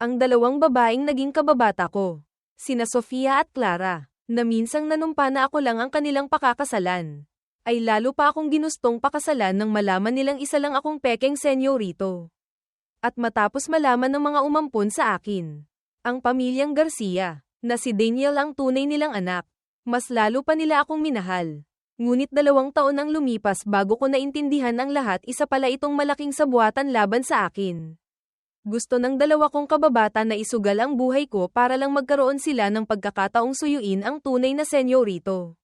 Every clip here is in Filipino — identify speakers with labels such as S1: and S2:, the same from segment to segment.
S1: Ang dalawang babaeng naging kababata ko, sina Sofia at Clara, na minsang nanumpa na ako lang ang kanilang pakakasalan, ay lalo pa akong ginustong pakasalan nang malaman nilang isa lang akong pekeng senyorito. At matapos malaman ng mga umampon sa akin, ang pamilyang Garcia, na si Daniel ang tunay nilang anak, mas lalo pa nila akong minahal. Ngunit 2 taon ang lumipas bago ko naintindihan ang lahat, isa pala itong malaking sabuatan laban sa akin. Gusto ng dalawa kong kababata na isugal ang buhay ko para lang magkaroon sila ng pagkakataong suyuin ang tunay na senyorito.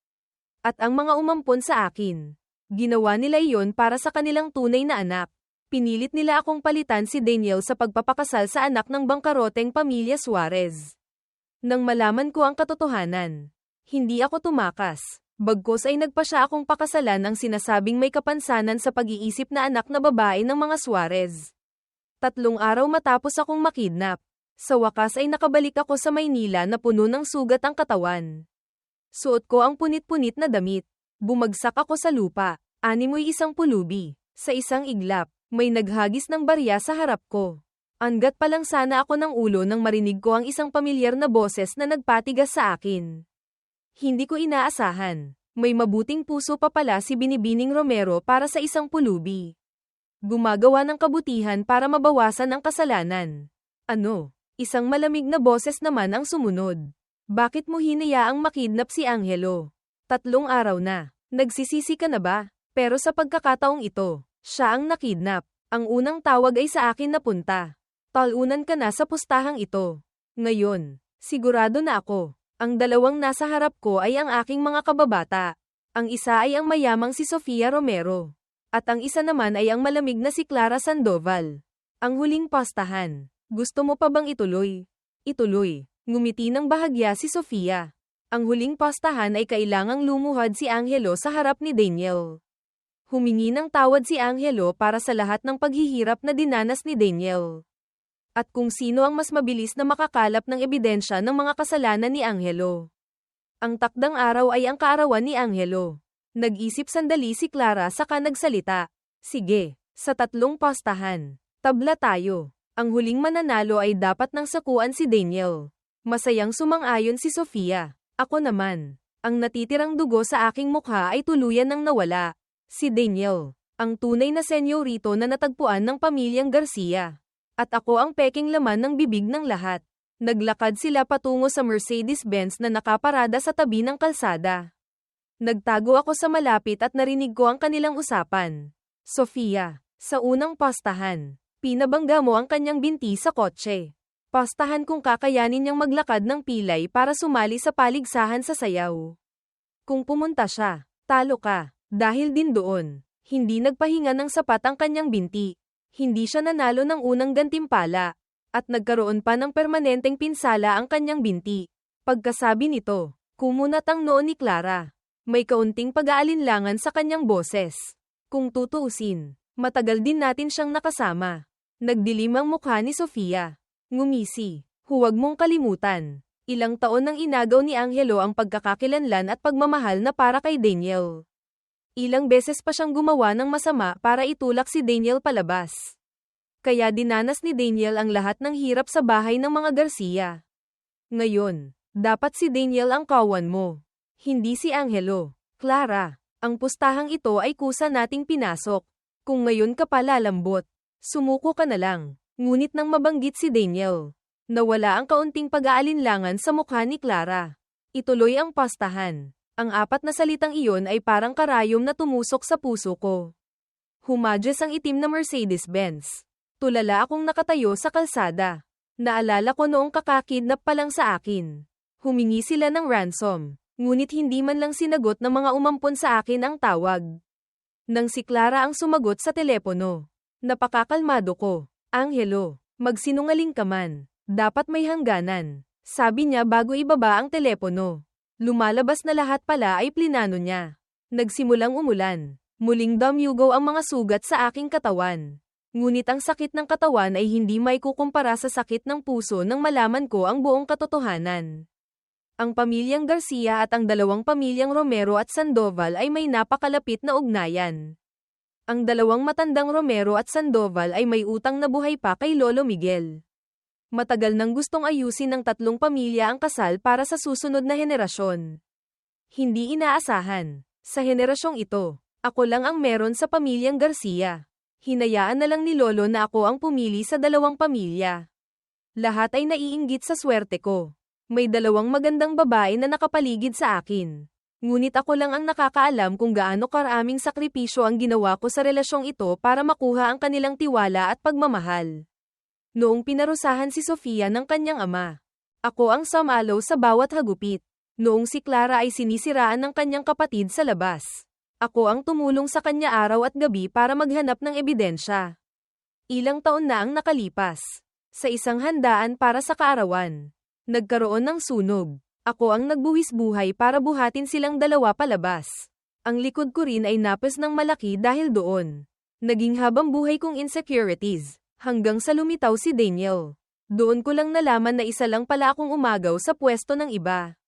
S1: At ang mga umampon sa akin, ginawa nila iyon para sa kanilang tunay na anak. Pinilit nila akong palitan si Daniel sa pagpapakasal sa anak ng bangkaroteng pamilya Suarez. Nang malaman ko ang katotohanan, hindi ako tumakas. Bagkus ay nagpasya akong pakasalan ang sinasabing may kapansanan sa pag-iisip na anak na babae ng mga Suarez. 3 araw matapos akong makidnap, sa wakas ay nakabalik ako sa Maynila na puno ng sugat ang katawan. Suot ko ang punit-punit na damit. Bumagsak ako sa lupa. Animoy isang pulubi. Sa isang iglap, may naghagis ng barya sa harap ko. Angat pa lang sana ako ng ulo nang marinig ko ang isang pamilyar na boses na nagpatigas sa akin. Hindi ko inaasahan. May mabuting puso pa pala si Binibining Romero para sa isang pulubi. Gumagawa ng kabutihan para mabawasan ang kasalanan. Ano? Isang malamig na boses naman ang sumunod. Bakit mo hinayaang makidnap si Angelo? 3 araw na. Nagsisisi ka na ba? Pero sa pagkakataong ito, siya ang nakidnap. Ang unang tawag ay sa akin napunta. Talunan ka na sa pustahang ito. Ngayon, sigurado na ako. Ang 2 nasa harap ko ay ang aking mga kababata. Ang isa ay ang mayamang si Sofia Romero. At ang isa naman ay ang malamig na si Clara Sandoval. Ang huling pastahan. Gusto mo pa bang ituloy? Ituloy. Ngumiti ng bahagya si Sofia. Ang huling pastahan ay kailangang lumuhad si Angelo sa harap ni Daniel. Humingi ng tawad si Angelo para sa lahat ng paghihirap na dinanas ni Daniel. At kung sino ang mas mabilis na makakalap ng ebidensya ng mga kasalanan ni Angelo. Ang takdang araw ay ang kaarawan ni Angelo. Nag-isip sandali si Clara saka nagsalita. Sige, sa 3 pastahan. Tabla tayo. Ang huling mananalo ay dapat nang sakuan si Daniel. Masayang sumang-ayon si Sofia. Ako naman. Ang natitirang dugo sa aking mukha ay tuluyan nang nawala. Si Daniel, ang tunay na senyorito na natagpuan ng pamilyang Garcia. At ako ang peking laman ng bibig ng lahat. Naglakad sila patungo sa Mercedes-Benz na nakaparada sa tabi ng kalsada. Nagtago ako sa malapit at narinig ko ang kanilang usapan. Sofia, sa unang pastahan, pinabangga mo ang kanyang binti sa kotse. Pastahan kung kakayanin niyang maglakad ng pilay para sumali sa paligsahan sa sayaw. Kung pumunta siya, talo ka. Dahil din doon, hindi nagpahinga ng sapat ang kanyang binti. Hindi siya nanalo ng unang gantimpala, at nagkaroon pa ng permanenteng pinsala ang kanyang binti. Pagkasabi nito, kumunat ang noo ni Clara. May kaunting pag-aalinlangan sa kanyang boses. Kung tutuusin, matagal din natin siyang nakasama. Nagdilim ang mukha ni Sofia. Ngumisi, huwag mong kalimutan. Ilang taon nang inagaw ni Angelo ang pagkakakilanlan at pagmamahal na para kay Daniel. Ilang beses pa siyang gumawa ng masama para itulak si Daniel palabas. Kaya dinanas ni Daniel ang lahat ng hirap sa bahay ng mga Garcia. Ngayon, dapat si Daniel ang kawan mo. Hindi si Angelo. Clara, ang pustahang ito ay kusa nating pinasok. Kung ngayon ka pa lalambot, sumuko ka na lang. Ngunit nang mabanggit si Daniel, nawala ang kaunting pag-aalinlangan sa mukha ni Clara. Ituloy ang pastahan. Ang 4 na salitang iyon ay parang karayom na tumusok sa puso ko. Humadyas ang itim na Mercedes-Benz. Tulala akong nakatayo sa kalsada. Naalala ko noong kakakidnap pa lang sa akin. Humingi sila ng ransom, ngunit hindi man lang sinagot ng mga umampon sa akin ang tawag. Nang si Clara ang sumagot sa telepono, napakakalmado ko. Angelo, magsinungaling ka man. Dapat may hangganan. Sabi niya bago ibaba ang telepono. Lumalabas na lahat pala ay plinano niya. Nagsimulang umulan. Muling damyugaw ang mga sugat sa aking katawan. Ngunit ang sakit ng katawan ay hindi maikukumpara sa sakit ng puso nang malaman ko ang buong katotohanan. Ang pamilyang Garcia at ang 2 pamilyang Romero at Sandoval ay may napakalapit na ugnayan. Ang 2 matandang Romero at Sandoval ay may utang na buhay pa kay Lolo Miguel. Matagal nang gustong ayusin ng tatlong pamilya ang kasal para sa susunod na henerasyon. Hindi inaasahan. Sa henerasyong ito, ako lang ang meron sa pamilyang Garcia. Hinayaan na lang ni Lolo na ako ang pumili sa dalawang pamilya. Lahat ay naiinggit sa swerte ko. May dalawang magandang babae na nakapaligid sa akin. Ngunit ako lang ang nakakaalam kung gaano karaming sakripisyo ang ginawa ko sa relasyong ito para makuha ang kanilang tiwala at pagmamahal. Noong pinarusahan si Sofia ng kanyang ama, ako ang sumalo sa bawat hagupit. Noong si Clara ay sinisiraan ng kanyang kapatid sa labas, ako ang tumulong sa kanya araw at gabi para maghanap ng ebidensya. Ilang taon na ang nakalipas. Sa isang handaan para sa kaarawan, nagkaroon ng sunog. Ako ang nagbuwis buhay para buhatin silang dalawa palabas. Ang likod ko rin ay napes ng malaki dahil doon. Naging habang buhay kong insecurities, hanggang sa lumitaw si Daniel. Doon ko lang nalaman na isa lang pala akong umagaw sa pwesto ng iba.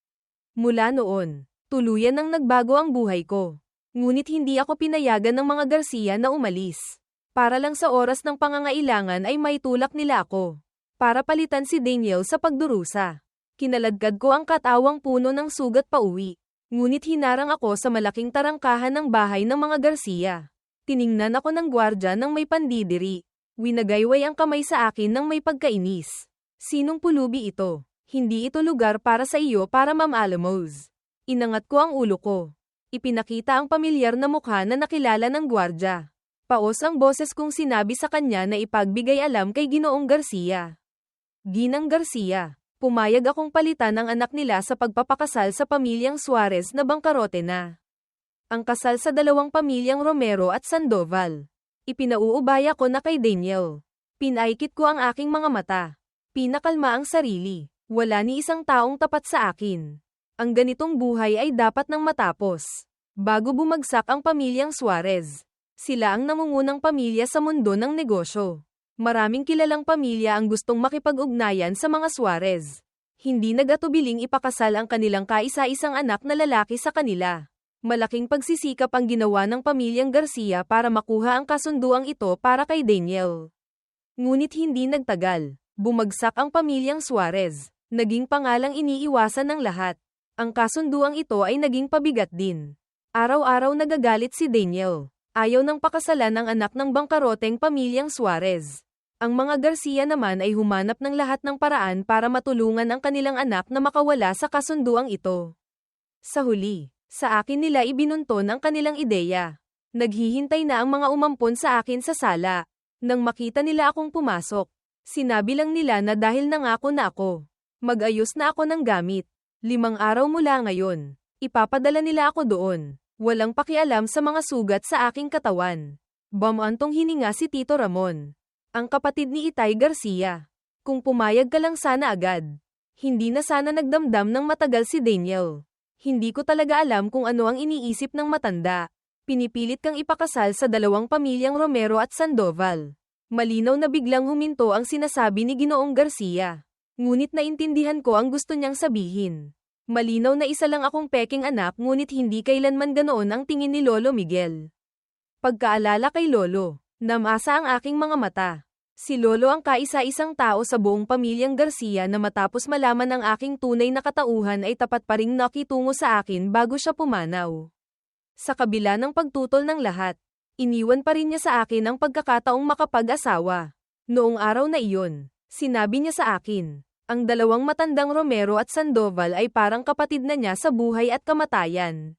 S1: Mula noon, tuluyan nang nagbago ang buhay ko. Ngunit hindi ako pinayagan ng mga Garcia na umalis. Para lang sa oras ng pangangailangan ay maitulak nila ako. Para palitan si Daniel sa pagdurusa. Kinaladkad ko ang katawang puno ng sugat pauwi. Ngunit hinarang ako sa malaking tarangkahan ng bahay ng mga Garcia. Tiningnan ako ng gwardya ng may pandidiri. Winagayway ang kamay sa akin ng may pagkainis. Sinong pulubi ito? Hindi ito lugar para sa iyo para Ma'am Alamos. Inangat ko ang ulo ko. Ipinakita ang pamilyar na mukha na nakilala ng gwardya. Paos ang boses kong sinabi sa kanya na ipagbigay alam kay Ginoong Garcia. Ginang Garcia, pumayag akong palitan ang anak nila sa pagpapakasal sa pamilyang Suarez na bangkarote na. Ang kasal sa dalawang pamilyang Romero at Sandoval. Ipinauubaya ko na kay Daniel. Pinaikit ko ang aking mga mata. Pinakalma ang sarili. Wala ni isang taong tapat sa akin. Ang ganitong buhay ay dapat nang matapos. Bago bumagsak ang pamilyang Suarez. Sila ang nangungunang pamilya sa mundo ng negosyo. Maraming kilalang pamilya ang gustong makipag-ugnayan sa mga Suarez. Hindi nagatubiling ipakasal ang kanilang kaisa-isang anak na lalaki sa kanila. Malaking pagsisikap ang ginawa ng pamilyang Garcia para makuha ang kasunduang ito para kay Daniel. Ngunit hindi nagtagal. Bumagsak ang pamilyang Suarez. Naging pangalang iniiwasan ng lahat. Ang kasunduang ito ay naging pabigat din. Araw-araw nagagalit si Daniel. Ayaw ng pakasalan ng anak ng bangkaroteng pamilyang Suarez. Ang mga Garcia naman ay humanap ng lahat ng paraan para matulungan ang kanilang anak na makawala sa kasunduang ito. Sa huli, sa akin nila ibinunton ang kanilang ideya. Naghihintay na ang mga umampon sa akin sa sala. Nang makita nila akong pumasok, sinabi lang nila na dahil nangako na ako. Mag-ayos na ako ng gamit. 5 araw mula ngayon, ipapadala nila ako doon. Walang pakialam sa mga sugat sa aking katawan. Bamantong hininga si Tito Ramon. Ang kapatid ni Itay Garcia. Kung pumayag ka lang sana agad. Hindi na sana nagdamdam ng matagal si Daniel. Hindi ko talaga alam kung ano ang iniisip ng matanda. Pinipilit kang ipakasal sa dalawang pamilyang Romero at Sandoval. Malinaw na biglang huminto ang sinasabi ni Ginoong Garcia. Ngunit naintindihan ko ang gusto niyang sabihin. Malinaw na isa lang akong peking anak ngunit hindi kailanman ganoon ang tingin ni Lolo Miguel. Pagkaalala kay Lolo, namasa ang aking mga mata. Si Lolo ang kaisa-isang tao sa buong pamilyang Garcia na matapos malaman ang aking tunay na katauhan ay tapat pa ring nakitungo sa akin bago siya pumanaw. Sa kabila ng pagtutol ng lahat, iniwan pa rin niya sa akin ang pagkakataong makapag-asawa. Noong araw na iyon, sinabi niya sa akin, ang dalawang matandang Romero at Sandoval ay parang kapatid na niya sa buhay at kamatayan.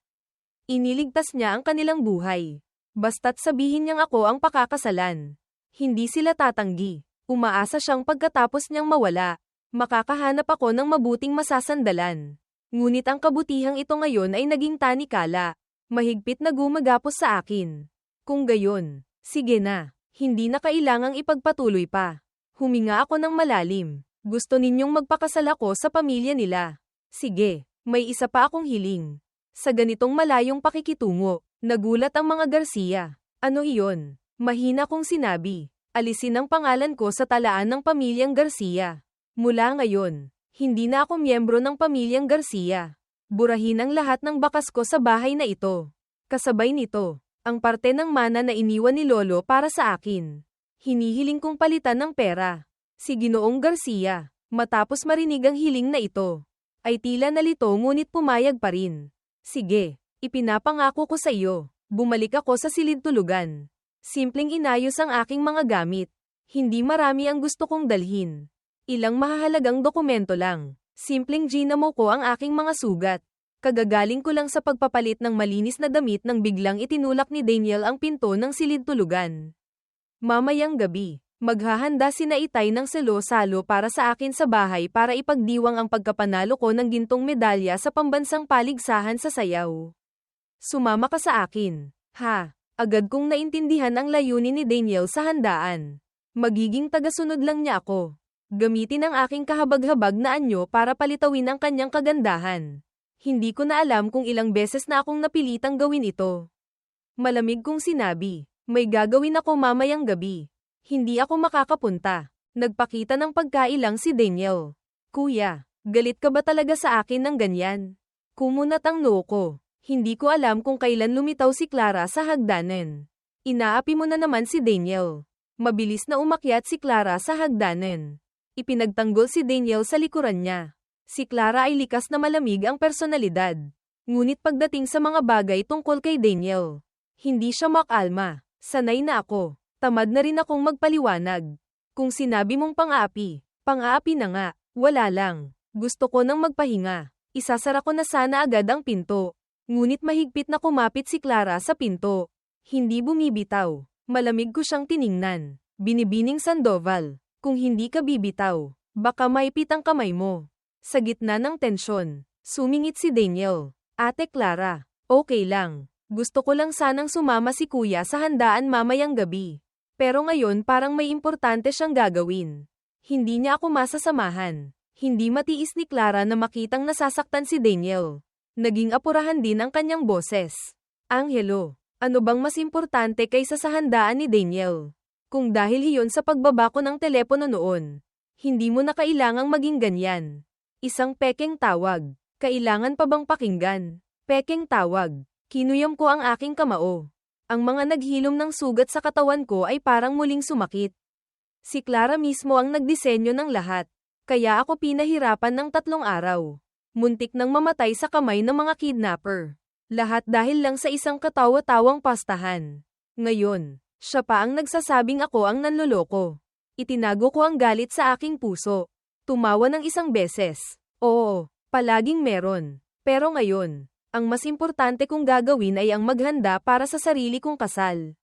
S1: Iniligtas niya ang kanilang buhay. Basta't sabihin niyang ako ang pakakasalan. Hindi sila tatanggi. Umaasa siyang pagkatapos niyang mawala, makakahanap ako ng mabuting masasandalan. Ngunit ang kabutihang ito ngayon ay naging tanikala. Mahigpit na gumagapos sa akin. Kung gayon, sige na. Hindi na kailangang ipagpatuloy pa. Huminga ako ng malalim. Gusto ninyong magpakasal ako sa pamilya nila. Sige, may isa pa akong hiling. Sa ganitong malayong pakikitungo, nagulat ang mga Garcia. Ano iyon? Mahina kong sinabi. Alisin ang pangalan ko sa talaan ng pamilyang Garcia. Mula ngayon, hindi na ako miyembro ng pamilyang Garcia. Burahin ang lahat ng bakas ko sa bahay na ito. Kasabay nito, ang parte ng mana na iniwan ni Lolo para sa akin. Hinihiling kong palitan ng pera. Si Ginoong Garcia, matapos marinig ang hiling na ito, ay tila nalito ngunit pumayag pa rin. Sige, ipinapangako ko sa iyo, bumalik ako sa silid tulugan. Simpleng inayos ang aking mga gamit. Hindi marami ang gusto kong dalhin. Ilang mahahalagang dokumento lang. Simpleng ginamo ko ang aking mga sugat. Kagagaling ko lang sa pagpapalit ng malinis na damit nang biglang itinulak ni Daniel ang pinto ng silid tulugan. Mamayang gabi, maghahanda sina Itay ng salo-salo para sa akin sa bahay para ipagdiwang ang pagkapanalo ko ng gintong medalya sa pambansang paligsahan sa sayaw. Sumama ka sa akin. Ha, agad kong naintindihan ang layunin ni Daniel sa handaan. Magiging tagasunod lang niya ako. Gamitin ang aking kahabag-habag na anyo para palitawin ang kanyang kagandahan. Hindi ko na alam kung ilang beses na akong napilitang gawin ito. Malamig kong sinabi, may gagawin ako mamayang gabi. Hindi ako makakapunta. Nagpakita ng pagkailang si Daniel. Kuya, galit ka ba talaga sa akin ng ganyan? Kumunat ang noo ko. Hindi ko alam kung kailan lumitaw si Clara sa hagdanan. Inaapi mo na naman si Daniel. Mabilis na umakyat si Clara sa hagdanan. Ipinagtanggol si Daniel sa likuran niya. Si Clara ay likas na malamig ang personalidad. Ngunit pagdating sa mga bagay tungkol kay Daniel, hindi siya makalma. Sanay na ako. Tamad na rin akong magpaliwanag. Kung sinabi mong pang-aapi na nga. Wala lang. Gusto ko nang magpahinga. Isasara ko na sana agad ang pinto. Ngunit mahigpit na kumapit si Clara sa pinto. Hindi bumibitaw. Malamig ko siyang tiningnan. Binibining Sandoval. Kung hindi ka bibitaw, baka maipit ang kamay mo. Sa gitna ng tensyon, sumingit si Daniel. Ate Clara, okay lang. Gusto ko lang sanang sumama si kuya sa handaan mamayang gabi. Pero ngayon parang may importante siyang gagawin. Hindi niya ako masasamahan. Hindi matiis ni Clara na makitang nasasaktan si Daniel. Naging apurahan din ang kanyang boses. Angelo, ano bang mas importante kaysa sa handaan ni Daniel? Kung dahil iyon sa pagbaba ko ng telepono noon, hindi mo na kailangang maging ganyan. Isang pekeng tawag. Kailangan pa bang pakinggan? Pekeng tawag. Kinuyam ko ang aking kamao. Ang mga naghilom ng sugat sa katawan ko ay parang muling sumakit. Si Clara mismo ang nagdisenyo ng lahat. Kaya ako pinahirapan ng 3 araw. Muntik nang mamatay sa kamay ng mga kidnapper. Lahat dahil lang sa isang katawa-tawang pastahan. Ngayon, siya pa ang nagsasabing ako ang nanloloko. Itinago ko ang galit sa aking puso. Tumawa ng isang beses. Oo, palaging meron. Pero ngayon, ang mas importante kong gagawin ay ang maghanda para sa sarili kong kasal.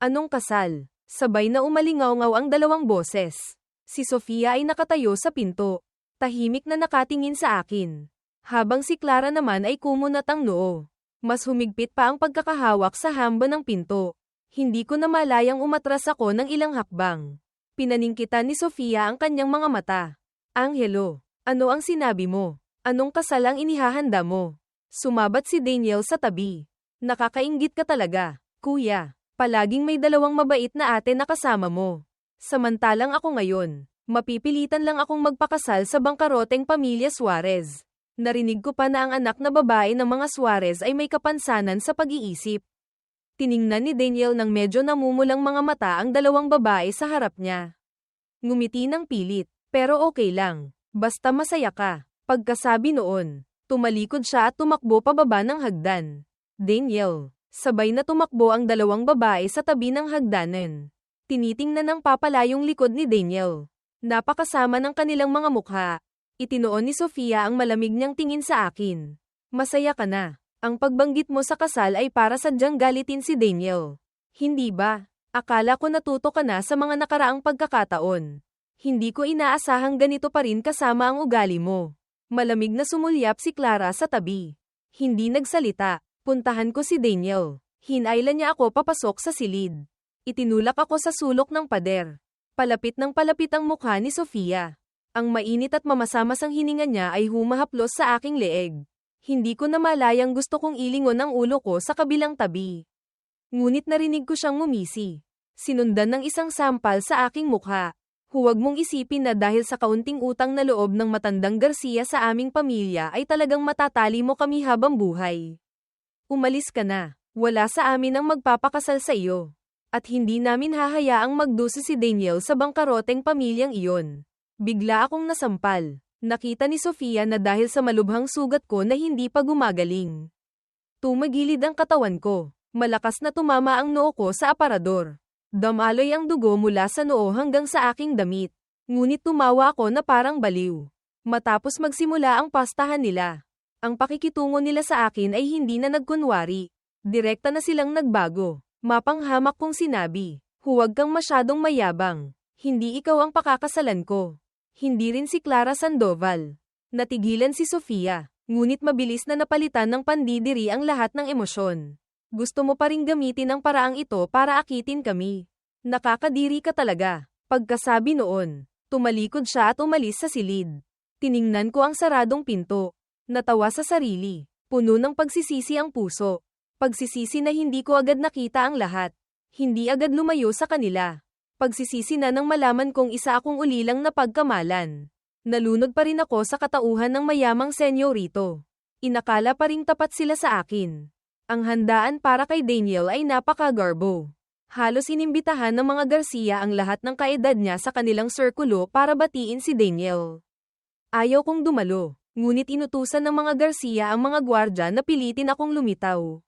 S1: Anong kasal? Sabay na umalingaw-ngaw ang 2 boses. Si Sofia ay nakatayo sa pinto. Tahimik na nakatingin sa akin. Habang si Clara naman ay kumunat ang noo. Mas humigpit pa ang pagkakahawak sa hamba ng pinto. Hindi ko na malayang umatras ako ng ilang hakbang. Pinaningkitan ni Sofia ang kanyang mga mata. Angelo, ano ang sinabi mo? Anong kasal ang inihahanda mo? Sumabat si Daniel sa tabi. Nakakainggit ka talaga, kuya. Palaging may 2 mabait na ate na kasama mo. Samantalang ako ngayon, mapipilitan lang akong magpakasal sa bangkaroteng pamilya Suarez. Narinig ko pa na ang anak na babae ng mga Suarez ay may kapansanan sa pag-iisip. Tiningnan ni Daniel ng medyo namumulang mga mata ang 2 babae sa harap niya. Ngumiti ng pilit, pero okay lang, basta masaya ka. Pagkasabi noon, tumalikod siya at tumakbo pababa ng hagdan. Daniel, sabay na tumakbo ang 2 babae sa tabi ng hagdanan. Tinitingnan ng papalayong likod ni Daniel. Napakasama ng kanilang mga mukha. Itinoon ni Sofia ang malamig niyang tingin sa akin. Masaya ka na. Ang pagbanggit mo sa kasal ay para sadyang galitin si Daniel. Hindi ba? Akala ko natuto ka na sa mga nakaraang pagkakataon. Hindi ko inaasahang ganito pa rin kasama ang ugali mo. Malamig na sumulyap si Clara sa tabi. Hindi nagsalita. Puntahan ko si Daniel. Hinailan niya ako papasok sa silid. Itinulak ako sa sulok ng pader. Palapit ng palapit ang mukha ni Sofia. Ang mainit at mamasamasang hininga niya ay humahaplos sa aking leeg. Hindi ko na malayang gusto kong ilingon ang ulo ko sa kabilang tabi. Ngunit narinig ko siyang ngumisi. Sinundan ng isang sampal sa aking mukha. Huwag mong isipin na dahil sa kaunting utang na loob ng matandang Garcia sa aming pamilya ay talagang matatali mo kami habang buhay. Umalis ka na. Wala sa amin ang magpapakasal sa iyo. At hindi namin hahayaang magdusa si Daniel sa bangkaroteng pamilyang iyon. Bigla akong nasampal. Nakita ni Sofia na dahil sa malubhang sugat ko na hindi pa gumagaling. Tumagilid ang katawan ko. Malakas na tumama ang noo ko sa aparador. Damaloy ang dugo mula sa noo hanggang sa aking damit. Ngunit tumawa ako na parang baliw. Matapos magsimula ang pastahan nila. Ang pakikitungo nila sa akin ay hindi na nagkunwari. Direkta na silang nagbago. Mapanghamak kong sinabi, huwag kang masyadong mayabang. Hindi ikaw ang pakakasalan ko. Hindi rin si Clara Sandoval. Natigilan si Sofia, ngunit mabilis na napalitan ng pandidiri ang lahat ng emosyon. Gusto mo pa ring gamitin ang paraang ito para akitin kami. Nakakadiri ka talaga. Pagkasabi noon, tumalikod siya at umalis sa silid. Tiningnan ko ang saradong pinto. Natawa sa sarili. Puno ng pagsisisi ang puso. Pagsisisi na hindi ko agad nakita ang lahat. Hindi agad lumayo sa kanila. Pagsisisi na nang malaman kong isa akong ulilang napagkamalan. Nalunod pa rin ako sa katauhan ng mayamang senyorito. Inakala pa ring tapat sila sa akin. Ang handaan para kay Daniel ay napakagarbo. Halos inimbitahan ng mga Garcia ang lahat ng kaedad niya sa kanilang sirkulo para batiin si Daniel. Ayaw kong dumalo, ngunit inutusan ng mga Garcia ang mga gwardya na pilitin akong lumitaw.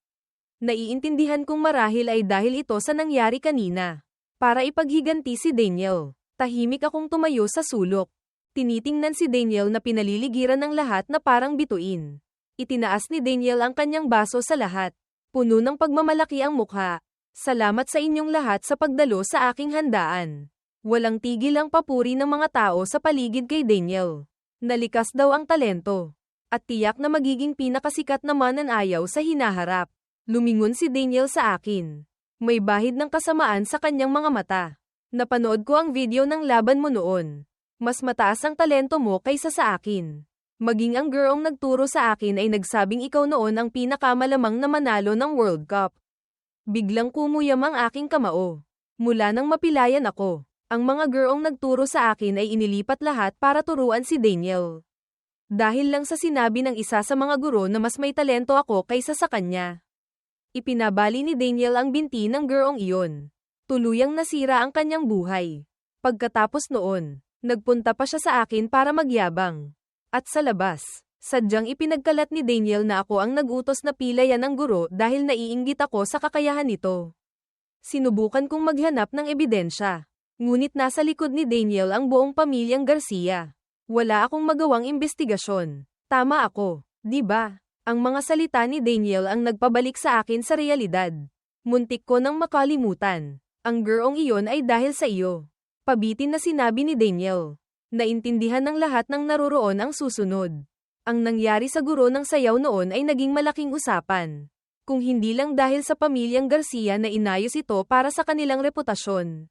S1: Naiintindihan kong marahil ay dahil ito sa nangyari kanina. Para ipaghiganti si Daniel, tahimik akong tumayo sa sulok. Tinitingnan si Daniel na pinaliligiran ng lahat na parang bituin. Itinaas ni Daniel ang kanyang baso sa lahat. Puno ng pagmamalaki ang mukha. Salamat sa inyong lahat sa pagdalo sa aking handaan. Walang tigil ang papuri ng mga tao sa paligid kay Daniel. Nalikas daw ang talento. At tiyak na magiging pinakasikat na mananayaw sa hinaharap. Lumingon si Daniel sa akin. May bahid ng kasamaan sa kanyang mga mata. Napanood ko ang video ng laban mo noon. Mas mataas ang talento mo kaysa sa akin. Maging ang girong nagturo sa akin ay nagsabing ikaw noon ang pinakamalamang na manalo ng World Cup. Biglang kumuyam ang aking kamao. Mula nang mapilayan ako, ang mga girong nagturo sa akin ay inilipat lahat para turuan si Daniel. Dahil lang sa sinabi ng isa sa mga guro na mas may talento ako kaysa sa kanya. Ipinabali ni Daniel ang binti ng girong iyon. Tuluyang nasira ang kanyang buhay. Pagkatapos noon, nagpunta pa siya sa akin para magyabang. At sa labas, sadyang ipinagkalat ni Daniel na ako ang nag-utos na pilayan ng guro dahil naiinggit ako sa kakayahan nito. Sinubukan kong maghanap ng ebidensya. Ngunit nasa likod ni Daniel ang buong pamilyang Garcia. Wala akong magawang investigasyon. Tama ako, di ba? Ang mga salita ni Daniel ang nagpabalik sa akin sa realidad. Muntik ko nang makalimutan. Ang girong iyon ay dahil sa iyo. Pabitin na sinabi ni Daniel. Naintindihan ng lahat ng naroroon ang susunod. Ang nangyari sa guro ng sayaw noon ay naging malaking usapan. Kung hindi lang dahil sa pamilyang Garcia na inayos ito para sa kanilang reputasyon.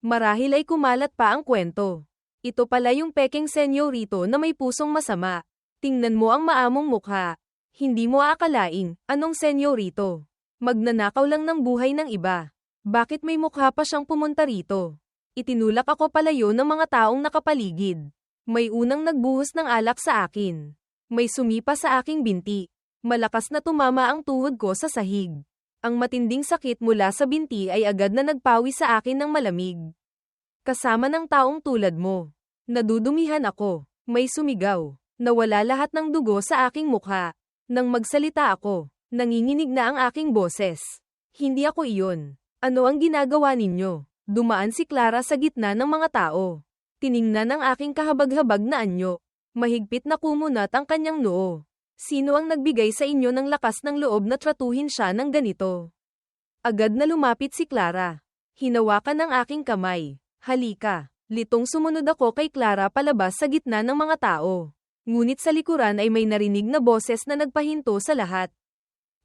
S1: Marahil ay kumalat pa ang kwento. Ito pala yung pekeng senyorito na may pusong masama. Tingnan mo ang maamong mukha. Hindi mo aakalaing, anong senyorito? Magnanakaw lang ng buhay ng iba. Bakit may mukha pa siyang pumunta rito? Itinulak ako palayo ng mga taong nakapaligid. May unang nagbuhos ng alak sa akin. May sumipa sa aking binti. Malakas na tumama ang tuhod ko sa sahig. Ang matinding sakit mula sa binti ay agad na nagpawi sa akin ng malamig. Kasama ng taong tulad mo. Nadudumihan ako. May sumigaw. Nawala lahat ng dugo sa aking mukha. Nang magsalita ako, nanginginig na ang aking boses. Hindi ako iyon. Ano ang ginagawa ninyo? Dumaan si Clara sa gitna ng mga tao. Tiningnan ang aking kahabag-habag na anyo. Mahigpit na kumunat ang kanyang noo. Sino ang nagbigay sa inyo ng lakas ng loob na tratuhin siya ng ganito? Agad na lumapit si Clara. Hinawakan ang aking kamay. Halika. Litong sumunod ako kay Clara palabas sa gitna ng mga tao. Ngunit sa likuran ay may narinig na boses na nagpahinto sa lahat.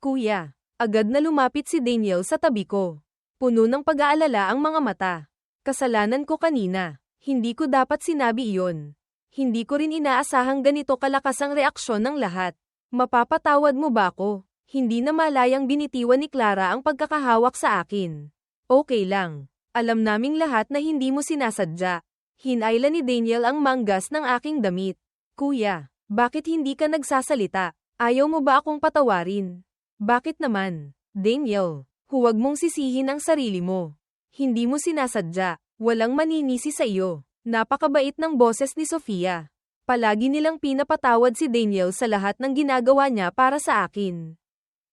S1: Kuya, agad na lumapit si Daniel sa tabi ko. Puno ng pag-aalala ang mga mata. Kasalanan ko kanina. Hindi ko dapat sinabi iyon. Hindi ko rin inaasahang ganito kalakas ang reaksyon ng lahat. Mapapatawad mo ba ako? Hindi na malayang binitiwan ni Clara ang pagkakahawak sa akin. Okay lang. Alam naming lahat na hindi mo sinasadya. Hinayla ni Daniel ang manggas ng aking damit. Kuya, bakit hindi ka nagsasalita? Ayaw mo ba akong patawarin? Bakit naman? Daniel, huwag mong sisihin ang sarili mo. Hindi mo sinasadya. Walang maninisi sa iyo. Napakabait ng boses ni Sofia. Palagi nilang pinapatawad si Daniel sa lahat ng ginagawa niya para sa akin.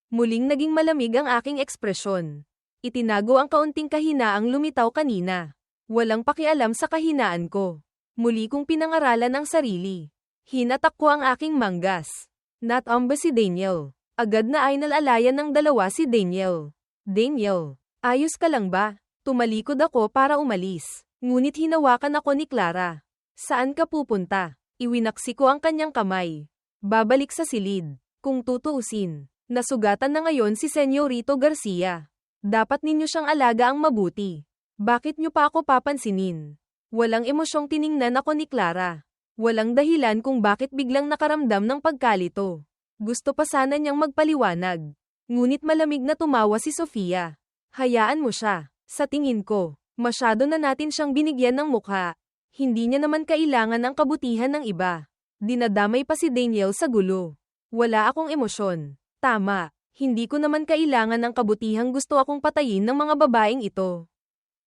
S1: Muling naging malamig ang aking ekspresyon. Itinago ang kaunting kahinaang lumitaw kanina. Walang pakialam sa kahinaan ko. Muli kong pinangaralan ang sarili. Hinatak ko ang aking manggas. Natamba si Daniel. Agad na ay nalalayan ng dalawa si Daniel. Daniel, ayos ka lang ba? Tumalikod ako para umalis. Ngunit hinawakan ako ni Clara. Saan ka pupunta? Iwinaksi ko ang kanyang kamay. Babalik sa silid. Kung tutuusin, nasugatan na ngayon si Senyorito Garcia. Dapat ninyo siyang alaga ang mabuti. Bakit nyo pa ako papansinin? Walang emosyong tiningnan ako ni Clara. Walang dahilan kung bakit biglang nakaramdam ng pagkalito. Gusto pa sana niyang magpaliwanag. Ngunit malamig na tumawa si Sofia. Hayaan mo siya. Sa tingin ko, masyado na natin siyang binigyan ng mukha. Hindi niya naman kailangan ng kabutihan ng iba. Dinadamay pa si Daniel sa gulo. Wala akong emosyon. Tama, hindi ko naman kailangan ng kabutihang gusto akong patayin ng mga babaeng ito.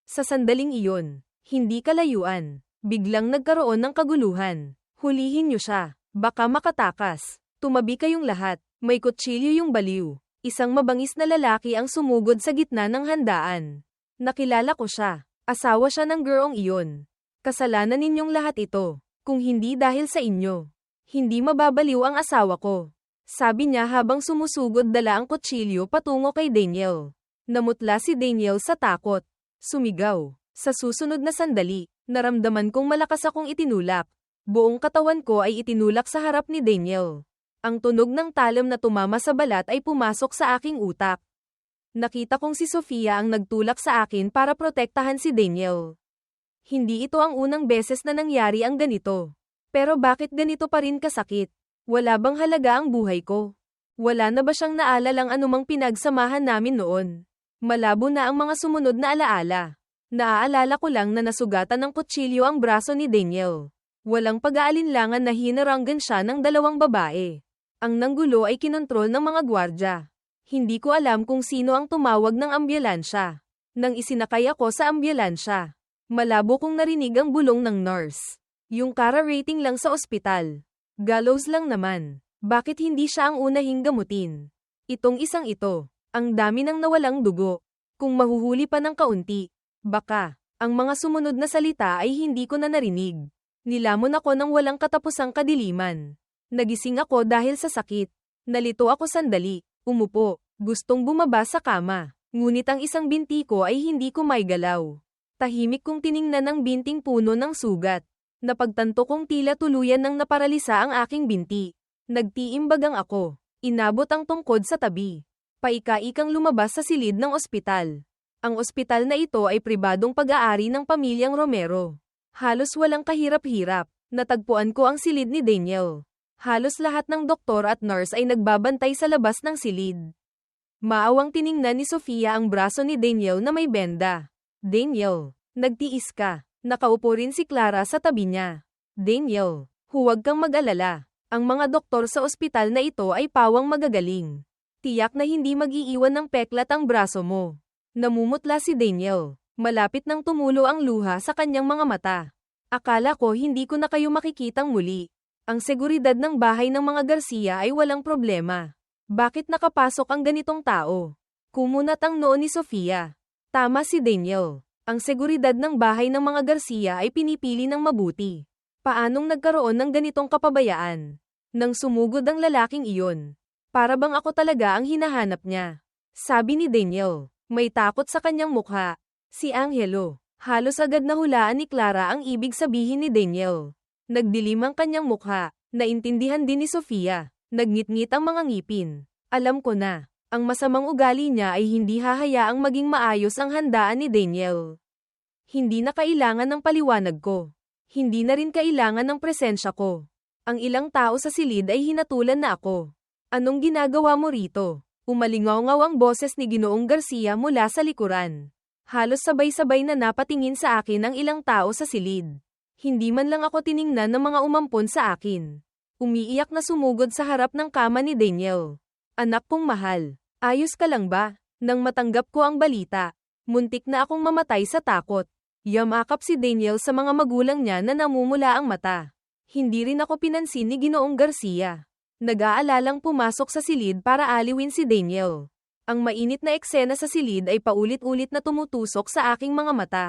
S1: Sa sandaling iyon, hindi kalayuan. Biglang nagkaroon ng kaguluhan. Hulihin niyo siya. Baka makatakas. Tumabi kayong lahat. May kutsilyo yung baliw. Isang mabangis na lalaki ang sumugod sa gitna ng handaan. Nakilala ko siya. Asawa siya ng girong iyon. Kasalanan ninyong lahat ito. Kung hindi dahil sa inyo, hindi mababaliw ang asawa ko. Sabi niya habang sumusugod dala ang kutsilyo patungo kay Daniel. Namutla si Daniel sa takot. Sumigaw. Sa susunod na sandali, naramdaman kong malakas akong itinulak. Buong katawan ko ay itinulak sa harap ni Daniel. Ang tunog ng talam na tumama sa balat ay pumasok sa aking utak. Nakita kong si Sofia ang nagtulak sa akin para protektahan si Daniel. Hindi ito ang unang beses na nangyari ang ganito. Pero bakit ganito pa rin kasakit? Wala bang halaga ang buhay ko? Wala na ba siyang naalalang anumang pinagsamahan namin noon? Malabo na ang mga sumunod na alaala. Naaalala ko lang na nasugatan ng kutsilyo ang braso ni Daniel. Walang pag-aalinlangan na hinaranggan siya ng dalawang babae. Ang nanggulo ay kinontrol ng mga gwardya. Hindi ko alam kung sino ang tumawag ng ambulansya. Nang isinakay ako sa ambulansya, malabo kong narinig ang bulong ng nurse. Yung kara rating lang sa ospital. Gallows lang naman. Bakit hindi siya ang unahing gamutin? Itong isang ito. Ang dami nang nawalang dugo. Kung mahuhuli pa ng kaunti, baka, ang mga sumunod na salita ay hindi ko na narinig. Nilamon ako ng walang katapusang kadiliman. Nagising ako dahil sa sakit. Nalito ako sandali. Umupo, gustong bumaba sa kama, ngunit ang isang binti ko ay hindi ko maigalaw. Tahimik kong tiningnan ang binting puno ng sugat. Napagtanto kong tila tuluyan nang naparalisa ang aking binti. Nagtiimbagang ako. Inabot ang tungkod sa tabi. Paika-ikang lumabas sa silid ng ospital. Ang ospital na ito ay pribadong pag-aari ng pamilyang Romero. Halos walang kahirap-hirap. Natagpuan ko ang silid ni Daniel. Halos lahat ng doktor at nurse ay nagbabantay sa labas ng silid. Maawang tiningnan ni Sofia ang braso ni Daniel na may benda. Daniel, nagtiis ka. Nakaupo rin si Clara sa tabi niya. Daniel, huwag kang mag-alala. Ang mga doktor sa ospital na ito ay pawang magagaling. Tiyak na hindi mag-iiwan ng peklat ang braso mo. Namumutla si Daniel. Malapit nang tumulo ang luha sa kanyang mga mata. Akala ko hindi ko na kayo makikitang muli. Ang seguridad ng bahay ng mga Garcia ay walang problema. Bakit nakapasok ang ganitong tao? Kumunat ang noo ni Sofia. Tama si Daniel. Ang seguridad ng bahay ng mga Garcia ay pinipili ng mabuti. Paanong nagkaroon ng ganitong kapabayaan? Nang sumugod ang lalaking iyon. Para bang ako talaga ang hinahanap niya? Sabi ni Daniel. May takot sa kanyang mukha. Si Angelo. Halos agad nahulaan ni Clara ang ibig sabihin ni Daniel. Nagdilim ang kanyang mukha. Naintindihan din ni Sofia. Nagngit-ngit ang mga ngipin. Alam ko na. Ang masamang ugali niya ay hindi hahayaang maging maayos ang handaan ni Daniel. Hindi na kailangan ng paliwanag ko. Hindi na rin kailangan ng presensya ko. Ang ilang tao sa silid ay hinatulan na ako. Anong ginagawa mo rito? Umalingaw-ngaw ang boses ni Ginoong Garcia mula sa likuran. Halos sabay-sabay na napatingin sa akin ang ilang tao sa silid. Hindi man lang ako tiningnan ng mga umampon sa akin. Umiiyak na sumugod sa harap ng kama ni Daniel. Anak kong mahal, ayos ka lang ba? Nang matanggap ko ang balita, Muntik na akong mamatay sa takot. Yamakap si Daniel sa mga magulang niya na namumula ang mata. Hindi rin ako pinansin ni Ginoong Garcia. Nag-aalalang pumasok sa silid para aliwin si Daniel. Ang mainit na eksena sa silid ay paulit-ulit na tumutusok sa aking mga mata.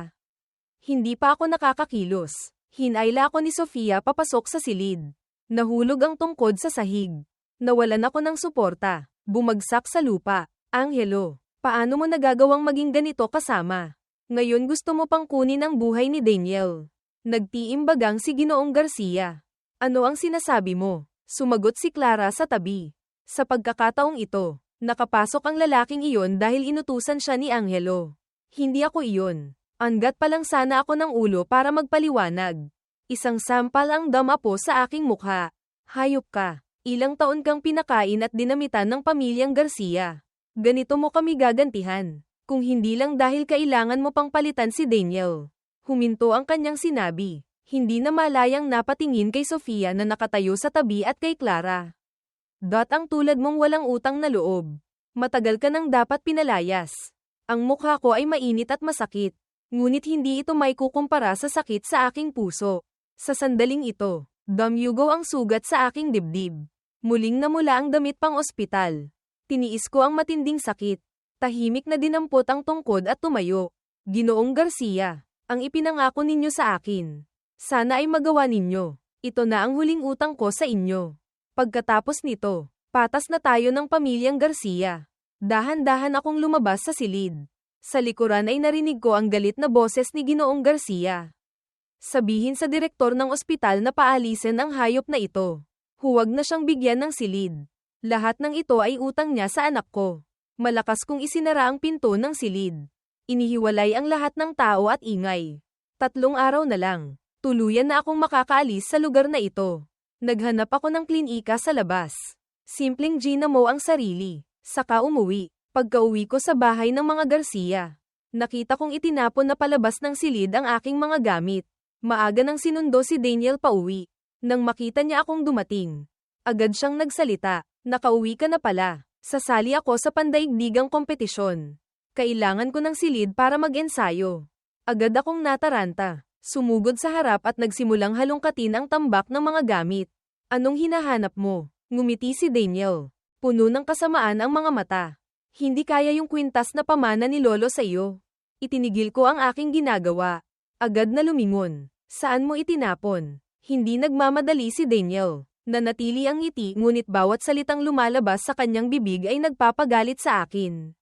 S1: Hindi pa ako nakakakilos. Hinayla ako ni Sofia papasok sa silid. Nahulog ang tungkod sa sahig. Nawalan ako ng suporta. Bumagsak sa lupa. Angelo, paano mo nagagawang maging ganito kasama? Ngayon gusto mo pang kunin ang buhay ni Daniel. Nagtiimbagang si Ginoong Garcia. Ano ang sinasabi mo? Sumagot si Clara sa tabi. Sa pagkakataong ito, nakapasok ang lalaking iyon dahil inutusan siya ni Angelo. Hindi ako iyon. Angat pa lang sana ako ng ulo para magpaliwanag. Isang sampal ang damapo sa aking mukha. Hayop ka. Ilang taon kang pinakain at dinamitan ng pamilyang Garcia. Ganito mo kami gagantihan. Kung hindi lang dahil kailangan mo pang palitan si Daniel. Huminto ang kanyang sinabi. Hindi na malayang napatingin kay Sofia na nakatayo sa tabi at kay Clara. Ang tulad mong walang utang na loob. Matagal ka nang dapat pinalayas. Ang mukha ko ay mainit at masakit. Ngunit hindi ito may kukumpara sa sakit sa aking puso. Sa sandaling ito, damyugo ang sugat sa aking dibdib. Muling namula ang damit pang ospital. Tiniis ko ang matinding sakit. Tahimik na dinampot ang tungkod at tumayo. Ginoong Garcia, ang ipinangako ninyo sa akin. Sana ay magawa ninyo. Ito na ang huling utang ko sa inyo. Pagkatapos nito, patas na tayo ng pamilyang Garcia. Dahan-dahan akong lumabas sa silid. Sa likuran ay narinig ko ang galit na boses ni Ginoong Garcia. Sabihin sa direktor ng ospital na paalisin ang hayop na ito. Huwag na siyang bigyan ng silid. Lahat ng ito ay utang niya sa anak ko. Malakas kong isinara ang pinto ng silid. Inihiwalay ang lahat ng tao at ingay. 3 araw na lang. Tuluyan na akong makakaalis sa lugar na ito. Naghanap ako ng klinika sa labas. Simpleng ginamo ang sarili. Saka umuwi. Pagka-uwi ko sa bahay ng mga Garcia, nakita kong itinapon na palabas ng silid ang aking mga gamit. Maaga nang sinundo si Daniel pauwi. Nang makita niya akong dumating, agad siyang nagsalita. Nakauwi ka na pala. Sasali ako sa pandaigdigang kompetisyon. Kailangan ko ng silid para mag-ensayo. Agad akong nataranta. Sumugod sa harap at nagsimulang halongkatin ang tambak ng mga gamit. Anong hinahanap mo? Ngumiti si Daniel. Puno ng kasamaan ang mga mata. Hindi kaya yung kwintas na pamana ni Lolo sa iyo. Itinigil ko ang aking ginagawa. Agad na lumingon. Saan mo itinapon? Hindi nagmamadali si Daniel. Nanatili ang ngiti ngunit bawat salitang lumalabas sa kanyang bibig ay nagpapagalit sa akin.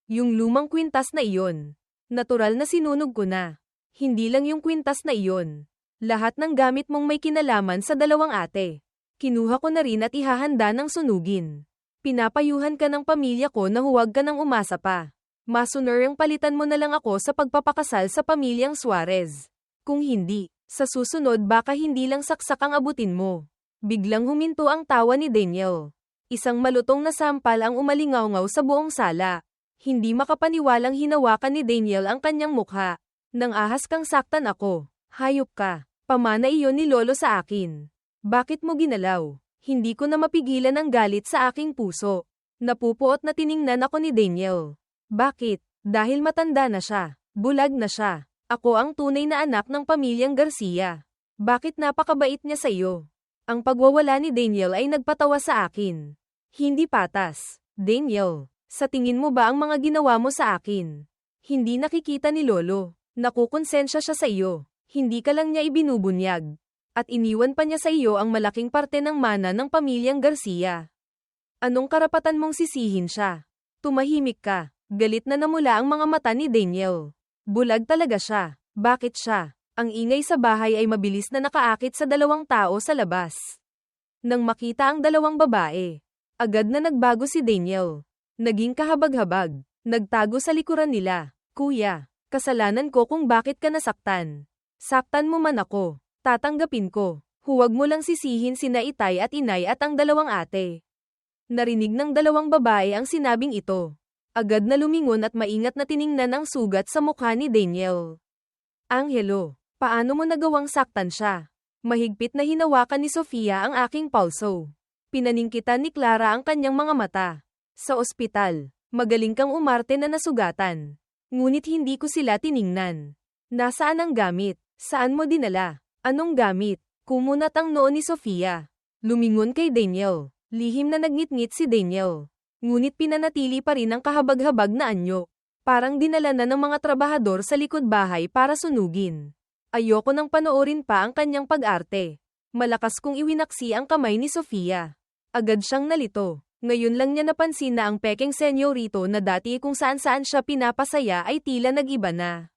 S1: Yung lumang kwintas na iyon. Natural na sinunog ko na. Hindi lang yung kwintas na iyon. Lahat ng gamit mong may kinalaman sa 2 ate. Kinuha ko na rin at ihahanda ng sunugin. Pinapayuhan ka ng pamilya ko na huwag ka nang umasa pa. Masuner ang palitan mo na lang ako sa pagpapakasal sa pamilyang Suarez. Kung hindi, sa susunod baka hindi lang saksak ang abutin mo. Biglang huminto ang tawa ni Daniel. Isang malutong na sampal ang umalingaw-ngaw sa buong sala. Hindi makapaniwalang hinawakan ni Daniel ang kanyang mukha. Nang ahas kang saktan ako. Hayop ka. Pamana iyon ni Lolo sa akin. Bakit mo ginalaw? Hindi ko na mapigilan ang galit sa aking puso. Napupuot na tiningnan ako ni Daniel. Bakit? Dahil matanda na siya. Bulag na siya. Ako ang tunay na anak ng pamilyang Garcia. Bakit napakabait niya sa iyo? Ang pagwawala ni Daniel ay nagpatawa sa akin. Hindi patas. Daniel, sa tingin mo ba ang mga ginawa mo sa akin? Hindi nakikita ni Lolo. Nakukonsensya siya sa iyo. Hindi ka lang niya ibinubunyag. At iniwan pa niya sa iyo ang malaking parte ng mana ng pamilyang Garcia. Anong karapatan mong sisihin siya? Tumahimik ka. Galit na namula ang mga mata ni Daniel. Bulag talaga siya. Bakit siya? Ang ingay sa bahay ay mabilis na nakaakit sa 2 tao sa labas. Nang makita ang 2 babae, agad na nagbago si Daniel. Naging kahabag-habag. Nagtago sa likuran nila. Kuya, kasalanan ko kung bakit ka nasaktan. Saktan mo man ako. Tatanggapin ko. Huwag mo lang sisihin sina Itay at Inay at ang 2 ate. Narinig ng 2 babae ang sinabing ito. Agad na lumingon at maingat na tiningnan ang sugat sa mukha ni Daniel. Angelo, paano mo nagawang saktan siya? Mahigpit na hinawakan ni Sofia ang aking pulso. Pinaningkitan ni Clara ang kanyang mga mata. Sa ospital, magaling kang umarte na nasugatan. Ngunit hindi ko sila tiningnan. Nasaan ang gamit? Saan mo dinala? Anong gamit? Kumunat ang noo ni Sofia. Lumingon kay Daniel. Lihim na nagngit-ngit si Daniel. Ngunit pinanatili pa rin ang kahabag-habag na anyo. Parang dinala na ng mga trabahador sa likod bahay para sunugin. Ayoko nang panoorin pa ang kanyang pag-arte. Malakas kong iwinaksi ang kamay ni Sofia. Agad siyang nalito. Ngayon lang niya napansin na ang pekeng senyorito na dati kung saan-saan siya pinapasaya ay tila nag-iba na.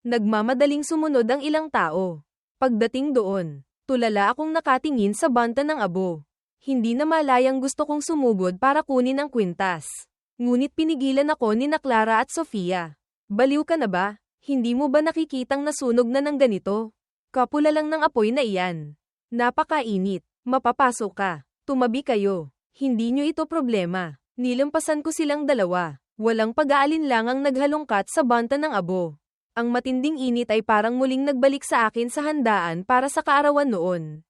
S1: Nagmamadaling sumunod ang ilang tao. Pagdating doon, tulala akong nakatingin sa banta ng abo. Hindi na malayang gusto kong sumugod para kunin ang kwintas. Ngunit pinigilan ako ni na Clara at Sofia. Baliw ka na ba? Hindi mo ba nakikitang nasunog na ng ganito? Kapula lang ng apoy na iyan. Napakainit. Mapapasok ka. Tumabi kayo. Hindi nyo ito problema. Nilampasan ko silang dalawa. Walang pag-aalinlangang naghalongkat sa banta ng abo. Ang matinding init ay parang muling nagbalik sa akin sa handaan para sa kaarawan noon.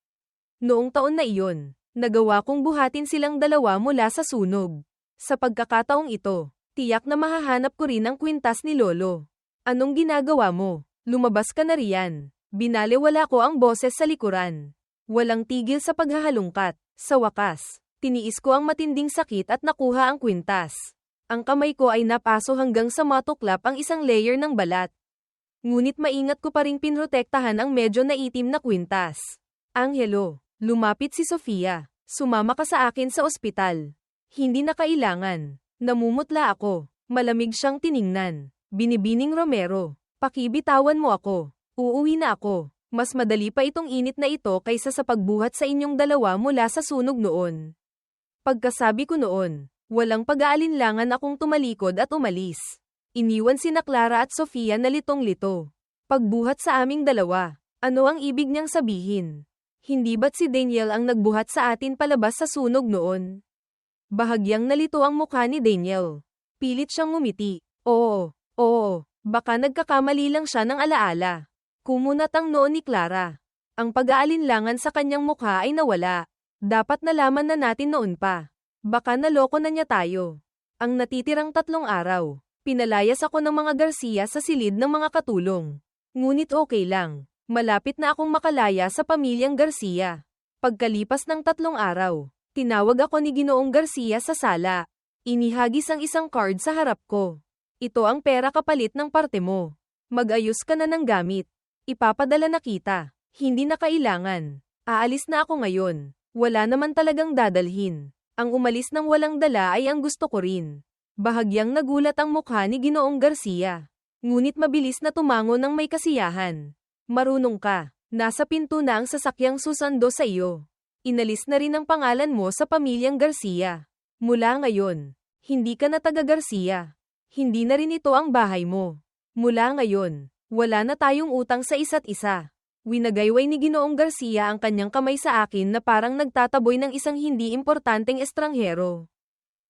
S1: Noong taon na iyon, nagawa kong buhatin silang dalawa mula sa sunog. Sa pagkakataong ito, tiyak na mahahanap ko rin ang kwintas ni Lolo. Anong ginagawa mo? Lumabas ka na riyan. Binalewala ko ang boses sa likuran. Walang tigil sa paghahalungkat. Sa wakas, tiniis ko ang matinding sakit at nakuha ang kwintas. Ang kamay ko ay napaso hanggang sa matuklap ang isang layer ng balat. Ngunit maingat ko pa ring pinrotektahan ang medyo naitim na kwintas. Angelo, lumapit si Sofia. Sumama ka sa akin sa ospital. Hindi na kailangan. Namumutla ako. Malamig siyang tiningnan. Binibining Romero, pakibitawan mo ako. Uuwi na ako. Mas madali pa itong init na ito kaysa sa pagbuhat sa inyong dalawa mula sa sunog noon. Pagkasabi ko noon, walang pag-aalinlangan akong tumalikod at umalis. Iniwan sina Clara at Sofia na litong-lito. Pagbuhat sa aming dalawa, ano ang ibig niyang sabihin? Hindi ba't si Daniel ang nagbuhat sa atin palabas sa sunog noon? Bahagyang nalito ang mukha ni Daniel. Pilit siyang ngumiti. Oo, baka nagkakamali lang siya ng alaala. Kumunat ang noo ni Clara. Ang pag-aalinlangan sa kanyang mukha ay nawala. Dapat nalaman na natin noon pa. Baka naloko na niya tayo. Ang natitirang 3 araw. Pinalayas ako ng mga Garcia sa silid ng mga katulong. Ngunit okay lang. Malapit na akong makalaya sa pamilyang Garcia. Pagkalipas ng 3 araw, tinawag ako ni Ginoong Garcia sa sala. Inihagis ang isang card sa harap ko. Ito ang pera kapalit ng parte mo. Mag-ayos ka na ng gamit. Ipapadala na kita. Hindi na kailangan. Aalis na ako ngayon. Wala naman talagang dadalhin. Ang umalis ng walang dala ay ang gusto ko rin. Bahagyang nagulat ang mukha ni Ginoong Garcia. Ngunit mabilis na tumango ng may kasiyahan. Marunong ka. Nasa pinto na ang sasakyang susando sa iyo. Inalis na rin ang pangalan mo sa pamilyang Garcia. Mula ngayon, hindi ka na taga Garcia. Hindi na rin ito ang bahay mo. Mula ngayon, wala na tayong utang sa isa't isa. Winagayway ni Ginoong Garcia ang kanyang kamay sa akin na parang nagtataboy ng isang hindi importanteng estranghero.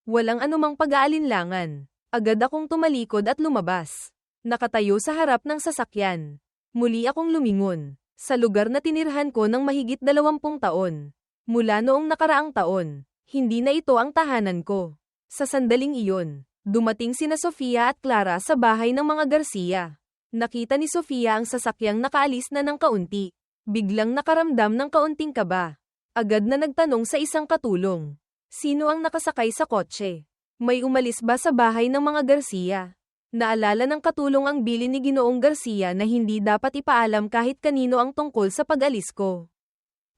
S1: Walang anumang pag-aalinlangan. Agad akong tumalikod at lumabas. Nakatayo sa harap ng sasakyan. Muli akong lumingon. Sa lugar na tinirhan ko ng mahigit 20 taon. Mula noong nakaraang taon, hindi na ito ang tahanan ko. Sa sandaling iyon, dumating sina Sofia at Clara sa bahay ng mga Garcia. Nakita ni Sofia ang sasakyang nakaalis na ng kaunti. Biglang nakaramdam ng kaunting kaba. Agad na nagtanong sa isang katulong. Sino ang nakasakay sa kotse? May umalis ba sa bahay ng mga Garcia? Naalala ng katulong ang bilin ni Ginoong Garcia na hindi dapat ipaalam kahit kanino ang tungkol sa pag-alis ko.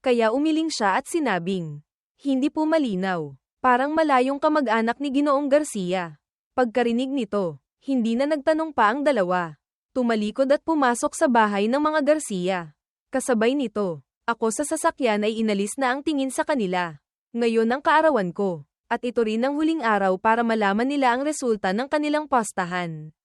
S1: Kaya umiling siya at sinabing, hindi po malinaw. Parang malayong kamag-anak ni Ginoong Garcia. Pagkarinig nito, hindi na nagtanong pa ang dalawa. Tumalikod at pumasok sa bahay ng mga Garcia. Kasabay nito, ako sa sasakyan ay inalis na ang tingin sa kanila. Ngayon ang kaarawan ko, at ito rin ang huling araw para malaman nila ang resulta ng kanilang postahan.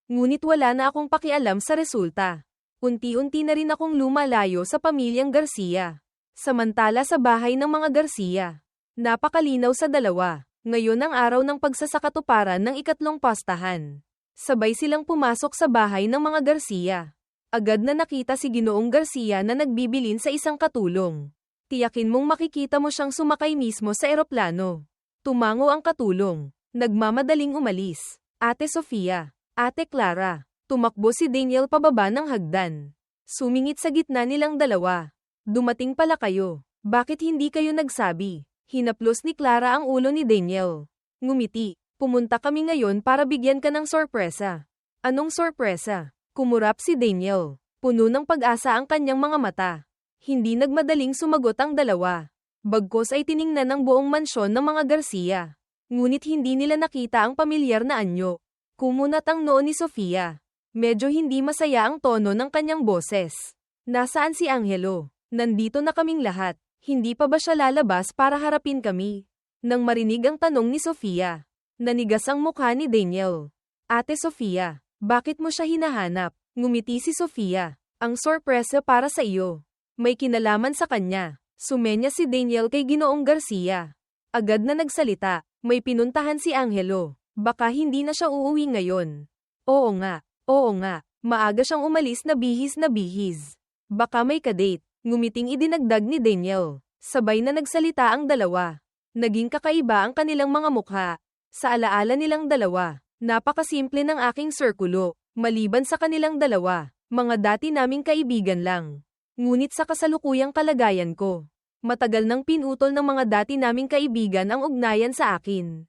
S1: Ngunit wala na akong pakialam sa resulta. Unti-unti na rin akong lumalayo sa pamilyang Garcia. Samantala sa bahay ng mga Garcia, napakalinaw sa dalawa. Ngayon ang araw ng pagsasakatuparan ng 3 postahan. Sabay silang pumasok sa bahay ng mga Garcia. Agad na nakita si Ginoong Garcia na nagbibilin sa isang katulong. Tiyakin mong makikita mo siyang sumakay mismo sa eroplano. Tumango ang katulong. Nagmamadaling umalis. Ate Sofia, Ate Clara. Tumakbo si Daniel pababa ng hagdan. Sumingit sa gitna nilang dalawa. Dumating pala kayo. Bakit hindi kayo nagsabi? Hinaplos ni Clara ang ulo ni Daniel. Ngumiti. Pumunta kami ngayon para bigyan ka ng sorpresa. Anong sorpresa? Kumurap si Daniel. Puno ng pag-asa ang kanyang mga mata. Hindi nagmadaling sumagot ang dalawa. Bagkos ay tiningnan ang buong mansyon ng mga Garcia. Ngunit hindi nila nakita ang pamilyar na anyo. Kumunat ang noo ni Sofia. Medyo hindi masaya ang tono ng kanyang boses. Nasaan si Angelo? Nandito na kaming lahat. Hindi pa ba siya lalabas para harapin kami? Nang marinig ang tanong ni Sofia, nanigas ang mukha ni Daniel. Ate Sofia, bakit mo siya hinahanap? Ngumiti si Sofia. Ang sorpresa para sa iyo. May kinalaman sa kanya. Sumenya si Daniel kay Ginoong Garcia. Agad na nagsalita. May pinuntahan si Angelo. Baka hindi na siya uuwi ngayon. Oo nga. Oo nga, maaga siyang umalis na bihis. Baka may kadate, ngumiting idinagdag ni Daniel. Sabay na nagsalita ang dalawa. Naging kakaiba ang kanilang mga mukha. Sa alaala nilang dalawa, napakasimple ng aking sirkulo, maliban sa kanilang dalawa, mga dati naming kaibigan lang. Ngunit sa kasalukuyang kalagayan ko, matagal nang pinutol ng mga dati naming kaibigan ang ugnayan sa akin.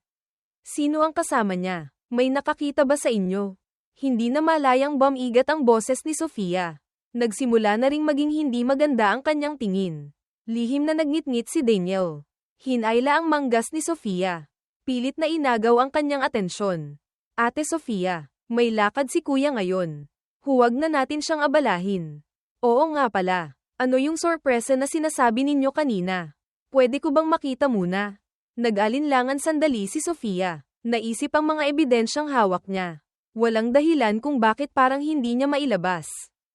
S1: Sino ang kasama niya? May nakakita ba sa inyo? Hindi na malayang bumigat ang boses ni Sofia. Nagsimula na ring maging hindi maganda ang kanyang tingin. Lihim na nagngit-ngit si Daniel. Hinayla ang manggas ni Sofia. Pilit na inagaw ang kanyang atensyon. Ate Sofia, may lakad si kuya ngayon. Huwag na natin siyang abalahin. Oo nga pala. Ano yung sorpresa na sinasabi ninyo kanina? Pwede ko bang makita muna? Nag-alinlangan sandali si Sofia. Naisip ang mga ebidensyang hawak niya. Walang dahilan kung bakit parang hindi niya mailabas.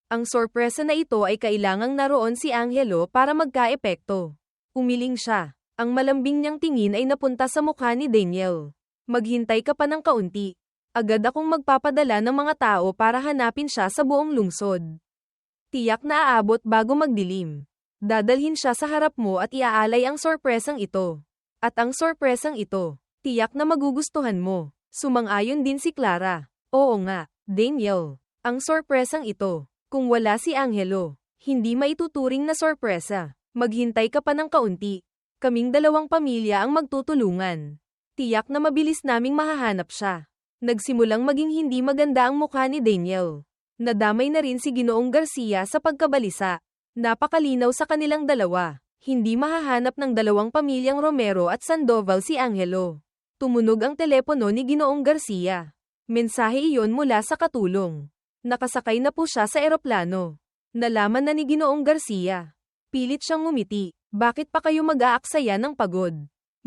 S1: Ang sorpresa na ito ay kailangang naroon si Angelo para magkaepekto. Umiling siya. Ang malambing niyang tingin ay napunta sa mukha ni Daniel. Maghintay ka pa ng kaunti. Agad akong magpapadala ng mga tao para hanapin siya sa buong lungsod. Tiyak na aabot bago magdilim. Dadalhin siya sa harap mo at iaalay ang sorpresang ito. At ang sorpresang ito, tiyak na magugustuhan mo. Sumang-ayon din si Clara. Oo nga, Daniel. Ang sorpresang ito, kung wala si Angelo, hindi maituturing na sorpresa. Maghintay ka pa ng kaunti. Kaming dalawang pamilya ang magtutulungan. Tiyak na mabilis naming mahahanap siya. Nagsimulang maging hindi maganda ang mukha ni Daniel. Nadamay na rin si Ginoong Garcia sa pagkabalisa. Napakalinaw sa kanilang dalawa. Hindi mahahanap ng dalawang pamilyang Romero at Sandoval si Angelo. Tumunog ang telepono ni Ginoong Garcia. Mensahe iyon mula sa katulong. Nakasakay na po siya sa eroplano. Nalaman na ni Ginoong Garcia. Pilit siyang ngumiti. Bakit pa kayo mag-aaksaya ng pagod?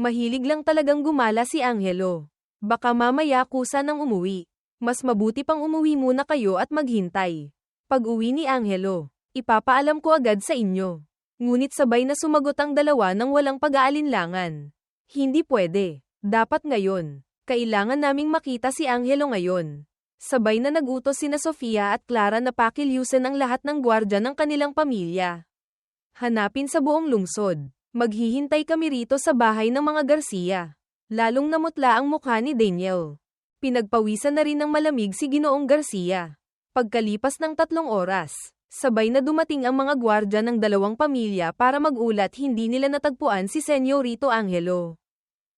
S1: Mahilig lang talagang gumala si Angelo. Baka mamaya kusa nang umuwi. Mas mabuti pang umuwi muna kayo at maghintay. Pag-uwi ni Angelo, ipapaalam ko agad sa inyo. Ngunit sabay na sumagot ang dalawa ng walang pag-aalinlangan. Hindi pwede. Dapat ngayon. Kailangan naming makita si Angelo ngayon. Sabay na nagutos sina Sofia at Clara na pakilyusan ang lahat ng gwardya ng kanilang pamilya. Hanapin sa buong lungsod. Maghihintay kami rito sa bahay ng mga Garcia. Lalong namutla ang mukha ni Daniel. Pinagpawisan na rin ng malamig si Ginoong Garcia. Pagkalipas ng 3 oras, sabay na dumating ang mga gwardya ng dalawang pamilya para mag-ulat hindi nila natagpuan si Senyorito Angelo.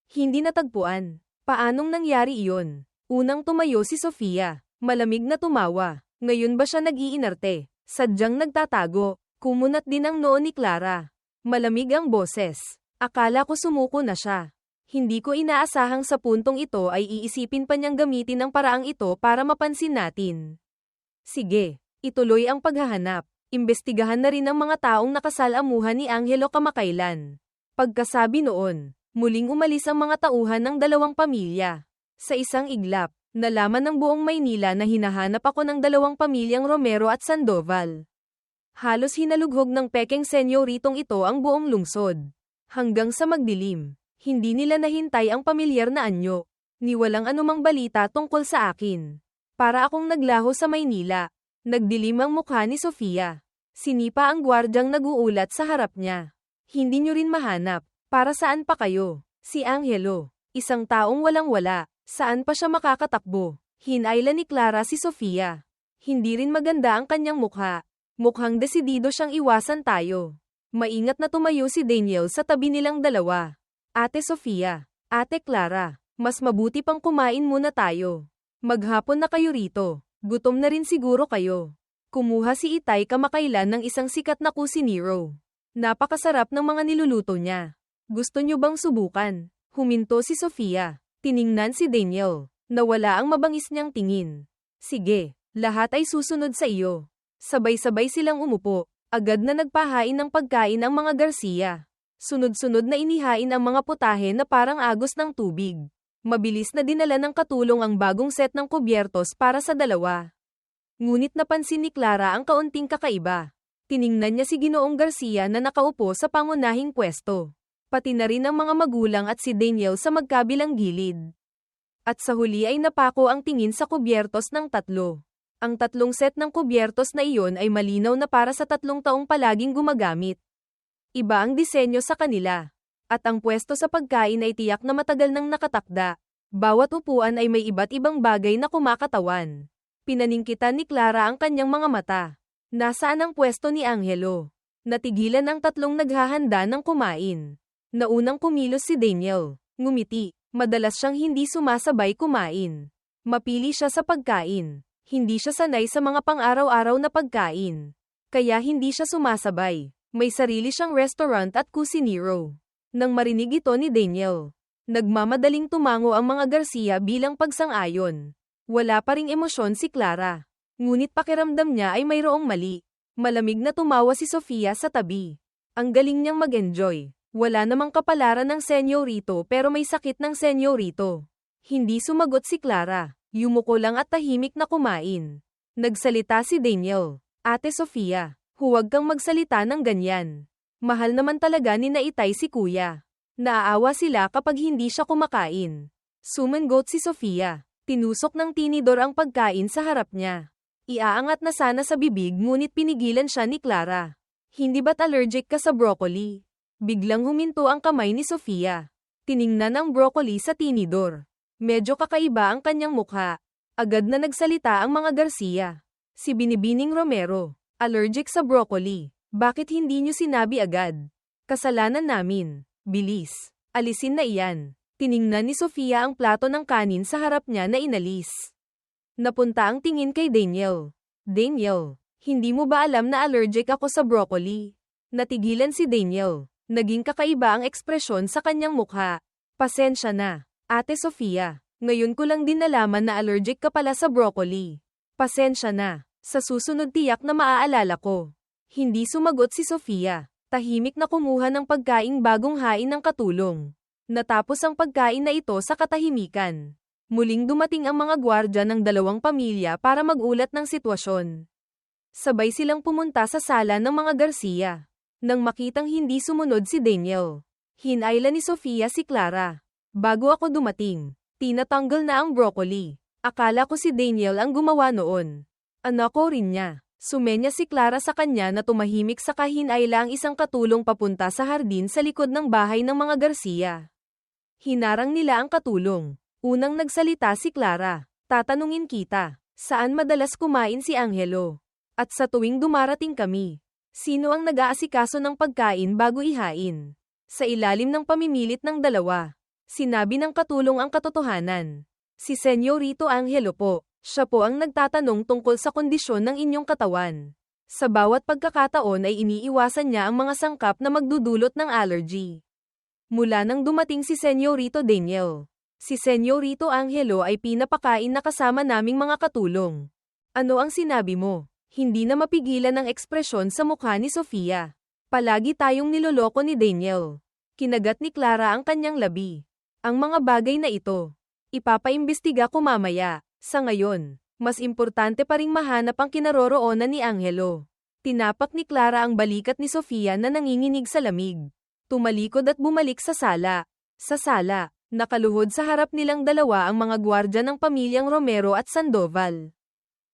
S1: Hindi natagpuan. Paanong nangyari iyon? Unang tumayo si Sofia. Malamig na tumawa. Ngayon ba siya nag-iinarte? Sadyang nagtatago. Kumunat din ang noo ni Clara. Malamig ang boses. Akala ko sumuko na siya. Hindi ko inaasahang sa puntong ito ay iisipin pa niyang gamitin ang paraang ito para mapansin natin. Sige, ituloy ang paghahanap. Imbestigahan na rin ang mga taong nakasalamuhan ni Angelo kamakailan. Pagkasabi noon, muling umalis ang mga tauhan ng dalawang pamilya. Sa isang iglap, nalaman ng buong Maynila na hinahanap ako ng dalawang pamilyang Romero at Sandoval. Halos hinalughog ng pekeng senyoritong ito ang buong lungsod. Hanggang sa magdilim, hindi nila nahintay ang pamilyar na anyo. Ni walang anumang balita tungkol sa akin. Para akong naglaho sa Maynila. Nagdilim ang mukha ni Sofia. Sinipa ang gwardyang nag-uulat sa harap niya. Hindi nyo rin mahanap. Para saan pa kayo? Si Angelo. Isang taong walang-wala. Saan pa siya makakatakbo? Hinayla ni Clara si Sofia. Hindi rin maganda ang kanyang mukha. Mukhang desidido siyang iwasan tayo. Maingat na tumayo si Daniel sa tabi nilang dalawa. Ate Sofia, Ate Clara, mas mabuti pang kumain muna tayo. Maghapon na kayo rito. Gutom na rin siguro kayo. Kumuha si Itay kamakailan ng isang sikat na kusinero. Napakasarap ng mga niluluto niya. Gusto niyo bang subukan? Huminto si Sofia. Tiningnan si Daniel. Nawala ang mabangis niyang tingin. Sige, lahat ay susunod sa iyo. Sabay-sabay silang umupo. Agad na nagpahain ng pagkain ang mga Garcia. Sunod-sunod na inihain ang mga putahe na parang agos ng tubig. Mabilis na dinala ng katulong ang bagong set ng kubyertos para sa dalawa. Ngunit napansin ni Clara ang kaunting kakaiba. Tiningnan niya si Ginoong Garcia na nakaupo sa pangunahing pwesto. Pati na rin ang mga magulang at si Daniel sa magkabilang gilid. At sa huli ay napako ang tingin sa kubyertos ng tatlo. Ang tatlong set ng kubyertos na iyon ay malinaw na para sa 3 taong palaging gumagamit. Iba ang disenyo sa kanila. At ang pwesto sa pagkain ay tiyak na matagal nang nakatakda. Bawat upuan ay may iba't ibang bagay na kumakatawan. Pinaningkitan ni Clara ang kanyang mga mata. Nasaan ang pwesto ni Angelo? Natigilan ang tatlong naghahanda ng kumain. Naunang kumilos si Daniel. Ngumiti. Madalas siyang hindi sumasabay kumain. Mapili siya sa pagkain. Hindi siya sanay sa mga pang-araw-araw na pagkain. Kaya hindi siya sumasabay. May sarili siyang restaurant at kusinero. Nang marinig ito ni Daniel, nagmamadaling tumango ang mga Garcia bilang pagsang-ayon. Wala pa ring emosyon si Clara. Ngunit pakiramdam niya ay mayroong mali. Malamig na tumawa si Sofia sa tabi. Ang galing niyang mag-enjoy. Wala namang kapalaran ng senyorito pero may sakit ng senyorito. Hindi sumagot si Clara. Yumuko lang at tahimik na kumain. Nagsalita si Daniel. Ate Sofia, huwag kang magsalita ng ganyan. Mahal naman talaga ni Itay si kuya. Naaawa sila kapag hindi siya kumakain. Sumangot si Sofia. Tinusok ng tinidor ang pagkain sa harap niya. Iaangat na sana sa bibig ngunit pinigilan siya ni Clara. Hindi ba't allergic ka sa broccoli? Biglang huminto ang kamay ni Sofia. Tiningnan ang broccoli sa tinidor. Medyo kakaiba ang kanyang mukha. Agad na nagsalita ang mga Garcia. Si Binibining Romero, allergic sa broccoli. Bakit hindi niyo sinabi agad? Kasalanan namin. Bilis. Alisin na iyan. Tiningnan ni Sofia ang plato ng kanin sa harap niya na inalis. Napunta ang tingin kay Daniel. Daniel, hindi mo ba alam na allergic ako sa broccoli? Natigilan si Daniel. Naging kakaiba ang ekspresyon sa kanyang mukha. Pasensya na. Ate Sofia, ngayon ko lang din nalaman na allergic ka pala sa broccoli. Pasensya na. Sa susunod tiyak na maaalala ko. Hindi sumagot si Sofia. Tahimik na kumuha ng pagkaing bagong hain ng katulong. Natapos ang pagkain na ito sa katahimikan. Muling dumating ang mga gwardya ng dalawang pamilya para magulat ng sitwasyon. Sabay silang pumunta sa sala ng mga Garcia. Nang makitang hindi sumunod si Daniel, hinayla ni Sofia si Clara. Bago ako dumating, tinatanggal na ang broccoli. Akala ko si Daniel ang gumawa noon. Anak ko rin niya. Sumenya si Clara sa kanya na tumahimik sa kahinayla ang isang katulong papunta sa hardin sa likod ng bahay ng mga Garcia. Hinarang nila ang katulong. Unang nagsalita si Clara. Tatanungin kita, saan madalas kumain si Angelo? At sa tuwing dumarating kami, sino ang nag-aasikaso ng pagkain bago ihain? Sa ilalim ng pamimilit ng dalawa, sinabi ng katulong ang katotohanan. Si Senyorito Angelo po, siya po ang nagtatanong tungkol sa kondisyon ng inyong katawan. Sa bawat pagkakataon ay iniiwasan niya ang mga sangkap na magdudulot ng allergy. Mula nang dumating si Senyorito Daniel, si Senyorito Angelo ay pinapakain na kasama naming mga katulong. Ano ang sinabi mo? Hindi na mapigilan ang ekspresyon sa mukha ni Sofia. Palagi tayong niloloko ni Daniel. Kinagat ni Clara ang kanyang labi. Ang mga bagay na ito, ipapaimbestiga ko mamaya. Sa ngayon, mas importante pa ring mahanap ang kinaroroonan ni Angelo. Tinapak ni Clara ang balikat ni Sofia na nanginginig sa lamig. Tumalikod at bumalik sa sala. Sa sala, nakaluhod sa harap nilang dalawa ang mga gwardya ng pamilyang Romero at Sandoval.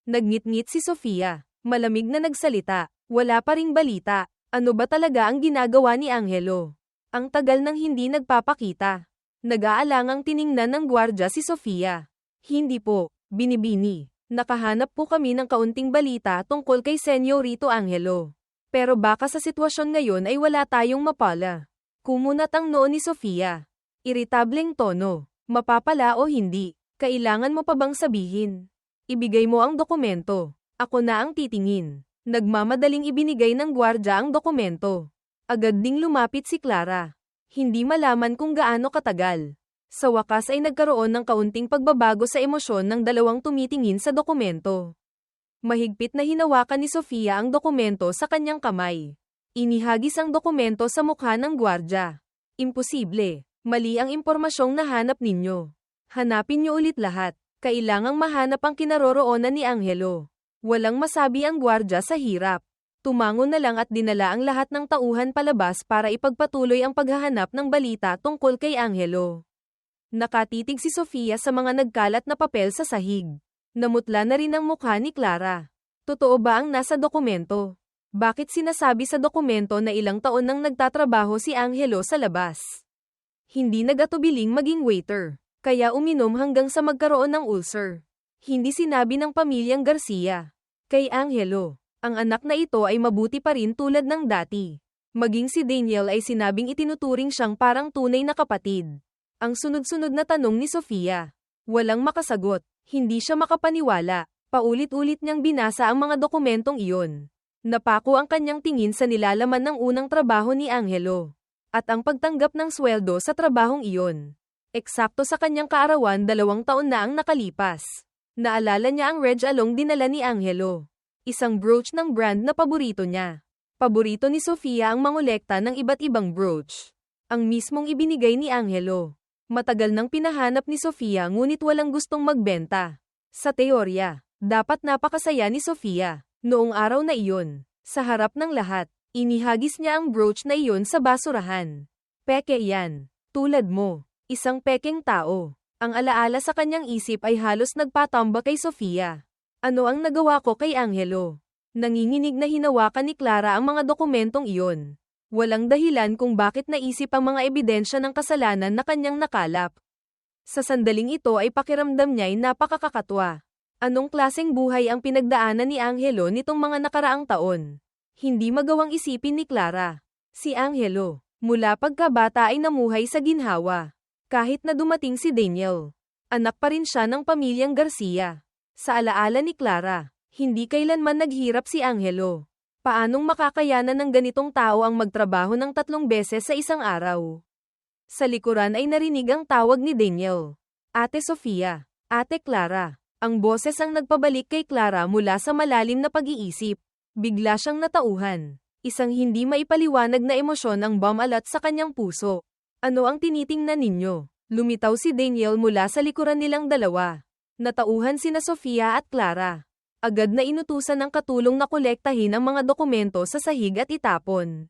S1: Nagngit-ngit si Sofia. Malamig na nagsalita. Wala pa ring balita. Ano ba talaga ang ginagawa ni Angelo? Ang tagal nang hindi nagpapakita. Nag-aalangang tiningnan ng gwardya si Sofia. Hindi po. Binibini. Nakahanap po kami ng kaunting balita tungkol kay Senyorito Angelo. Pero baka sa sitwasyon ngayon ay wala tayong mapala. Kumunat ang noo ni Sofia. Iritableng tono. Mapapala o hindi, kailangan mo pa bang sabihin? Ibigay mo ang dokumento. Ako na ang titingin. Nagmamadaling ibinigay ng gwardya ang dokumento. Agad ding lumapit si Clara. Hindi malaman kung gaano katagal. Sa wakas ay nagkaroon ng kaunting pagbabago sa emosyon ng dalawang tumitingin sa dokumento. Mahigpit na hinawakan ni Sofia ang dokumento sa kanyang kamay. Inihagis ang dokumento sa mukha ng gwardya. Imposible. Mali ang impormasyong nahanap ninyo. Hanapin niyo ulit lahat. Kailangang mahanap ang kinaroroonan ni Angelo. Walang masabi ang gwardya sa hirap. Tumango na lang at dinala ang lahat ng tauhan palabas para ipagpatuloy ang paghahanap ng balita tungkol kay Angelo. Nakatitig si Sofia sa mga nagkalat na papel sa sahig. Namutla na rin ang mukha ni Clara. Totoo ba ang nasa dokumento? Bakit sinasabi sa dokumento na ilang taon nang nagtatrabaho si Angelo sa labas? Hindi nag-atubiling maging waiter, kaya uminom hanggang sa magkaroon ng ulcer. Hindi sinabi ng pamilyang Garcia. Kay Angelo, ang anak na ito ay mabuti pa rin tulad ng dati. Maging si Daniel ay sinabing itinuturing siyang parang tunay na kapatid. Ang sunod-sunod na tanong ni Sofia. Walang makasagot, hindi siya makapaniwala. Paulit-ulit niyang binasa ang mga dokumentong iyon. Napako ang kanyang tingin sa nilalaman ng unang trabaho ni Angelo. At ang pagtanggap ng sweldo sa trabahong iyon. Eksakto sa kanyang kaarawan 2 taon na ang nakalipas. Naalala niya ang Reg Along dinala ni Angelo. Isang brooch ng brand na paborito niya. Paborito ni Sofia ang mangolekta ng iba't ibang brooch. Ang mismong ibinigay ni Angelo. Matagal nang pinahanap ni Sofia ngunit walang gustong magbenta. Sa teorya, dapat napakasaya ni Sofia. Noong araw na iyon, sa harap ng lahat, inihagis niya ang brooch na iyon sa basurahan. Peke yan. Tulad mo. Isang pekeng tao. Ang alaala sa kanyang isip ay halos nagpatamba kay Sofia. Ano ang nagawa ko kay Angelo? Nanginginig na hinawakan ni Clara ang mga dokumentong iyon. Walang dahilan kung bakit naisip ang mga ebidensya ng kasalanan na kanyang nakalap. Sa sandaling ito ay pakiramdam niya'y napakakakatwa. Anong klaseng buhay ang pinagdaanan ni Angelo nitong mga nakaraang taon? Hindi magawang isipin ni Clara. Si Angelo, mula pagkabata ay namuhay sa ginhawa. Kahit na dumating si Daniel, anak pa rin siya ng pamilyang Garcia. Sa alaala ni Clara, hindi kailanman naghirap si Angelo. Paanong makakayanan ng ganitong tao ang magtrabaho ng 3 beses sa isang araw? Sa likuran ay narinig ang tawag ni Daniel. Ate Sofia, Ate Clara. Ang boses ang nagpabalik kay Clara mula sa malalim na pag-iisip. Bigla siyang natauhan. Isang hindi maipaliwanag na emosyon ang bumalat sa kanyang puso. Ano ang tinitingnan ninyo? Lumitaw si Daniel mula sa likuran nilang dalawa. Natauhan sina Sofia at Clara. Agad na inutusan ng katulong na kolektahin ang mga dokumento sa sahig at itapon.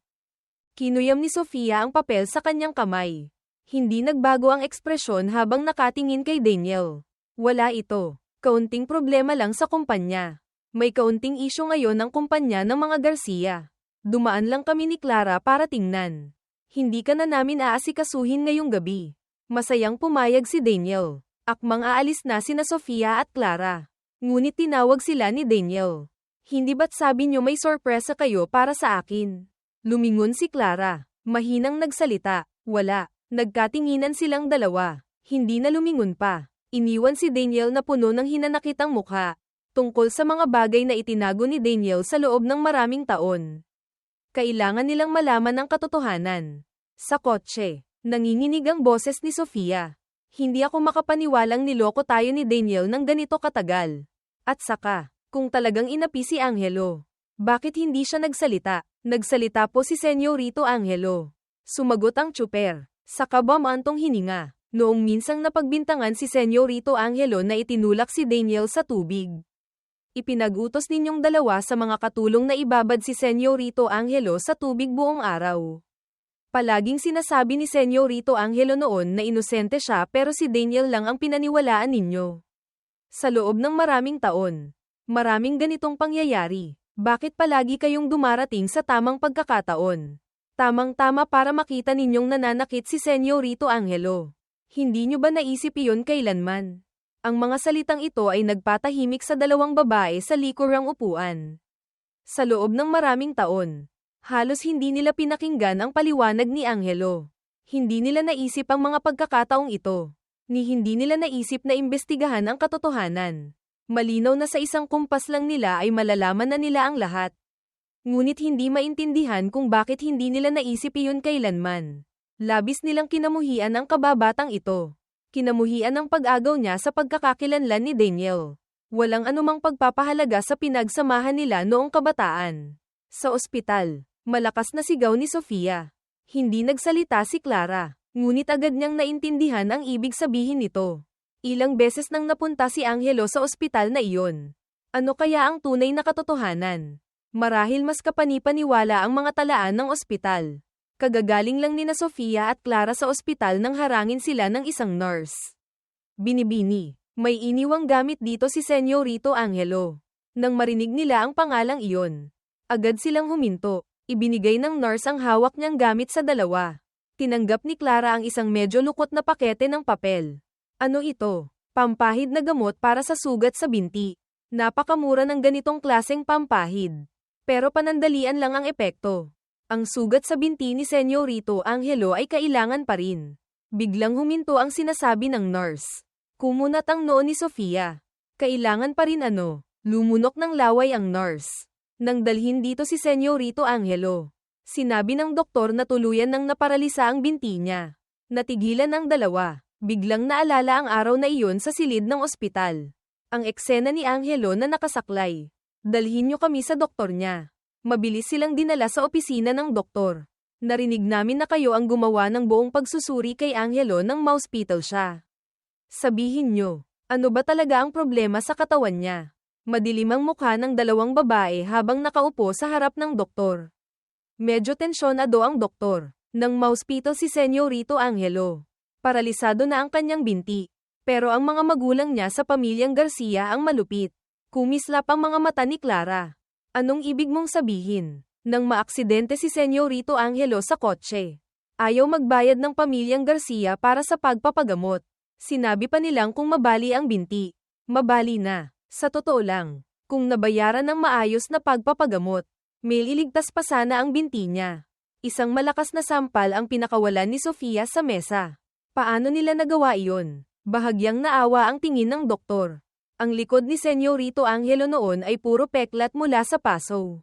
S1: Kinuyam ni Sofia ang papel sa kanyang kamay. Hindi nagbago ang ekspresyon habang nakatingin kay Daniel. Wala ito. Kaunting problema lang sa kumpanya. May kaunting isyu ngayon ng kumpanya ng mga Garcia. Dumaan lang kami ni Clara para tingnan. Hindi ka na namin aasikasuhin ngayong gabi. Masayang pumayag si Daniel. Akmang aalis na sina Sofia at Clara. Ngunit tinawag sila ni Daniel. Hindi ba't sabi niyo may sorpresa kayo para sa akin? Lumingon si Clara. Mahinang nagsalita. Wala. Nagkatinginan silang dalawa. Hindi na lumingon pa. Iniwan si Daniel na puno ng hinanakitang mukha. Tungkol sa mga bagay na itinago ni Daniel sa loob ng maraming taon. Kailangan nilang malaman ang katotohanan. Sa kotse, nanginginig ang boses ni Sofia. Hindi ako makapaniwalang niloko tayo ni Daniel ng ganito katagal. At saka, kung talagang inapi si Angelo, bakit hindi siya nagsalita? Nagsalita po si Senyorito Angelo. Sumagot ang tsuper. Saka bumantong hininga. Noong minsang napagbintangan si Senyorito Angelo na itinulak si Daniel sa tubig. Ipinag-utos ninyong dalawa sa mga katulong na ibabad si Senyorito Angelo sa tubig buong araw. Palaging sinasabi ni Senyorito Angelo noon na inosente siya pero si Daniel lang ang pinaniwalaan ninyo. Sa loob ng maraming taon, maraming ganitong pangyayari. Bakit palagi kayong dumarating sa tamang pagkakataon? Tamang-tama para makita ninyong nananakit si Senyorito Angelo. Hindi nyo ba naisip iyon kailanman? Ang mga salitang ito ay nagpatahimik sa dalawang babae sa likurang upuan. Sa loob ng maraming taon, halos hindi nila pinakinggan ang paliwanag ni Angelo. Hindi nila naisip ang mga pagkakataong ito. Ni hindi nila naisip na imbestigahan ang katotohanan. Malinaw na sa isang kumpas lang nila ay malalaman na nila ang lahat. Ngunit hindi maintindihan kung bakit hindi nila naisip iyon kailanman. Labis nilang kinamuhian ang kababatang ito. Kinamuhian ang pag-agaw niya sa pagkakakilanlan ni Daniel. Walang anumang pagpapahalaga sa pinagsamahan nila noong kabataan. Sa ospital, malakas na sigaw ni Sofia. Hindi nagsalita si Clara, ngunit agad niyang naintindihan ang ibig sabihin nito. Ilang beses nang napunta si Angelo sa ospital na iyon. Ano kaya ang tunay na katotohanan? Marahil mas kapani-paniwala ang mga talaan ng ospital. Kagagaling lang ni na Sofia at Clara sa ospital nang harangin sila ng isang nurse. Binibini, may iniwang gamit dito si Senyorito Angelo. Nang marinig nila ang pangalang iyon, agad silang huminto. Ibinigay ng nurse ang hawak niyang gamit sa dalawa. Tinanggap ni Clara ang isang medyo lukot na pakete ng papel. Ano ito? Pampahid na gamot para sa sugat sa binti. Napakamura ng ganitong klaseng pampahid. Pero panandalian lang ang epekto. Ang sugat sa binti ni Senyorito Angelo ay kailangan pa rin. Biglang huminto ang sinasabi ng nurse. Kumunat ang noo ni Sofia. Kailangan pa rin ano? Lumunok ng laway ang nurse. Nang dalhin dito si Senyorito Angelo. Sinabi ng doktor na tuluyan nang naparalisa ang binti niya. Natigilan ang dalawa. Biglang naalala ang araw na iyon sa silid ng ospital. Ang eksena ni Angelo na nakasaklay. Dalhin niyo kami sa doktor niya. Mabilis silang dinala sa opisina ng doktor. Narinig namin na kayo ang gumawa ng buong pagsusuri kay Angelo nang ma-hospital siya. Sabihin niyo, ano ba talaga ang problema sa katawan niya? Madilim ang mukha ng dalawang babae habang nakaupo sa harap ng doktor. Medyo tensyonado ang doktor. Nang ma-hospital si Senyorito Angelo. Paralisado na ang kanyang binti. Pero ang mga magulang niya sa pamilyang Garcia ang malupit. Kumislap ang mga mata ni Clara. Anong ibig mong sabihin? Nang maaksidente si Senyorito Angelo sa kotse. Ayaw magbayad ng pamilyang Garcia para sa pagpapagamot. Sinabi pa nilang kung mabali ang binti. Mabali na. Sa totoo lang, kung nabayaran ng maayos na pagpapagamot, may iligtas pa sana ang binti niya. Isang malakas na sampal ang pinakawalan ni Sofia sa mesa. Paano nila nagawa iyon? Bahagyang naawa ang tingin ng doktor. Ang likod ni Senyorito Angelo noon ay puro peklat mula sa paso.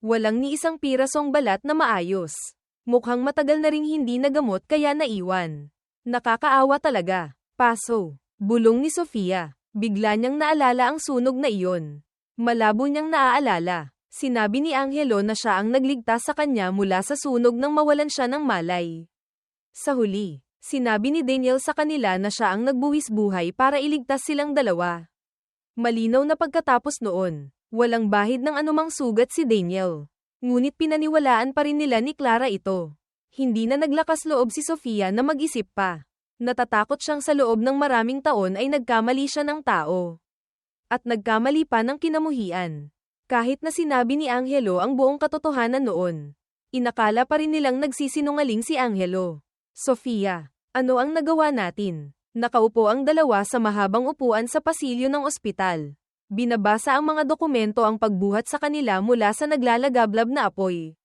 S1: Walang ni isang pirasong balat na maayos. Mukhang matagal na ring hindi nagamot kaya naiwan. Nakakaawa talaga. Paso. Bulong ni Sofia. Bigla niyang naalala ang sunog na iyon. Malabo niyang naaalala. Sinabi ni Angelo na siya ang nagligtas sa kanya mula sa sunog nang mawalan siya ng malay. Sa huli, sinabi ni Daniel sa kanila na siya ang nagbuwis buhay para iligtas silang dalawa. Malinaw na pagkatapos noon, walang bahid ng anumang sugat si Daniel. Ngunit pinaniwalaan pa rin nila ni Clara ito. Hindi na naglakas loob si Sofia na mag-isip pa. Natatakot siyang sa loob ng maraming taon ay nagkamali siya ng tao. At nagkamali pa ng kinamuhian. Kahit na sinabi ni Angelo ang buong katotohanan noon, inakala pa rin nilang nagsisinungaling si Angelo. Sofia, ano ang nagawa natin? Nakaupo ang dalawa sa mahabang upuan sa pasilyo ng ospital. Binabasa ang mga dokumento ang pagbuhat sa kanila mula sa naglalagablab na apoy.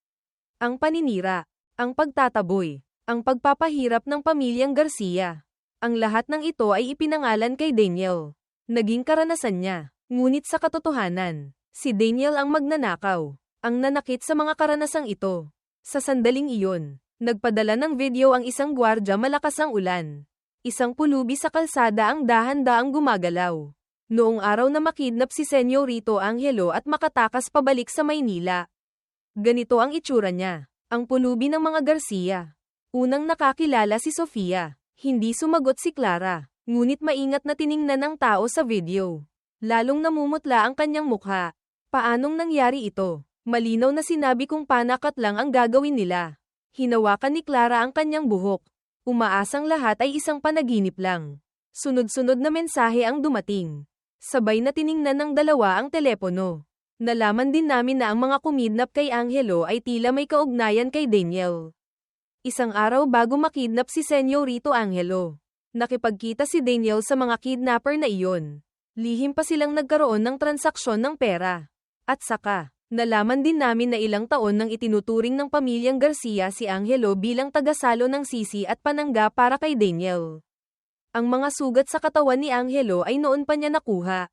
S1: Ang paninira, ang pagtataboy, ang pagpapahirap ng pamilyang Garcia. Ang lahat ng ito ay ipinangalan kay Daniel. Naging karanasan niya. Ngunit sa katotohanan, si Daniel ang magnanakaw, ang nanakit sa mga karanasang ito. Sa sandaling iyon, nagpadala ng video ang isang gwardya malakas ang ulan. Isang pulubi sa kalsada ang dahan-daang gumagalaw. Noong araw na makidnap si Senyorito Angelo at makatakas pabalik sa Maynila. Ganito ang itsura niya, ang pulubi ng mga Garcia. Unang nakakilala si Sofia, hindi sumagot si Clara, ngunit maingat na tiningnan ng tao sa video. Lalong namumutla ang kanyang mukha. Paanong nangyari ito? Malinaw na sinabi kong panakat lang ang gagawin nila. Hinawakan ni Clara ang kanyang buhok. Umaasang lahat ay isang panaginip lang. Sunod-sunod na mensahe ang dumating. Sabay na tiningnan ng dalawa ang telepono. Nalaman din namin na ang mga kumidnap kay Angelo ay tila may kaugnayan kay Daniel. Isang araw bago makidnap si Senyorito Angelo. Nakipagkita si Daniel sa mga kidnapper na iyon. Lihim pa silang nagkaroon ng transaksyon ng pera. At saka, nalaman din namin na ilang taon nang itinuturing ng pamilyang Garcia si Angelo bilang tagasalo ng sisi at panangga para kay Daniel. Ang mga sugat sa katawan ni Angelo ay noon pa niya nakuha.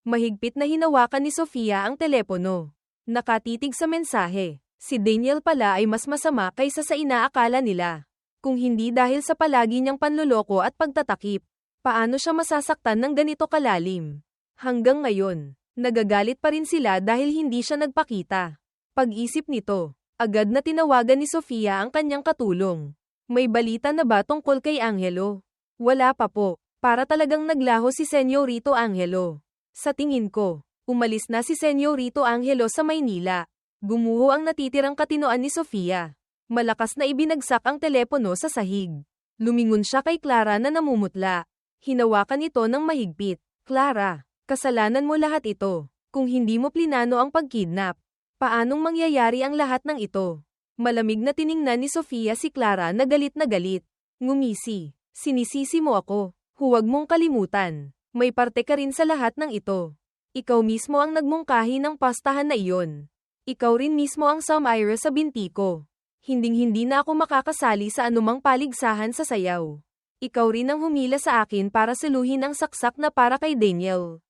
S1: Mahigpit na hinawakan ni Sofia ang telepono. Nakatitig sa mensahe. Si Daniel pala ay mas masama kaysa sa inaakala nila. Kung hindi dahil sa palagi niyang panloloko at pagtatakip, paano siya masasaktan ng ganito kalalim? Hanggang ngayon, nagagalit pa rin sila dahil hindi siya nagpakita. Pag-isip nito, agad na tinawagan ni Sofia ang kanyang katulong. May balita na ba tungkol kay Angelo? Wala pa po, para talagang naglaho si Senyorito Angelo. Sa tingin ko, umalis na si Senyorito Angelo sa Maynila. Gumuho ang natitirang katinoan ni Sofia. Malakas na ibinagsak ang telepono sa sahig. Lumingon siya kay Clara na namumutla. Hinawakan ito ng mahigpit. Clara, kasalanan mo lahat ito. Kung hindi mo plinano ang pagkidnap, paanong mangyayari ang lahat ng ito? Malamig na tiningnan ni Sofia si Clara na galit na galit. Ngumisi, sinisisi mo ako. Huwag mong kalimutan. May parte ka rin sa lahat ng ito. Ikaw mismo ang nagmungkahi ng pastahan na iyon. Ikaw rin mismo ang sumire sa binti ko. Hinding-hindi na ako makakasali sa anumang paligsahan sa sayaw. Ikaw rin ang humila sa akin para saluhin ang saksak na para kay Daniel.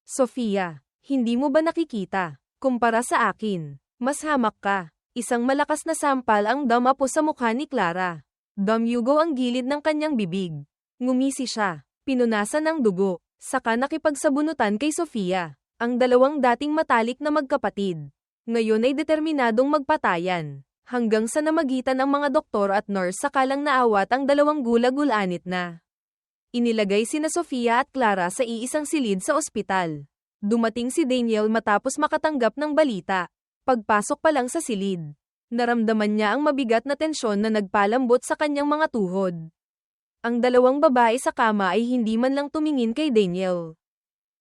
S1: Sofia, hindi mo ba nakikita? Kumpara sa akin, mas hamak ka. Isang malakas na sampal ang damapo sa mukha ni Clara. Damyugo ang gilid ng kanyang bibig. Ngumisi siya, pinunasan ng dugo, saka nakipagsabunutan kay Sofia. Ang dalawang dating matalik na magkapatid. Ngayon ay determinadong magpatayan. Hanggang sa namagitan ang mga doktor at nurse sakalang naawat ang dalawang gulag-ulanit na. Inilagay sina Sofia at Clara sa iisang silid sa ospital. Dumating si Daniel matapos makatanggap ng balita. Pagpasok pa lang sa silid, naramdaman niya ang mabigat na tensyon na nagpalambot sa kanyang mga tuhod. Ang dalawang babae sa kama ay hindi man lang tumingin kay Daniel.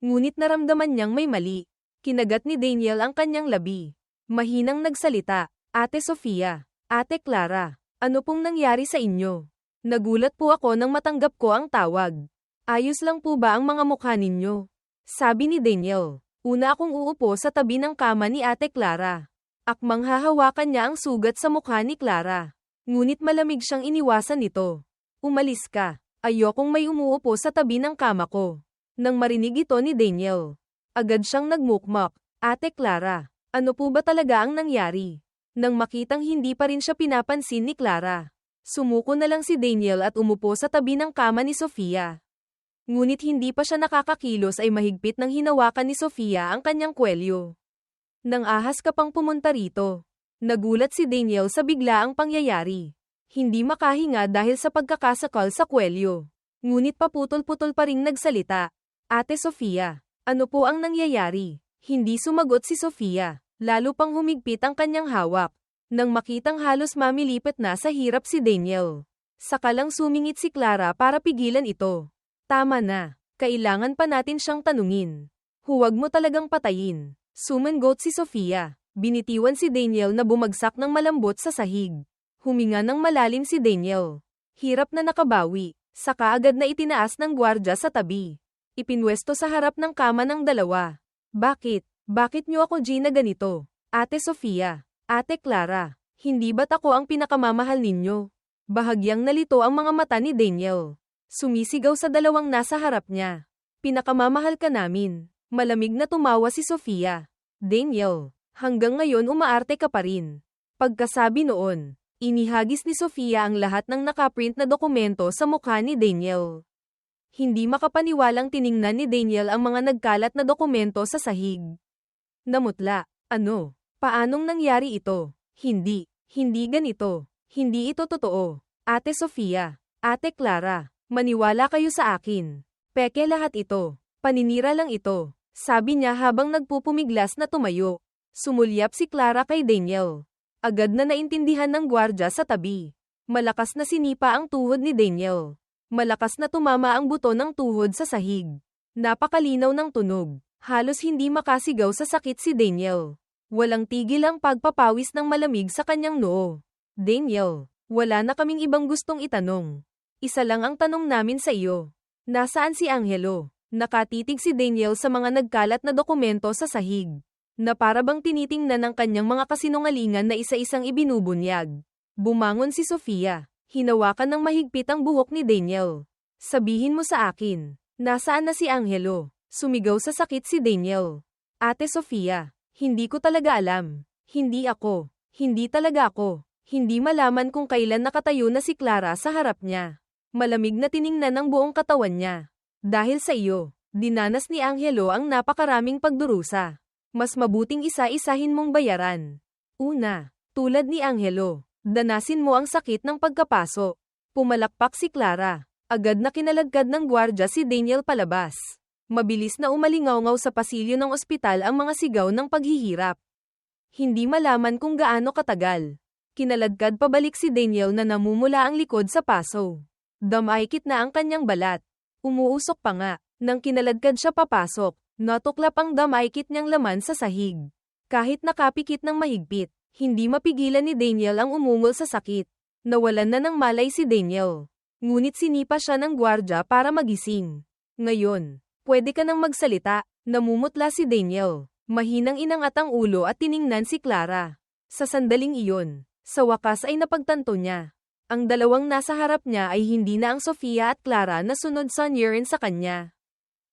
S1: Ngunit naramdaman niyang may mali. Kinagat ni Daniel ang kanyang labi. Mahinang nagsalita. Ate Sofia, Ate Clara, ano pong nangyari sa inyo? Nagulat po ako nang matanggap ko ang tawag. Ayos lang po ba ang mga mukha ninyo? Sabi ni Daniel. Una akong uupo sa tabi ng kama ni Ate Clara. Akmang hahawakan niya ang sugat sa mukha ni Clara. Ngunit malamig siyang iniwasan nito. Umalis ka. Ayokong may umuupo sa tabi ng kama ko. Nang marinig ito ni Daniel, agad siyang nagmukmak. Ate Clara, ano po ba talaga ang nangyari? Nang makitang hindi pa rin siya pinapansin ni Clara, sumuko na lang si Daniel at umupo sa tabi ng kama ni Sofia. Ngunit hindi pa siya nakakakilos ay mahigpit nang hinawakan ni Sofia ang kanyang kwelyo. Nang ahas ka pang pumunta rito. Nagulat si Daniel sa biglaang pangyayari. Hindi makahinga dahil sa pagkakasakal sa kwelyo. Ngunit paputol-putol pa ring nagsalita. Ate Sofia, ano po ang nangyayari? Hindi sumagot si Sofia. Lalo pang humigpit ang kanyang hawak. Nang makitang halos mamilipit na sa hirap si Daniel, saka lang sumingit si Clara para pigilan ito. Tama na. Kailangan pa natin siyang tanungin. Huwag mo talagang patayin. Sumangot si Sofia. Binitiwan si Daniel na bumagsak ng malambot sa sahig. Huminga ng malalim si Daniel. Hirap na nakabawi. Saka agad na itinaas ng gwardya sa tabi. Ipinwesto sa harap ng kama ng dalawa. Bakit? Bakit niyo ako Gina ganito? Ate Sofia, Ate Clara, hindi ba't ako ang pinakamamahal ninyo? Bahagyang nalito ang mga mata ni Daniel. Sumisigaw sa dalawang nasa harap niya. Pinakamamahal ka namin. Malamig na tumawa si Sofia. Daniel, hanggang ngayon umaarte ka pa rin. Pagkasabi noon, inihagis ni Sofia ang lahat ng nakaprint na dokumento sa mukha ni Daniel. Hindi makapaniwalang tiningnan ni Daniel ang mga nagkalat na dokumento sa sahig. Namutla. Ano? Paanong nangyari ito? Hindi ganito. Hindi ito totoo. Ate Sofia, Ate Clara, maniwala kayo sa akin. Peke lahat ito. Paninira lang ito. Sabi niya habang nagpupumiglas na tumayo. Sumulyap si Clara kay Daniel. Agad na naintindihan ng gwardya sa tabi. Malakas na sinipa ang tuhod ni Daniel. Malakas na tumama ang buto ng tuhod sa sahig. Napakalinaw ng tunog. Halos hindi makasigaw sa sakit si Daniel. Walang tigil ang pagpapawis ng malamig sa kanyang noo. Daniel, wala na kaming ibang gustong itanong. Isa lang ang tanong namin sa iyo. Nasaan si Angelo? Nakatitig si Daniel sa mga nagkalat na dokumento sa sahig, na para bang tinitingnan ng kanyang mga kasinungalingan na isa-isang ibinubunyag. Bumangon si Sofia. Hinawakan ng mahigpit ang buhok ni Daniel. Sabihin mo sa akin, nasaan na si Angelo? Sumigaw sa sakit si Daniel. Ate Sofia, hindi ko talaga alam. Hindi ako. Hindi talaga ako. Hindi malaman kung kailan nakatayo na si Clara sa harap niya. Malamig na tiningnan ang buong katawan niya. Dahil sa iyo, dinanas ni Angelo ang napakaraming pagdurusa. Mas mabuting isa-isahin mong bayaran. Una, tulad ni Angelo, danasin mo ang sakit ng pagkapaso. Pumalakpak si Clara. Agad na kinaladkad ng gwardya si Daniel palabas. Mabilis na umalingaw-ngaw sa pasilyo ng ospital ang mga sigaw ng paghihirap. Hindi malaman kung gaano katagal. Kinaladkad pabalik si Daniel na namumula ang likod sa paso. Damaykit na ang kanyang balat. Umuusok pa nga. Nang kinaladkad siya papasok, natuklap ang damaykit niyang laman sa sahig. Kahit nakapikit ng mahigpit, hindi mapigilan ni Daniel ang umungol sa sakit. Nawalan na ng malay si Daniel. Ngunit sinipa siya ng gwardya para magising. Ngayon, pwede ka nang magsalita, namumutla si Daniel. Mahinang inangat ang ulo at tiningnan si Clara. Sa sandaling iyon, sa wakas ay napagtanto niya. Ang dalawang nasa harap niya ay hindi na ang Sofia at Clara na sunod sa Niren sa kanya.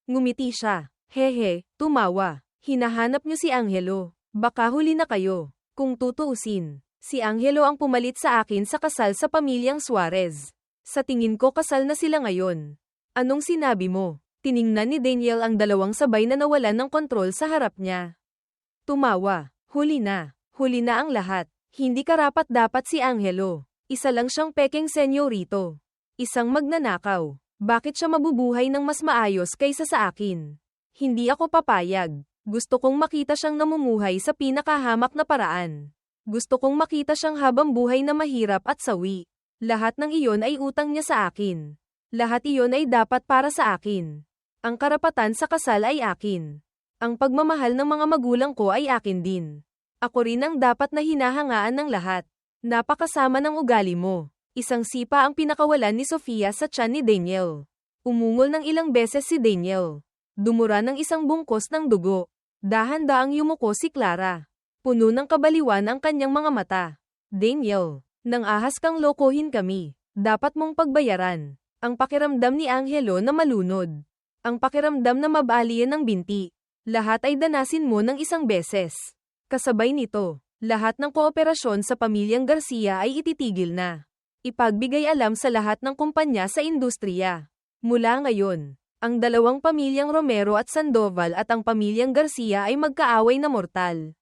S1: Ngumiti siya. Hehe, tumawa. Hinahanap niyo si Angelo. Baka huli na kayo. Kung tutuusin, si Angelo ang pumalit sa akin sa kasal sa pamilyang Suarez. Sa tingin ko kasal na sila ngayon. Anong sinabi mo? Tiningnan ni Daniel ang dalawang sabay na nawalan ng kontrol sa harap niya. Tumawa. Huli na ang lahat. Hindi karapat-dapat si Angelo. Isa lang siyang pekeng senyorito. Isang magnanakaw. Bakit siya mabubuhay ng mas maayos kaysa sa akin? Hindi ako papayag. Gusto kong makita siyang namumuhay sa pinakahamak na paraan. Gusto kong makita siyang habang buhay na mahirap at sawi. Lahat ng iyon ay utang niya sa akin. Lahat iyon ay dapat para sa akin. Ang karapatan sa kasal ay akin. Ang pagmamahal ng mga magulang ko ay akin din. Ako rin ang dapat na hinahangaan ng lahat. Napakasama ng ugali mo. Isang sipa ang pinakawalan ni Sofia sa tiyan ni Daniel. Umungol ng ilang beses si Daniel. Dumura ng isang bungkos ng dugo. Dahan-daang yumuko si Clara. Puno ng kabaliwan ang kanyang mga mata. Daniel, nang ahas kang lokohin kami. Dapat mong pagbayaran. Ang pakiramdam ni Angelo na malunod. Ang pakiramdam na mabalian ng binti. Lahat ay danasin mo ng isang beses. Kasabay nito, lahat ng kooperasyon sa pamilyang Garcia ay ititigil na. Ipagbigay alam sa lahat ng kumpanya sa industriya. Mula ngayon, ang dalawang pamilyang Romero at Sandoval at ang pamilyang Garcia ay magkaaway na mortal.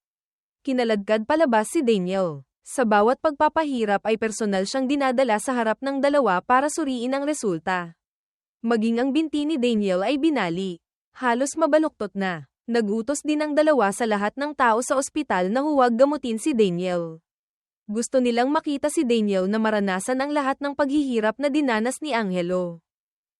S1: Kinaladkad palabas si Daniel. Sa bawat pagpapahirap ay personal siyang dinadala sa harap ng dalawa para suriin ang resulta. Maging ang binti ni Daniel ay binali. Halos mabaluktot na. Nagutos din ang dalawa sa lahat ng tao sa ospital na huwag gamutin si Daniel. Gusto nilang makita si Daniel na maranasan ang lahat ng paghihirap na dinanas ni Angelo.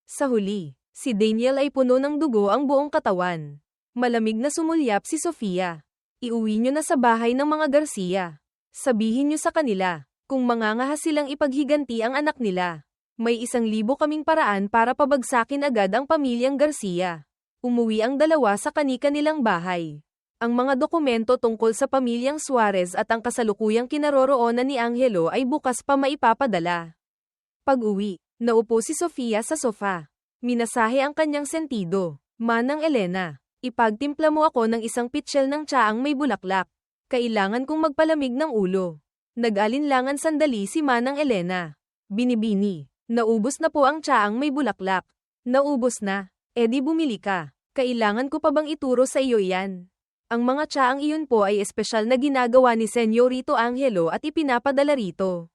S1: Sa huli, si Daniel ay puno ng dugo ang buong katawan. Malamig na sumulyap si Sofia. Iuwi niyo na sa bahay ng mga Garcia. Sabihin niyo sa kanila, kung mangangahas silang ipaghiganti ang anak nila. May 1,000 kaming paraan para pabagsakin agad ang pamilyang Garcia. Umuwi ang dalawa sa kani-kanilang bahay. Ang mga dokumento tungkol sa pamilyang Suarez at ang kasalukuyang kinaroroonan ni Angelo ay bukas pa maipapadala. Pag-uwi, naupo si Sofia sa sofa. Minasahe ang kanyang sentido. Manang Elena, ipagtimpla mo ako ng isang pitsyel ng tsaang may bulaklak. Kailangan kong magpalamig ng ulo. Nag-alinlangan sandali si Manang Elena. Binibini, naubos na po ang tsaang may bulaklak. Naubos na. Edi bumili ka. Kailangan ko pa bang ituro sa iyo yan? Ang mga tsaang iyon po ay espesyal na ginagawa ni Senyorito Angelo at ipinapadala rito.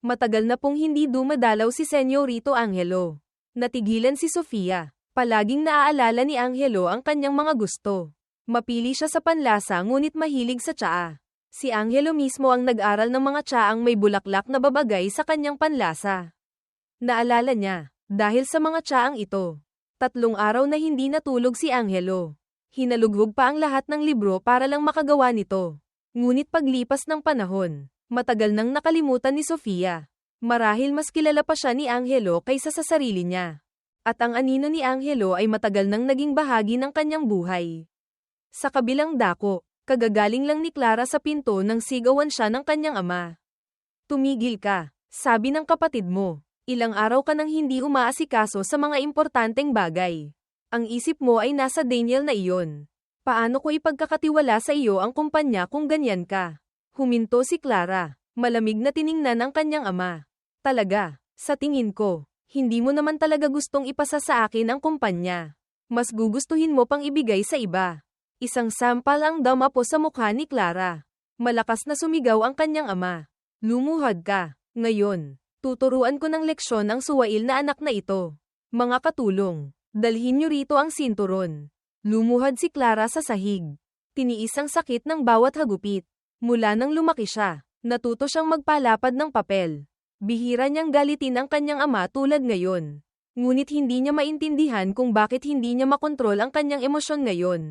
S1: Matagal na pong hindi dumadalaw si Senyorito Angelo. Natigilan si Sofia. Palaging naaalala ni Angelo ang kanyang mga gusto. Mapili siya sa panlasa ngunit mahilig sa tsaa. Si Angelo mismo ang nag-aral ng mga tsaang may bulaklak na babagay sa kanyang panlasa. Naalala niya, dahil sa mga tsaang ito. 3 araw na hindi natulog si Angelo. Hinalughog pa ang lahat ng libro para lang makagawa nito. Ngunit paglipas ng panahon, matagal nang nakalimutan ni Sofia. Marahil mas kilala pa siya ni Angelo kaysa sa sarili niya. At ang anino ni Angelo ay matagal nang naging bahagi ng kanyang buhay. Sa kabilang dako, kagagaling lang ni Clara sa pinto nang sigawan siya ng kanyang ama. Tumigil ka, sabi ng kapatid mo. Ilang araw ka nang hindi umaasikaso sa mga importanteng bagay. Ang isip mo ay nasa Daniel na iyon. Paano ko ipagkakatiwala sa iyo ang kumpanya kung ganyan ka? Huminto si Clara. Malamig na tiningnan ang kanyang ama. Talaga, sa tingin ko, hindi mo naman talaga gustong ipasa sa akin ang kumpanya. Mas gugustuhin mo pang ibigay sa iba. Isang sampal ang damapo sa mukha ni Clara. Malakas na sumigaw ang kanyang ama. Lumuhad ka. Ngayon, tuturuan ko ng leksyon ang suwail na anak na ito. Mga katulong, dalhin niyo rito ang sinturon. Lumuhad si Clara sa sahig. Tiniis ang sakit ng bawat hagupit. Mula nang lumaki siya, natuto siyang magpalapad ng papel. Bihira niyang galitin ang kanyang ama tulad ngayon. Ngunit hindi niya maintindihan kung bakit hindi niya makontrol ang kanyang emosyon ngayon.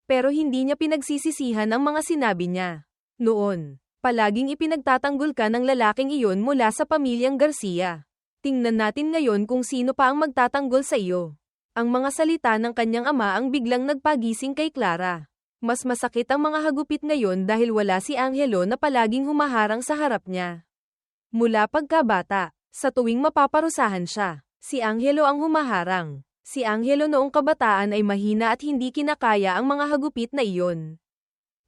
S1: Pero hindi niya pinagsisisihan ang mga sinabi niya. Noon, palaging ipinagtatanggol ka ng lalaking iyon mula sa pamilyang Garcia. Tingnan natin ngayon kung sino pa ang magtatanggol sa iyo. Ang mga salita ng kanyang ama ang biglang nagpagising kay Clara. Mas masakit ang mga hagupit ngayon dahil wala si Angelo na palaging humaharang sa harap niya. Mula pagkabata, sa tuwing mapaparusahan siya, si Angelo ang humaharang. Si Angelo noong kabataan ay mahina at hindi kinakaya ang mga hagupit na iyon.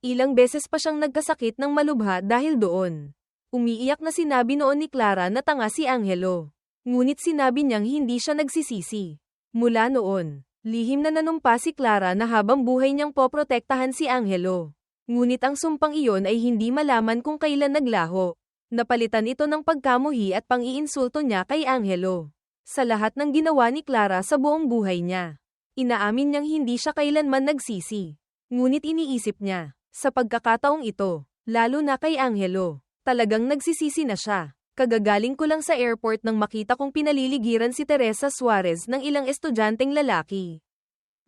S1: Ilang beses pa siyang nagkasakit ng malubha dahil doon. Umiiyak na sinabi noon ni Clara na tanga si Angelo. Ngunit sinabi niyang hindi siya nagsisisi. Mula noon, lihim na nanumpa si Clara na habang buhay niyang poprotektahan si Angelo. Ngunit ang sumpang iyon ay hindi malaman kung kailan naglaho. Napalitan ito ng pagkamuhi at pang-iinsulto niya kay Angelo. Sa lahat ng ginawa ni Clara sa buong buhay niya, inaamin niyang hindi siya kailanman nagsisi. Ngunit iniisip niya, sa pagkakataong ito, lalo na kay Angelo, talagang nagsisisi na siya. Kagagaling ko lang sa airport nang makita kong pinaliligiran si Teresa Suarez ng ilang estudyanteng lalaki.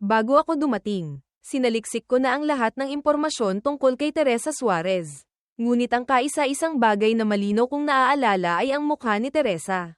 S1: Bago ako dumating, sinaliksik ko na ang lahat ng impormasyon tungkol kay Teresa Suarez. Ngunit ang kaisa-isang bagay na malinaw kong naaalala ay ang mukha ni Teresa.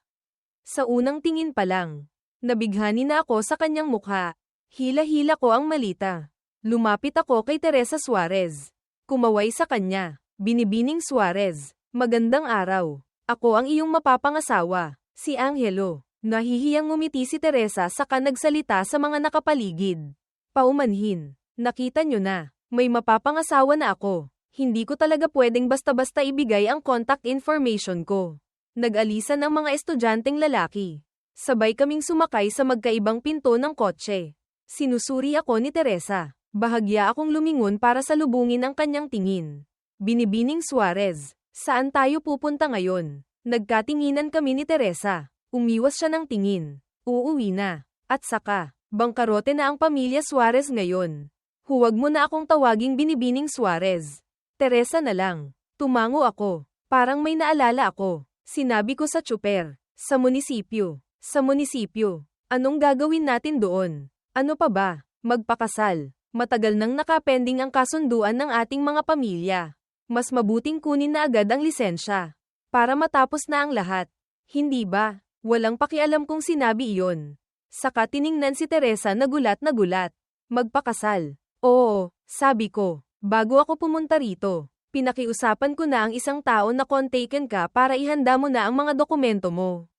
S1: Sa unang tingin pa lang, nabighani na ako sa kanyang mukha. Hila-hila ko ang malita. Lumapit ako kay Teresa Suarez. Kumaway sa kanya. Binibining Suarez, magandang araw. Ako ang iyong mapapangasawa, si Angelo. Nahihiyang ngumiti si Teresa saka nagsalita sa mga nakapaligid. Paumanhin, nakita nyo na, may mapapangasawa na ako. Hindi ko talaga pwedeng basta-basta ibigay ang contact information ko. Nag-alisan ang mga estudyanteng lalaki. Sabay kaming sumakay sa magkaibang pinto ng kotse. Sinusuri ako ni Teresa. Bahagya akong lumingon para salubungin ang kanyang tingin. Binibining Suarez. Saan tayo pupunta ngayon? Nagkatinginan kami ni Teresa. Umiwas siya ng tingin. Uuwi na. At saka, bangkarote na ang pamilya Suarez ngayon. Huwag mo na akong tawaging Binibining Suarez. Teresa na lang. Tumango ako. Parang may naalala ako. Sinabi ko sa tsuper. Sa munisipyo. Sa munisipyo. Anong gagawin natin doon? Ano pa ba? Magpakasal. Matagal nang nakapending ang kasunduan ng ating mga pamilya. Mas mabuting kunin na agad ang lisensya. Para matapos na ang lahat. Hindi ba? Walang pakialam kung sinabi iyon. Saka tiningnan si Teresa na gulat na gulat. Magpakasal. Oo, sabi ko. Bago ako pumunta rito, pinakiusapan ko na ang isang tao na kontaken ka para ihanda mo na ang mga dokumento mo.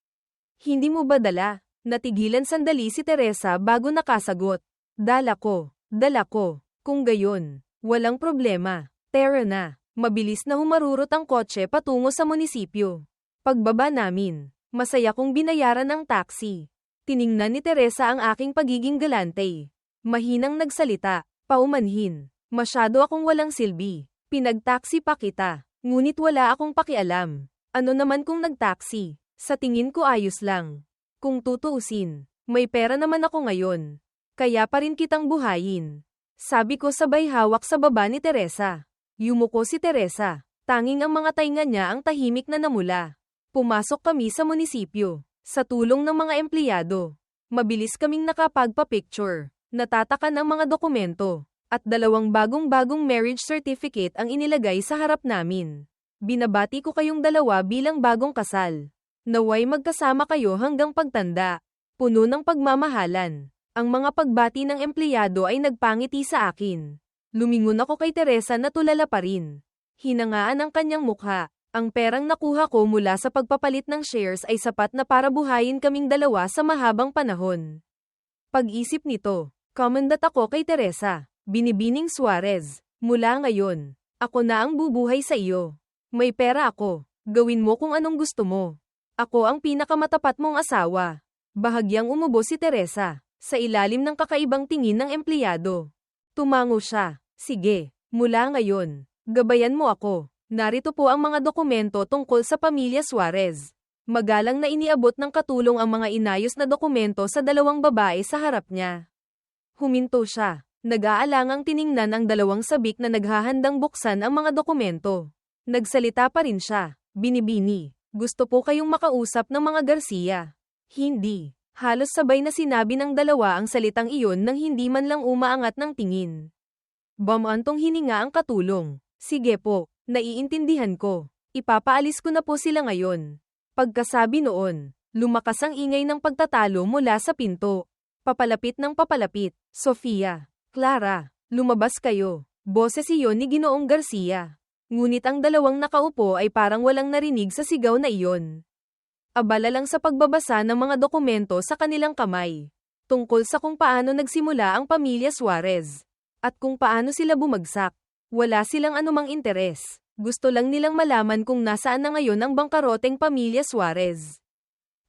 S1: Hindi mo ba dala? Natigilan sandali si Teresa bago nakasagot. Dala ko. Kung gayon, walang problema. Tara na. Mabilis na humarurot ang kotse patungo sa munisipyo. Pagbaba namin, masaya kong binayaran ang taxi. Tiningnan ni Teresa ang aking pagiging galante. Mahinang nagsalita, paumanhin. Masyado akong walang silbi. Pinagtaksi pa kita. Ngunit wala akong pakialam. Ano naman kung nagtaksi? Sa tingin ko ayos lang. Kung tutuusin, may pera naman ako ngayon. Kaya pa rin kitang buhayin. Sabi ko sabay hawak sa baba ni Teresa. Yumuko si Teresa. Tanging ang mga tainga niya ang tahimik na namula. Pumasok kami sa munisipyo. Sa tulong ng mga empleyado. Mabilis kaming nakapagpa-picture. Natatakan ang mga dokumento. At 2 bagong-bagong marriage certificate ang inilagay sa harap namin. Binabati ko kayong dalawa bilang bagong kasal. Naway magkasama kayo hanggang pagtanda. Puno ng pagmamahalan. Ang mga pagbati ng empleyado ay nagpangiti sa akin. Lumingon ako kay Teresa na tulala pa rin. Hinangaan ang kanyang mukha. Ang perang nakuha ko mula sa pagpapalit ng shares ay sapat na para buhayin kaming dalawa sa mahabang panahon. Pag-isip nito, komandat ako kay Teresa. Binibining Suarez, mula ngayon, ako na ang bubuhay sa iyo. May pera ako, gawin mo kung anong gusto mo. Ako ang pinakamatapat mong asawa. Bahagyang umubo si Teresa, sa ilalim ng kakaibang tingin ng empleyado. Tumango siya, sige, mula ngayon, gabayan mo ako. Narito po ang mga dokumento tungkol sa pamilya Suarez. Magalang na iniabot ng katulong ang mga inayos na dokumento sa dalawang babae sa harap niya. Huminto siya, nag-aalangang tiningnan ang dalawang sabik na naghahandang buksan ang mga dokumento. Nagsalita pa rin siya, binibini, gusto po kayong makausap ng mga Garcia. Hindi, halos sabay na sinabi ng dalawa ang salitang iyon nang hindi man lang umaangat ng tingin. Bumantong hininga ang katulong, sige po, naiintindihan ko, ipapaalis ko na po sila ngayon. Pagkasabi noon, lumakas ang ingay ng pagtatalo mula sa pinto. Papalapit ng papalapit, Sofia, Clara, lumabas kayo, boses iyon ni Ginoong Garcia. Ngunit ang dalawang nakaupo ay parang walang narinig sa sigaw na iyon. Abala lang sa pagbabasa ng mga dokumento sa kanilang kamay. Tungkol sa kung paano nagsimula ang pamilya Suarez. At kung paano sila bumagsak. Wala silang anumang interes. Gusto lang nilang malaman kung nasaan na ngayon ang bangkaroteng pamilya Suarez.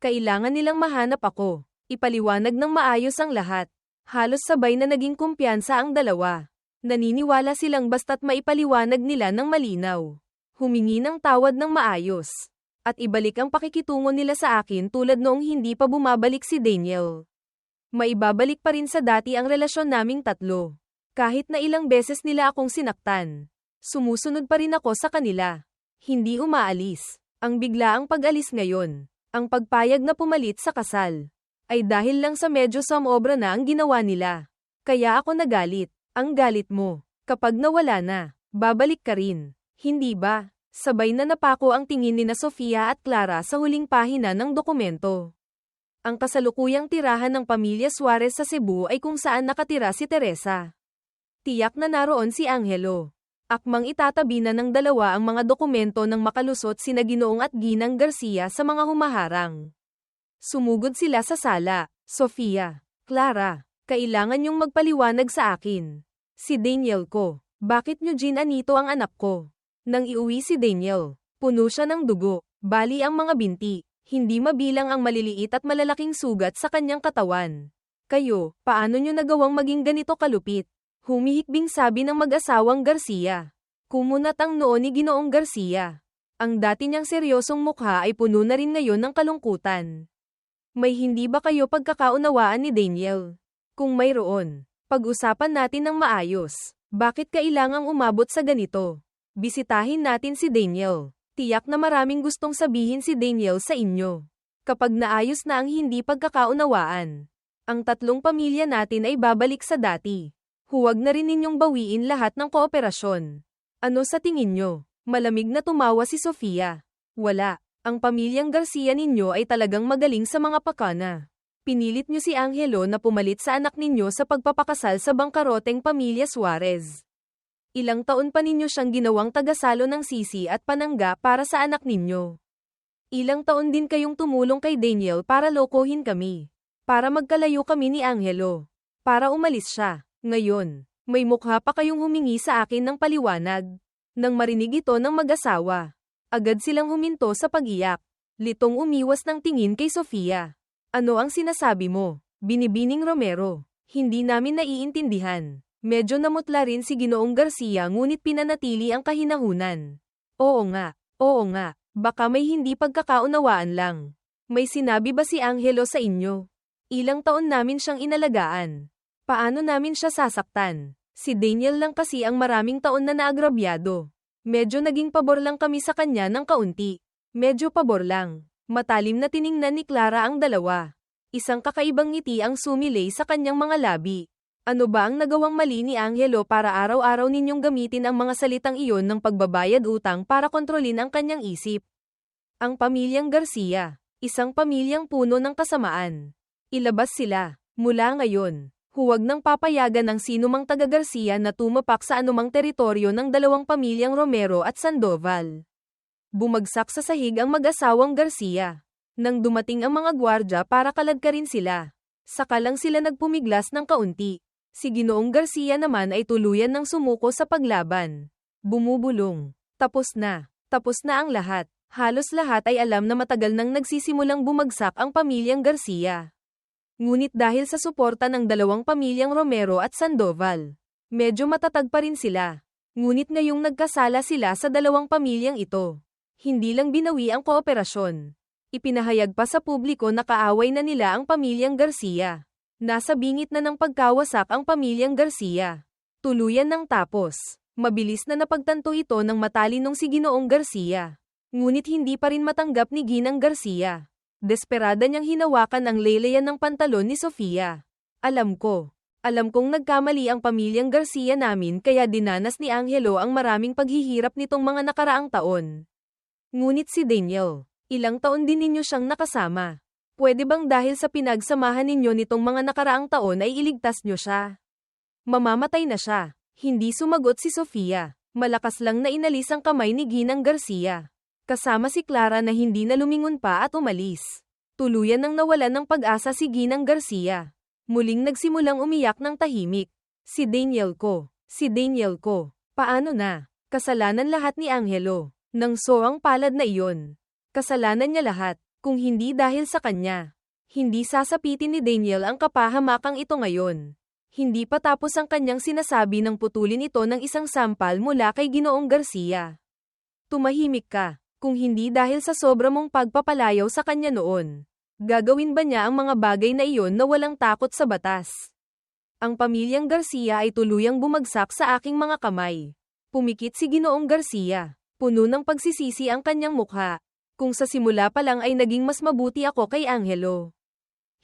S1: Kailangan nilang mahanap ako. Ipaliwanag ng maayos ang lahat. Halos sabay na naging kumpiyansa ang dalawa. Naniniwala silang basta't maipaliwanag nila ng malinaw. Humingi ng tawad ng maayos. At ibalik ang pakikitungo nila sa akin tulad noong hindi pa bumabalik si Daniel. Maibabalik pa rin sa dati ang relasyon naming tatlo. Kahit na ilang beses nila akong sinaktan. Sumusunod pa rin ako sa kanila. Hindi umaalis. Ang biglaang pag-alis ngayon, ang pagpayag na pumalit sa kasal, ay dahil lang sa medyo samobra na ang ginawa nila. Kaya ako nagalit. Ang galit mo, kapag nawala na, babalik ka rin. Hindi ba? Sabay na napako ang tingin ni na Sofia at Clara sa huling pahina ng dokumento. Ang kasalukuyang tirahan ng pamilya Suarez sa Cebu ay kung saan nakatira si Teresa. Tiyak na naroon si Angelo. Akmang itatabi na ng dalawa ang mga dokumento nang makalusot sina Ginoong at Ginang Garcia sa mga humaharang. Sumugod sila sa sala. Sofia, Clara, kailangan niyong magpaliwanag sa akin. Si Daniel ko. Bakit niyo ginanito ang anak ko? Nang iuwi si Daniel, puno siya ng dugo, bali ang mga binti. Hindi mabilang ang maliliit at malalaking sugat sa kanyang katawan. Kayo, paano niyo nagawang maging ganito kalupit? Humihikbing sabi ng mag-asawang Garcia. Kumunat ang noo ni Ginoong Garcia. Ang dati niyang seryosong mukha ay puno na rin ngayon ng kalungkutan. May hindi ba kayo pagkakaunawaan ni Daniel? Kung mayroon, pag-usapan natin ng maayos. Bakit kailangang umabot sa ganito? Bisitahin natin si Daniel. Tiyak na maraming gustong sabihin si Daniel sa inyo. Kapag naayos na ang hindi pagkakaunawaan, ang tatlong pamilya natin ay babalik sa dati. Huwag na rin ninyong bawiin lahat ng kooperasyon. Ano sa tingin nyo? Malamig na tumawa si Sofia. Wala. Ang pamilyang Garcia ninyo ay talagang magaling sa mga pakana. Pinilit nyo si Angelo na pumalit sa anak ninyo sa pagpapakasal sa bangkaroteng pamilya Suarez. Ilang taon pa ninyo siyang ginawang tagasalo ng sisi at panangga para sa anak ninyo. Ilang taon din kayong tumulong kay Daniel para lokohin kami. Para magkalayo kami ni Angelo. Para umalis siya. Ngayon, may mukha pa kayong humingi sa akin ng paliwanag. Nang marinig ito ng mag-asawa, agad silang huminto sa pag-iyak. Litong umiwas ng tingin kay Sofia. Ano ang sinasabi mo? Binibining Romero. Hindi namin naiintindihan. Medyo namutla rin si Ginoong Garcia ngunit pinanatili ang kahinahunan. Oo nga, baka may hindi pagkakaunawaan lang. May sinabi ba si Angelo sa inyo? Ilang taon namin siyang inalagaan. Paano namin siya sasaktan? Si Daniel lang kasi ang maraming taon na naagrabyado. Medyo naging pabor lang kami sa kanya ng kaunti. Medyo pabor lang. Matalim na tiningnan ni Clara ang dalawa. Isang kakaibang ngiti ang sumilay sa kanyang mga labi. Ano ba ang nagawang mali ni Angelo para araw-araw ninyong gamitin ang mga salitang iyon ng pagbabayad utang para kontrolin ang kanyang isip? Ang pamilyang Garcia, isang pamilyang puno ng kasamaan. Ilabas sila. Mula ngayon, huwag nang papayagan ng sinumang taga-Garcia na tumapak sa anumang teritoryo ng dalawang pamilyang Romero at Sandoval. Bumagsak sa sahig ang mag-asawang Garcia. Nang dumating ang mga gwardya para kaladkarin sila, saka lang sila nagpumiglas ng kaunti. Si Ginoong Garcia naman ay tuluyan ng sumuko sa paglaban. Bumubulong. Tapos na ang lahat. Halos lahat ay alam na matagal nang nagsisimulang bumagsak ang pamilyang Garcia. Ngunit dahil sa suporta ng dalawang pamilyang Romero at Sandoval, medyo matatag pa rin sila. Ngunit ngayong nagkasala sila sa dalawang pamilyang ito, hindi lang binawi ang kooperasyon. Ipinahayag pa sa publiko na kaaway na nila ang pamilyang Garcia. Nasa bingit na ng pagkawasak ang pamilyang Garcia. Tuluyan ng tapos. Mabilis na napagtanto ito ng matalinong si Ginoong Garcia. Ngunit hindi pa rin matanggap ni Ginang Garcia. Desperada niyang hinawakan ang leleyan ng pantalon ni Sofia. Alam kong nagkamali ang pamilyang Garcia namin kaya dinanas ni Angelo ang maraming paghihirap nitong mga nakaraang taon. Ngunit si Daniel, ilang taon din ninyo siyang nakasama. Pwede bang dahil sa pinagsamahan ninyo nitong mga nakaraang taon ay iligtas nyo siya? Mamamatay na siya. Hindi sumagot si Sofia. Malakas lang na inalis ang kamay ni Ginang Garcia. Kasama si Clara na hindi na lumingon pa at umalis. Tuluyan nang nawalan ng pag-asa si Ginang Garcia. Muling nagsimulang umiyak ng tahimik. Si Daniel ko. Paano na? Kasalanan lahat ni Angelo. Nang ang palad na iyon. Kasalanan niya lahat. Kung hindi dahil sa kanya, hindi sasapitin ni Daniel ang kapahamakang ito ngayon. Hindi pa tapos ang kanyang sinasabi nang putulin ito ng isang sampal mula kay Ginoong Garcia. Tumahimik ka, kung hindi dahil sa sobra mong pagpapalayaw sa kanya noon. Gagawin ba niya ang mga bagay na iyon na walang takot sa batas? Ang pamilyang Garcia ay tuluyang bumagsak sa aking mga kamay. Pumikit si Ginoong Garcia. Puno ng pagsisisi ang kanyang mukha. Kung sa simula pa lang ay naging mas mabuti ako kay Angelo.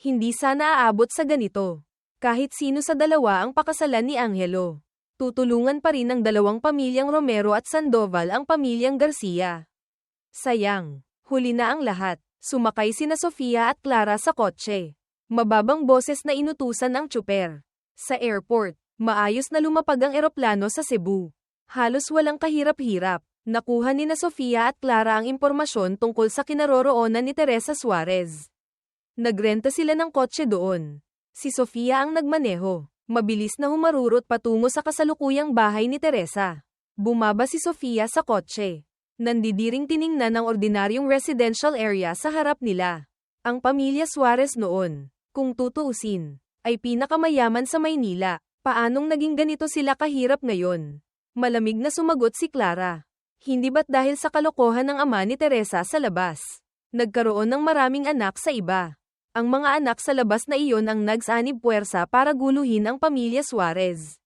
S1: Hindi sana aabot sa ganito. Kahit sino sa dalawa ang pakasalan ni Angelo. Tutulungan pa rin ng dalawang pamilyang Romero at Sandoval ang pamilyang Garcia. Sayang, huli na ang lahat. Sumakay sina Sofia at Clara sa kotse. Mababang boses na inutusan ang tsuper. Sa airport, maayos na lumapag ang eroplano sa Cebu. Halos walang kahirap-hirap. Nakuha ni na Sofia at Clara ang impormasyon tungkol sa kinaroroonan ni Teresa Suarez. Nagrenta sila ng kotse doon. Si Sofia ang nagmaneho. Mabilis na humarurot patungo sa kasalukuyang bahay ni Teresa. Bumaba si Sofia sa kotse. Nandidiring tiningnan ang ordinaryong residential area sa harap nila. Ang pamilya Suarez noon, kung tutuusin, ay pinakamayaman sa Maynila. Paanong naging ganito sila kahirap ngayon? Malamig na sumagot si Clara. Hindi ba't dahil sa kalokohan ng ama ni Teresa sa labas? Nagkaroon ng maraming anak sa iba. Ang mga anak sa labas na iyon ang nagsanib puwersa para guluhin ang pamilya Suarez.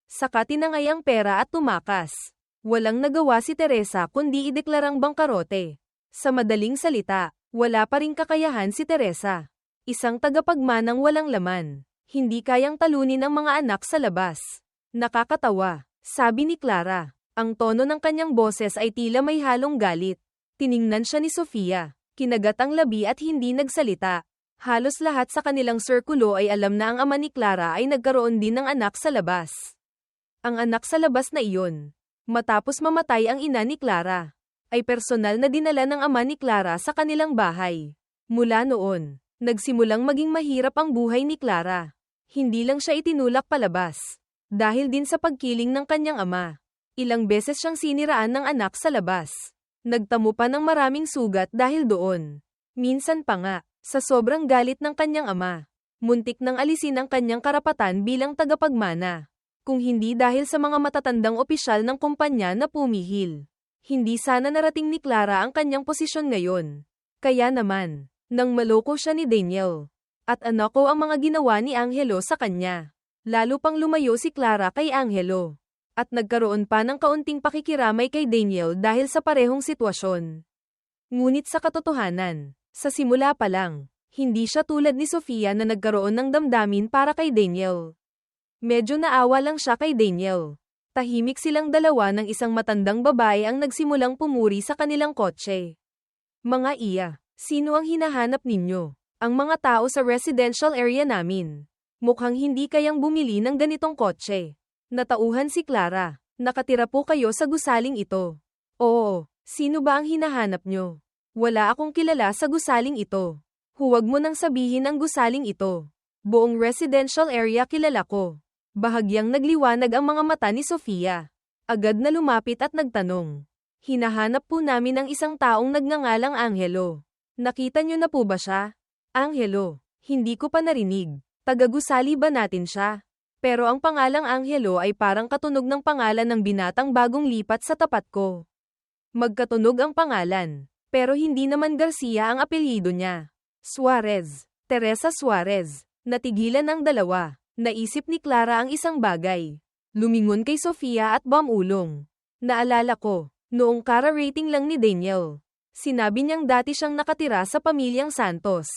S1: Saka tinangay ang pera at tumakas. Walang nagawa si Teresa kundi ideklarang bangkarote. Sa madaling salita, wala pa ring kakayahan si Teresa. Isang tagapagmanang walang laman. Hindi kayang talunin ang mga anak sa labas. Nakakatawa, sabi ni Clara. Ang tono ng kanyang boses ay tila may halong galit. Tiningnan siya ni Sofia. Kinagat ang labi at hindi nagsalita. Halos lahat sa kanilang sirkulo ay alam na ang ama ni Clara ay nagkaroon din ng anak sa labas. Ang anak sa labas na iyon, matapos mamatay ang ina ni Clara, ay personal na dinala ng ama ni Clara sa kanilang bahay. Mula noon, nagsimulang maging mahirap ang buhay ni Clara. Hindi lang siya itinulak palabas. Dahil din sa pagkiling ng kanyang ama. Ilang beses siyang siniraan ng anak sa labas. Nagtamo pa ng maraming sugat dahil doon. Minsan pa nga, sa sobrang galit ng kanyang ama, muntik nang alisin ang kanyang karapatan bilang tagapagmana. Kung hindi dahil sa mga matatandang opisyal ng kumpanya na pumihil. Hindi sana narating ni Clara ang kanyang posisyon ngayon. Kaya naman, nang maloko siya ni Daniel. At anako ang mga ginawa ni Angelo sa kanya. Lalo pang lumayo si Clara kay Angelo. At nagkaroon pa ng kaunting pakikiramay kay Daniel dahil sa parehong sitwasyon. Ngunit sa katotohanan, sa simula pa lang, hindi siya tulad ni Sofia na nagkaroon ng damdamin para kay Daniel. Medyo naawa lang siya kay Daniel. Tahimik silang dalawa ng isang matandang babae ang nagsimulang pumuri sa kanilang kotse. Mga iya, sino ang hinahanap ninyo? Ang mga tao sa residential area namin. Mukhang hindi kayang bumili ng ganitong kotse. Natauhan si Clara. Nakatira po kayo sa gusaling ito. Oo, sino ba ang hinahanap nyo? Wala akong kilala sa gusaling ito. Huwag mo nang sabihin ang gusaling ito. Buong residential area kilala ko. Bahagyang nagliwanag ang mga mata ni Sofia. Agad na lumapit at nagtanong. Hinahanap po namin ang isang taong nagngangalang Angelo. Nakita nyo na po ba siya? Angelo, hindi ko pa narinig. Taga-gusali ba natin siya? Pero ang pangalang Angelo ay parang katunog ng pangalan ng binatang bagong lipat sa tapat ko. Magkatunog ang pangalan. Pero hindi naman Garcia ang apelyido niya. Suarez. Teresa Suarez. Natigilan ang dalawa. Naisip ni Clara ang isang bagay. Lumingon kay Sofia at bumulong. Naalala ko, noong kara-rating lang ni Daniel. Sinabi niyang dati siyang nakatira sa pamilyang Santos.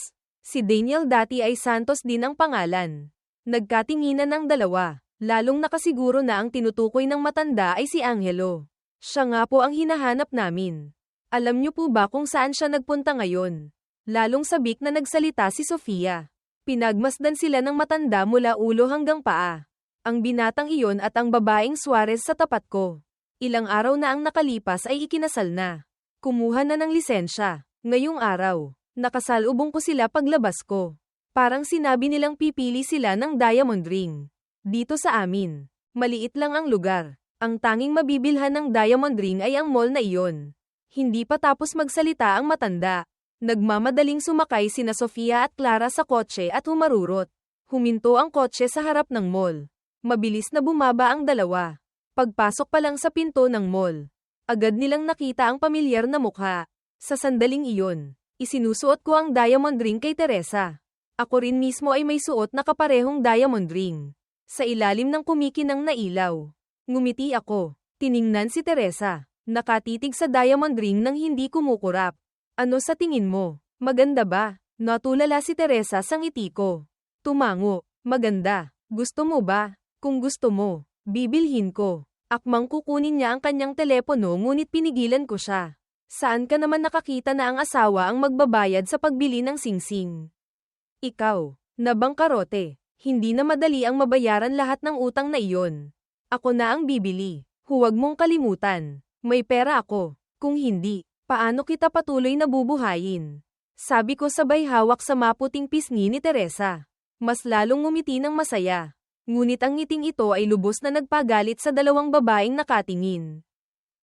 S1: Si Daniel dati ay Santos din ang pangalan. Nagkatinginan ng dalawa, lalong nakasiguro na ang tinutukoy ng matanda ay si Angelo. Siya nga po ang hinahanap namin. Alam niyo po ba kung saan siya nagpunta ngayon? Lalong sabik na nagsalita si Sofia. Pinagmasdan sila ng matanda mula ulo hanggang paa. Ang binatang iyon at ang babaeng Suarez sa tapat ko. Ilang araw na ang nakalipas ay ikinasal na. Kumuha na ng lisensya. Ngayong araw, nakasalubong ko sila paglabas ko. Parang sinabi nilang pipili sila ng diamond ring. Dito sa amin, maliit lang ang lugar. Ang tanging mabibilhan ng diamond ring ay ang mall na iyon. Hindi pa tapos magsalita ang matanda. Nagmamadaling sumakay sina Sofia at Clara sa kotse at humarurot. Huminto ang kotse sa harap ng mall. Mabilis na bumaba ang dalawa. Pagpasok pa lang sa pinto ng mall, agad nilang nakita ang pamilyar na mukha. Sa sandaling iyon, isinusuot ko ang diamond ring kay Teresa. Ako rin mismo ay may suot na kaparehong diamond ring. Sa ilalim ng kumikinang na ilaw. Ngumiti ako. Tiningnan si Teresa. Nakatitig sa diamond ring nang hindi kumukurap. Ano sa tingin mo? Maganda ba? Natulala si Teresa sa ngiti ko. Tumango. Maganda. Gusto mo ba? Kung gusto mo, bibilhin ko. Akmang kukunin niya ang kanyang telepono ngunit pinigilan ko siya. Saan ka naman nakakita na ang asawa ang magbabayad sa pagbili ng singsing? Ikaw, na bangkarote, hindi na madali ang mabayaran lahat ng utang na iyon. Ako na ang bibili. Huwag mong kalimutan, may pera ako. Kung hindi, paano kita patuloy na bubuhayin? Sabi ko sabay hawak sa maputing pisngi ni Teresa. Mas lalong ngumiti ng masaya. Ngunit ang ngiting ito ay lubos na nagpagalit sa dalawang babaeng nakatingin.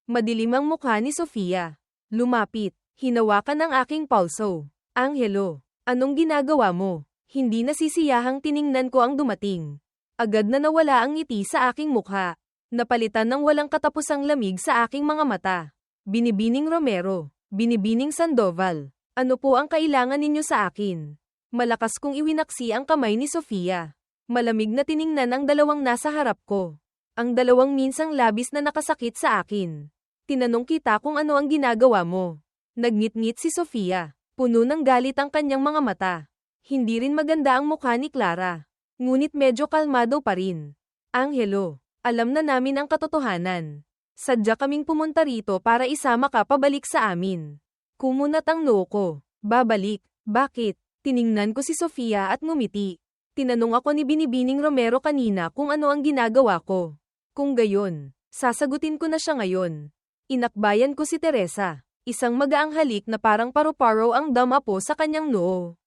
S1: Madilim ang mukha ni Sofia. Lumapit, hinawakan ang aking pulso. Angelo. Anong ginagawa mo? Hindi nasisiyahang tiningnan ko ang dumating. Agad na nawala ang ngiti sa aking mukha. Napalitan ng walang katapusang lamig sa aking mga mata. Binibining Romero. Binibining Sandoval. Ano po ang kailangan ninyo sa akin? Malakas kong iwinaksi ang kamay ni Sofia. Malamig na tiningnan ang dalawang nasa harap ko. Ang dalawang minsang labis na nakasakit sa akin. Tinanong kita kung ano ang ginagawa mo. Nagngit-ngit si Sofia. Puno ng galit ang kanyang mga mata. Hindi rin maganda ang mukha ni Clara. Ngunit medyo kalmado pa rin. Angelo, alam na namin ang katotohanan. Sadya kaming pumunta rito para isama ka pabalik sa amin. Kumunat ang noo ko. Babalik. Bakit? Tiningnan ko si Sofia at ngumiti. Tinanong ako ni Binibining Romero kanina kung ano ang ginagawa ko. Kung gayon, sasagutin ko na siya ngayon. Inakbayan ko si Teresa. Isang magaang halik na parang paru-paro ang damapo sa kanyang noo.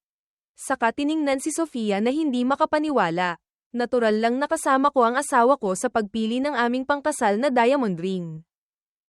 S1: Saka tiningnan si Sofia na hindi makapaniwala. Natural lang nakasama ko ang asawa ko sa pagpili ng aming pangkasal na diamond ring.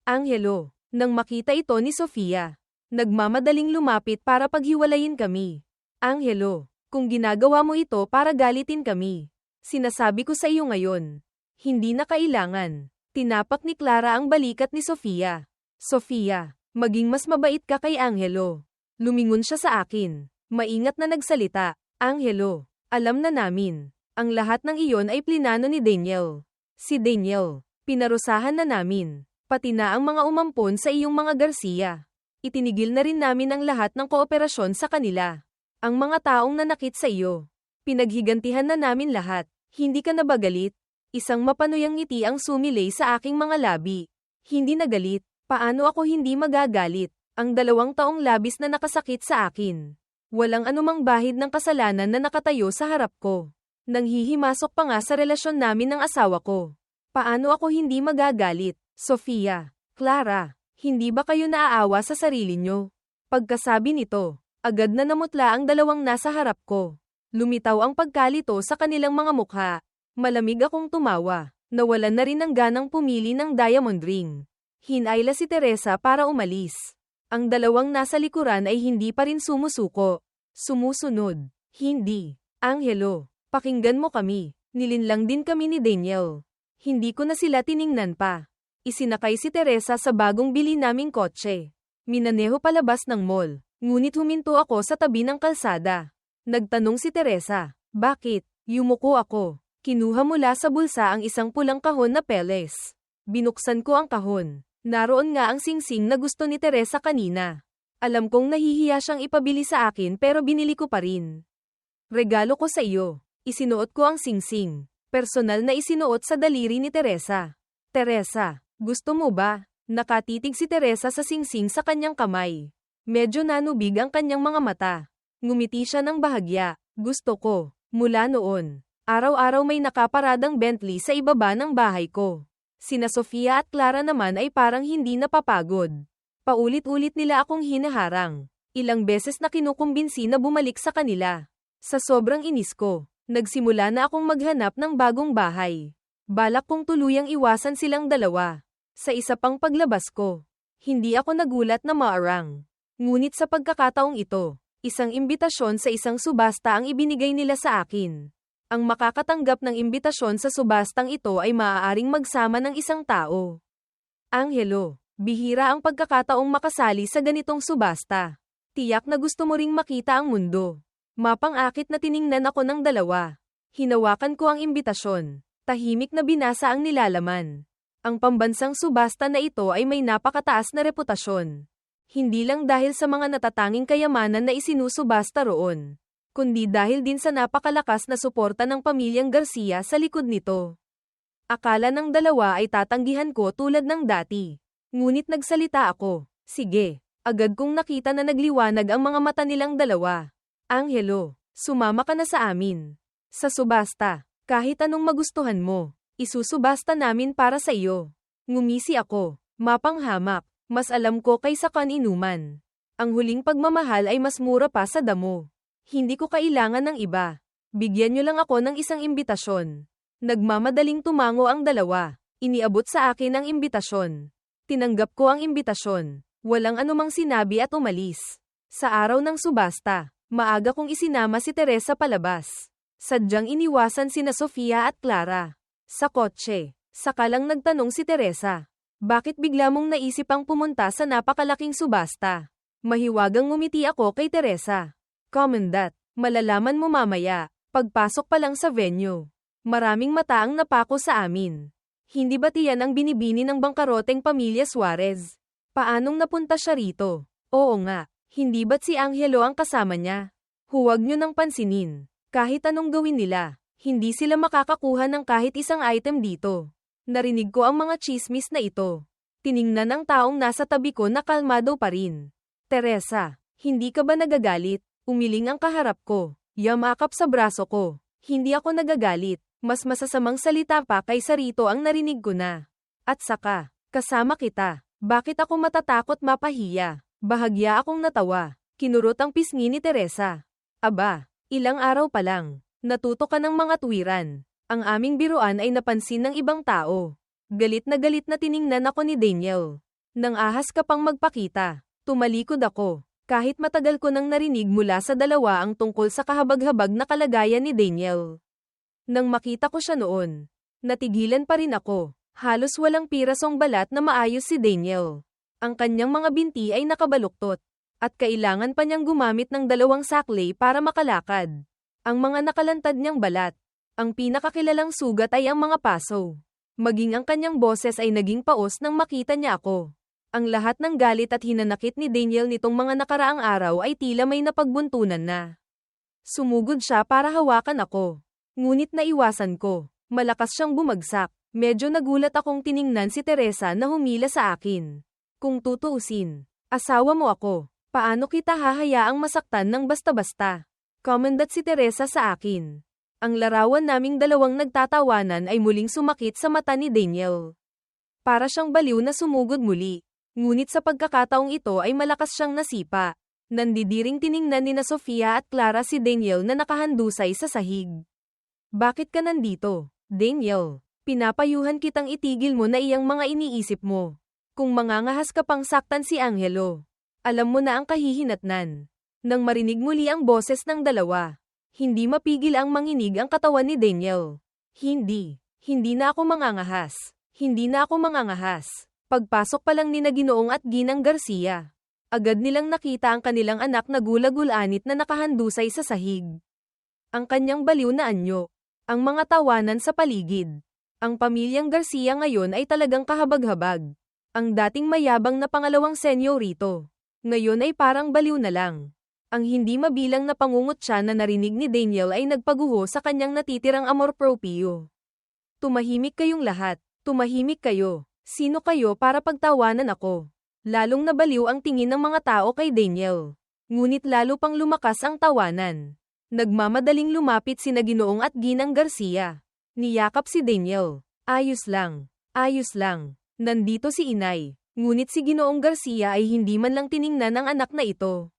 S1: Angelo, nang makita ito ni Sofia, nagmamadaling lumapit para paghiwalayin kami. Angelo, kung ginagawa mo ito para galitin kami, sinasabi ko sa iyo ngayon, hindi na kailangan. Tinapak ni Clara ang balikat ni Sofia. Sofia, maging mas mabait ka kay Angelo. Lumingon siya sa akin. Maingat na nagsalita. Angelo, alam na namin. Ang lahat ng iyon ay plinano ni Daniel. Si Daniel, pinarusahan na namin. Pati na ang mga umampon sa iyong mga Garcia. Itinigil na rin namin ang lahat ng kooperasyon sa kanila. Ang mga taong nanakit sa iyo. Pinaghigantihan na namin lahat. Hindi ka na ba galit? Isang mapanuyang ngiti ang sumilay sa aking mga labi. Hindi na galit. Paano ako hindi magagalit? Ang 2 taong labis na nakasakit sa akin. Walang anumang bahid ng kasalanan na nakatayo sa harap ko. Nanghihimasok pa nga sa relasyon namin ng asawa ko. Paano ako hindi magagalit? Sofia, Clara, hindi ba kayo naaawa sa sarili nyo? Pagkasabi nito, agad na namutla ang 2 nasa harap ko. Lumitaw ang pagkalito sa kanilang mga mukha. Malamig akong tumawa. Nawalan na rin ng ganang pumili ng diamond ring. Hinayla si Teresa para umalis. Ang 2 nasa likuran ay hindi pa rin sumusuko. Sumusunod. Hindi. Angelo, pakinggan mo kami. Nilinlang din kami ni Daniel. Hindi ko na sila tiningnan pa. Isinakay si Teresa sa bagong bili naming kotse. Minaneho palabas ng mall. Ngunit huminto ako sa tabi ng kalsada. Nagtanong si Teresa, bakit? Yumuko ako. Kinuha mula sa bulsa ang isang pulang kahon na peles. Binuksan ko ang kahon. Naroon nga ang singsing na gusto ni Teresa kanina. Alam kong nahihiya siyang ipabili sa akin pero binili ko pa rin. Regalo ko sa iyo. Isinuot ko ang singsing. Personal na isinuot sa daliri ni Teresa. Teresa, gusto mo ba? Nakatitig si Teresa sa singsing sa kanyang kamay. Medyo nanubig ang kanyang mga mata. Ngumiti siya ng bahagya. Gusto ko. Mula noon, araw-araw may nakaparadang Bentley sa ibaba ng bahay ko. Sina Sofia at Clara naman ay parang hindi napapagod. Paulit-ulit nila akong hinaharang. Ilang beses na kinukumbinsi na bumalik sa kanila. Sa sobrang inis ko, nagsimula na akong maghanap ng bagong bahay. Balak kong tuluyang iwasan silang 2. Sa isa pang paglabas ko, hindi ako nagulat na maarang. Ngunit sa pagkakataong ito, isang imbitasyon sa isang subasta ang ibinigay nila sa akin. Ang makakatanggap ng imbitasyon sa subastang ito ay maaaring magsama ng isang tao. Angelo, bihira ang pagkakataong makasali sa ganitong subasta. Tiyak na gusto mo ring makita ang mundo. Mapang-akit na tiningnan ako ng 2. Hinawakan ko ang imbitasyon. Tahimik na binasa ang nilalaman. Ang pambansang subasta na ito ay may napakataas na reputasyon. Hindi lang dahil sa mga natatanging kayamanan na isinusubasta roon, kundi dahil din sa napakalakas na suporta ng pamilyang Garcia sa likod nito. Akala ng 2 ay tatanggihan ko tulad ng dati. Ngunit nagsalita ako. Sige. Agad kong nakita na nagliwanag ang mga mata nilang 2. Angelo, sumama ka na sa amin. Sa subasta, kahit anong magustuhan mo, isusubasta namin para sa iyo. Ngumisi ako. Mapanghamak. Mas alam ko kaysa kaninuman. Ang huling pagmamahal ay mas mura pa sa damo. Hindi ko kailangan ng iba. Bigyan niyo lang ako ng isang imbitasyon. Nagmamadaling tumango ang 2. Iniabot sa akin ang imbitasyon. Tinanggap ko ang imbitasyon. Walang anumang sinabi at umalis. Sa araw ng subasta, maaga kong isinama si Teresa palabas. Sadyang iniwasan sina Sofia at Clara. Sa kotse, saka lang nagtanong si Teresa. Bakit bigla mong naisip ang pumunta sa napakalaking subasta? Mahiwagang ngumiti ako kay Teresa. Commandant, malalaman mo mamaya, pagpasok pa lang sa venue. Maraming mata ang napako sa amin. Hindi ba tiyan ang binibini ng bangkaroteng pamilya Suarez? Paanong napunta siya rito? Oo nga, hindi ba't si Angelo ang kasama niya? Huwag niyo nang pansinin. Kahit anong gawin nila, hindi sila makakakuha ng kahit isang item dito. Narinig ko ang mga chismis na ito. Tiningnan ang taong nasa tabi ko na kalmado pa rin. Teresa, hindi ka ba nagagalit? Umiling ang kaharap ko. Yamakap sa braso ko. Hindi ako nagagalit. Mas masasamang salita pa kaysa rito ang narinig ko na. At saka, kasama kita. Bakit ako matatakot mapahiya? Bahagya akong natawa. Kinurot ang pisngi ni Teresa. Aba, ilang araw pa lang. Natuto ka ng mga tuwiran. Ang aming biruan ay napansin ng ibang tao. Galit na tiningnan ako ni Daniel. Nang ahas ka pang magpakita, tumalikod ako. Kahit matagal ko nang narinig mula sa 2 ang tungkol sa kahabag-habag na kalagayan ni Daniel. Nang makita ko siya noon, natigilan pa rin ako. Halos walang pirasong balat na maayos si Daniel. Ang kanyang mga binti ay nakabaluktot. At kailangan pa niyang gumamit ng 2 saklay para makalakad. Ang mga nakalantad niyang balat. Ang pinakakilalang sugat ay ang mga paso. Maging ang kanyang boses ay naging paos nang makita niya ako. Ang lahat ng galit at hinanakit ni Daniel nitong mga nakaraang araw ay tila may napagbuntunan na. Sumugod siya para hawakan ako. Ngunit naiwasan ko. Malakas siyang bumagsak. Medyo nagulat akong tiningnan si Teresa na humila sa akin. Kung tutuusin, asawa mo ako. Paano kita hahayaang masaktan ng basta-basta? Komandat si Teresa sa akin. Ang larawan naming dalawang nagtatawanan ay muling sumakit sa mata ni Daniel. Para siyang baliw na sumugod muli. Ngunit sa pagkakataong ito ay malakas siyang nasipa. Nandidiring tiningnan ni na Sofia at Clara si Daniel na nakahandusay sa sahig. Bakit ka nandito, Daniel? Pinapayuhan kitang itigil mo na iyang mga iniisip mo. Kung mangangahas ka pang saktan si Angelo, alam mo na ang kahihinatnan. Nang marinig muli ang boses ng dalawa, hindi mapigil ang manginig ang katawan ni Daniel. Hindi na ako mangangahas. Hindi na ako mangangahas. Pagpasok pa lang ni na Ginoong at Ginang Garcia, agad nilang nakita ang kanilang anak na gulagul-anit na nakahandusay sa sahig. Ang kanyang baliw na anyo, ang mga tawanan sa paligid. Ang pamilyang Garcia ngayon ay talagang kahabag-habag. Ang dating mayabang na pangalawang senyorito, ngayon ay parang baliw na lang. Ang hindi mabilang na pangungutya na narinig ni Daniel ay nagpaguho sa kanyang natitirang amor proprio. Tumahimik kayong lahat. Tumahimik kayo. Sino kayo para pagtawanan ako? Lalong nabaliw ang tingin ng mga tao kay Daniel. Ngunit lalo pang lumakas ang tawanan. Nagmamadaling lumapit sina Ginoong at Ginang Garcia. Niyakap si Daniel. Ayos lang. Ayos lang. Nandito si inay. Ngunit si Ginoong Garcia ay hindi man lang tiningnan ang anak na ito.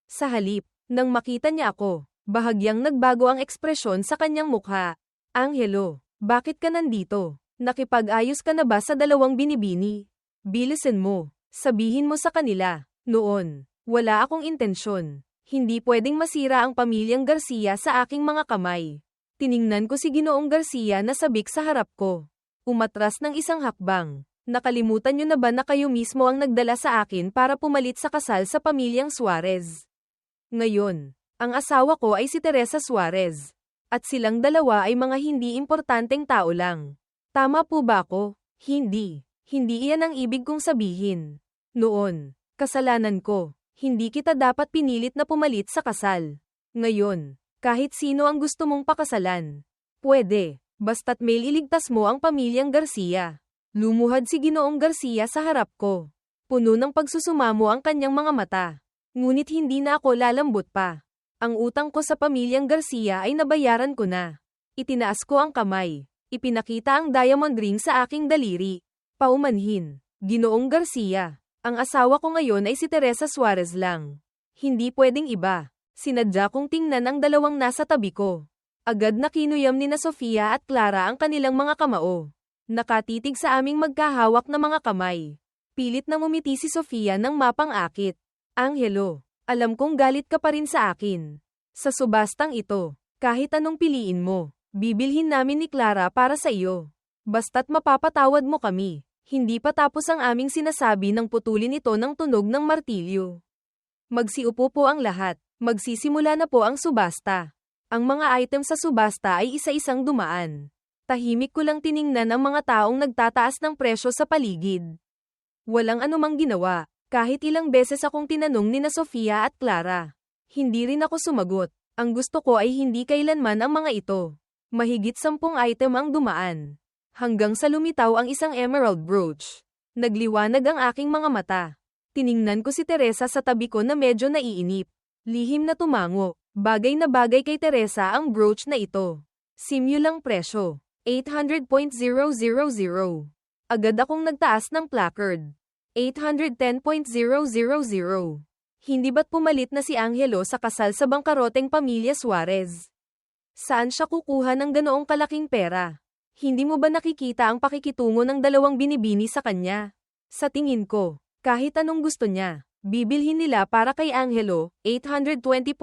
S1: Sa halip, nang makita niya ako, bahagyang nagbago ang ekspresyon sa kanyang mukha. Angelo, bakit ka nandito? Nakipag-ayos ka na ba sa dalawang binibini? Bilisan mo. Sabihin mo sa kanila. Noon, wala akong intensyon. Hindi pwedeng masira ang pamilyang Garcia sa aking mga kamay. Tiningnan ko si Ginoong Garcia na sabik sa harap ko. Umatras ng isang hakbang. Nakalimutan niyo na ba na kayo mismo ang nagdala sa akin para pumalit sa kasal sa pamilyang Suarez? Ngayon, ang asawa ko ay si Teresa Suarez. At silang dalawa ay mga hindi importanteng tao lang. Tama po ba ako? Hindi. Hindi iyan ang ibig kong sabihin. Noon, kasalanan ko. Hindi kita dapat pinilit na pumalit sa kasal. Ngayon, kahit sino ang gusto mong pakasalan. Pwede, basta't may iligtas mo ang pamilyang Garcia. Lumuhad si Ginoong Garcia sa harap ko. Puno ng pagsusumamo ang kanyang mga mata. Ngunit hindi na ako lalambot pa. Ang utang ko sa pamilyang Garcia ay nabayaran ko na. Itinaas ko ang kamay. Ipinakita ang diamond ring sa aking daliri. Paumanhin. Ginoong Garcia. Ang asawa ko ngayon ay si Teresa Suarez lang. Hindi pwedeng iba. Sinadya kong tingnan ang dalawang nasa tabi ko. Agad na kinuyam ni na Sofia at Clara ang kanilang mga kamao. Nakatitig sa aming magkahawak na mga kamay. Pilit na ngumiti si Sofia ng mapang-akit. Angelo, alam kong galit ka pa rin sa akin. Sa subastang ito, kahit anong piliin mo, bibilhin namin ni Clara para sa iyo. Basta't mapapatawad mo kami. Hindi pa tapos ang aming sinasabi nang putulin ito ng tunog ng martilyo. Magsiupo po ang lahat. Magsisimula na po ang subasta. Ang mga item sa subasta ay isa-isang dumaan. Tahimik ko lang tiningnan ang mga taong nagtataas ng presyo sa paligid. Walang anumang ginawa, kahit ilang beses akong tinanong ni na Sofia at Clara. Hindi rin ako sumagot. Ang gusto ko ay hindi kailanman ang mga ito. Mahigit 10 item ang dumaan. Hanggang sa lumitaw ang isang emerald brooch. Nagliwanag ang aking mga mata. Tiningnan ko si Teresa sa tabi ko na medyo naiinip. Lihim na tumango. Bagay na bagay kay Teresa ang brooch na ito. Simulang presyo. 800.000. Agad akong nagtaas ng placard. 810.000. Hindi ba't pumalit na si Angelo sa kasal sa bangkaroteng pamilya Suarez? Saan siya kukuha ng ganoong kalaking pera? Hindi mo ba nakikita ang pakikitungo ng dalawang binibini sa kanya? Sa tingin ko, kahit anong gusto niya, bibilhin nila para kay Angelo. 820.000.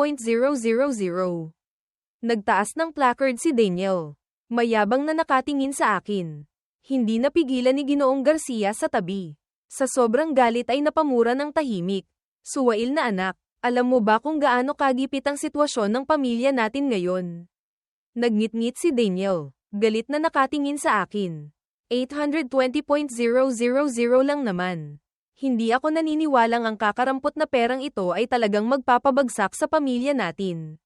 S1: Nagtaas ng placard si Daniel. Mayabang na nakatingin sa akin. Hindi napigilan ni Ginoong Garcia sa tabi. Sa sobrang galit ay napamura ng tahimik. Suwail na anak, alam mo ba kung gaano kagipit ang sitwasyon ng pamilya natin ngayon? Nagngit-ngit si Daniel. Galit na nakatingin sa akin. 820.000 lang naman. Hindi ako naniniwalang ang kakarampot na perang ito ay talagang magpapabagsak sa pamilya natin.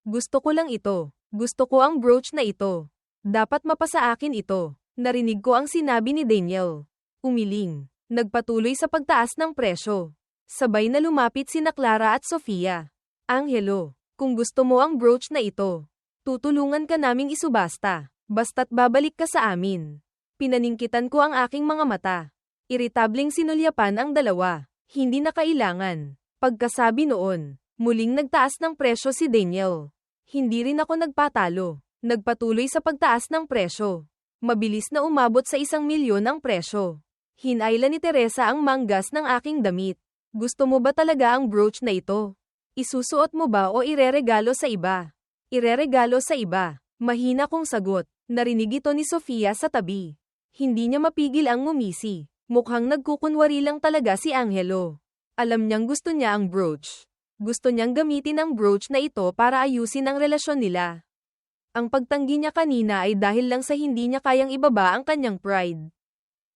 S1: Gusto ko lang ito. Gusto ko ang brooch na ito. Dapat mapasa akin ito. Narinig ko ang sinabi ni Daniel. Umiling. Nagpatuloy sa pagtaas ng presyo. Sabay na lumapit sina Clara at Sofia. Angelo, kung gusto mo ang brooch na ito, tutulungan ka naming isubasta. Basta't babalik ka sa amin. Pinaningkitan ko ang aking mga mata. Iritabling sinulyapan ang dalawa. Hindi na kailangan. Pagkasabi noon, muling nagtaas ng presyo si Daniel. Hindi rin ako nagpatalo. Nagpatuloy sa pagtaas ng presyo. Mabilis na umabot sa 1,000,000 ang presyo. Hinayla ni Teresa ang manggas ng aking damit. Gusto mo ba talaga ang brooch na ito? Isusuot mo ba o ireregalo sa iba? Ireregalo sa iba. Mahina kong sagot. Narinig ito ni Sofia sa tabi. Hindi niya mapigil ang ngumisi. Mukhang nagkukunwari lang talaga si Angelo. Alam niyang gusto niya ang brooch. Gusto niyang gamitin ang brooch na ito para ayusin ang relasyon nila. Ang pagtanggi niya kanina ay dahil lang sa hindi niya kayang ibaba ang kanyang pride.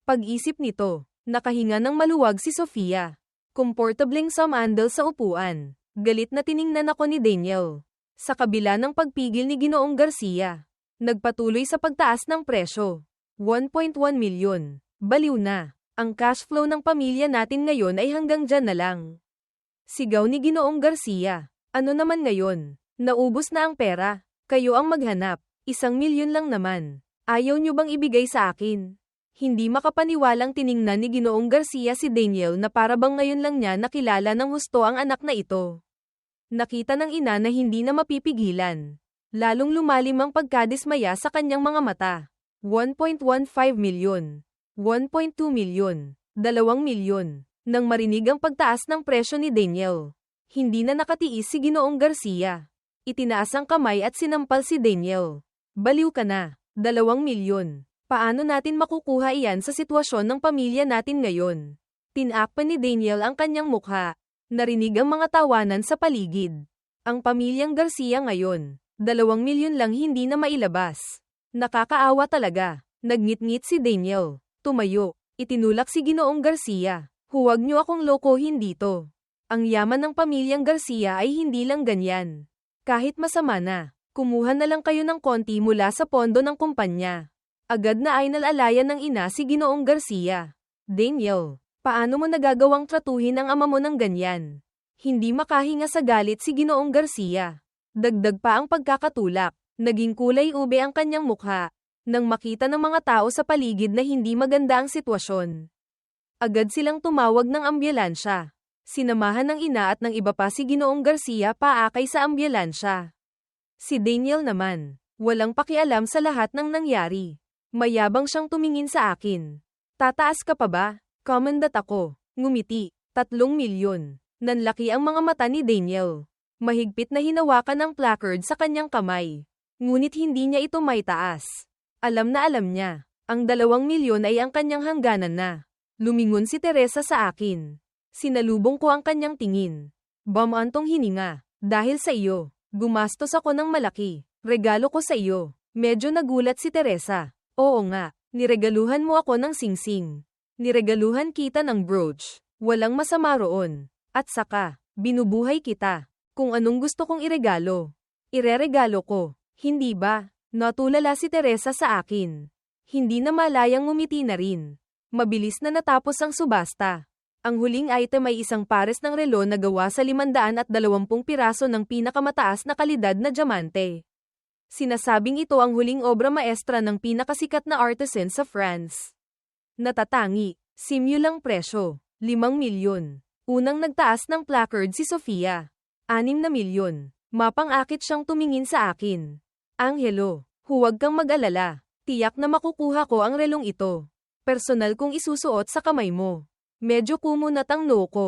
S1: Pag-isip nito, nakahinga ng maluwag si Sofia. Komportableng sumandal sa upuan. Galit na tiningnan ako ni Daniel. Sa kabila ng pagpigil ni Ginoong Garcia, nagpatuloy sa pagtaas ng presyo. 1.1 milyon. Baliw na. Ang cash flow ng pamilya natin ngayon ay hanggang dyan na lang. Sigaw ni Ginoong Garcia. Ano naman ngayon? Naubos na ang pera. Kayo ang maghanap. 1,000,000 lang naman. Ayaw nyo bang ibigay sa akin? Hindi makapaniwalang tiningnan ni Ginoong Garcia si Daniel na para bang ngayon lang niya nakilala ng husto ang anak na ito. Nakita ng ina na hindi na mapipigilan. Lalong lumalim ang pagkadismaya sa kanyang mga mata. 1.15 milyon. 1.2 milyon. 2 milyon. Nang marinig ang pagtaas ng presyo ni Daniel, hindi na nakatiis si Ginoong Garcia. Itinaas ang kamay at sinampal si Daniel. Baliw ka na. 2 milyon. Paano natin makukuha iyan sa sitwasyon ng pamilya natin ngayon? Tinakpan ni Daniel ang kanyang mukha. Narinig ang mga tawanan sa paligid. Ang pamilyang Garcia ngayon, 2 milyon lang hindi na mailabas. Nakakaawa talaga. Nagngit-ngit si Daniel. Tumayo. Itinulak si Ginoong Garcia. Huwag niyo akong lokohin dito. Ang yaman ng pamilyang Garcia ay hindi lang ganyan. Kahit masama na, kumuha na lang kayo ng konti mula sa pondo ng kumpanya. Agad na ay nalalayan ng ina si Ginoong Garcia. Daniel, paano mo nagagawang tratuhin ang ama mo ng ganyan? Hindi makahinga sa galit si Ginoong Garcia. Dagdag pa ang pagkakatulak. Naging kulay ube ang kanyang mukha. Nang makita ng mga tao sa paligid na hindi maganda ang sitwasyon. Agad silang tumawag ng ambulansya. Sinamahan ng ina at ng iba pa si Ginoong Garcia paakay sa ambulansya. Si Daniel naman, walang pakialam sa lahat ng nangyari. Mayabang siyang tumingin sa akin. Tataas ka pa ba? Komandat ako. Ngumiti. 3 milyon. Nanlaki ang mga mata ni Daniel. Mahigpit na hinawakan ang placard sa kanyang kamay. Ngunit hindi niya ito maitaas. Alam na alam niya. Ang 2 milyon ay ang kanyang hangganan na. Lumingon si Teresa sa akin. Sinalubong ko ang kanyang tingin. Bamantong hininga. Dahil sa iyo, gumastos ako ng malaki. Regalo ko sa iyo. Medyo nagulat si Teresa. Oo nga, niregaluhan mo ako ng singsing. Niregaluhan kita ng brooch. Walang masama roon. At saka, binubuhay kita. Kung anong gusto kong iregalo, ireregalo ko. Hindi ba? Natulala si Teresa sa akin. Hindi na malayang ngumiti na rin. Mabilis na natapos ang subasta. Ang huling item ay isang pares ng relo na gawa sa 520 piraso ng pinakamataas na kalidad na diamante. Sinasabing ito ang huling obra maestra ng pinakasikat na artisan sa France. Natatangi, simulang presyo, 5 milyon. Unang nagtaas ng placard si Sofia. 6 na milyon. Mapang-akit siyang tumingin sa akin. Angelo, huwag kang mag-alala. Tiyak na makukuha ko ang relong ito. Personal kong isusuot sa kamay mo. Medyo kumunat ang noo ko.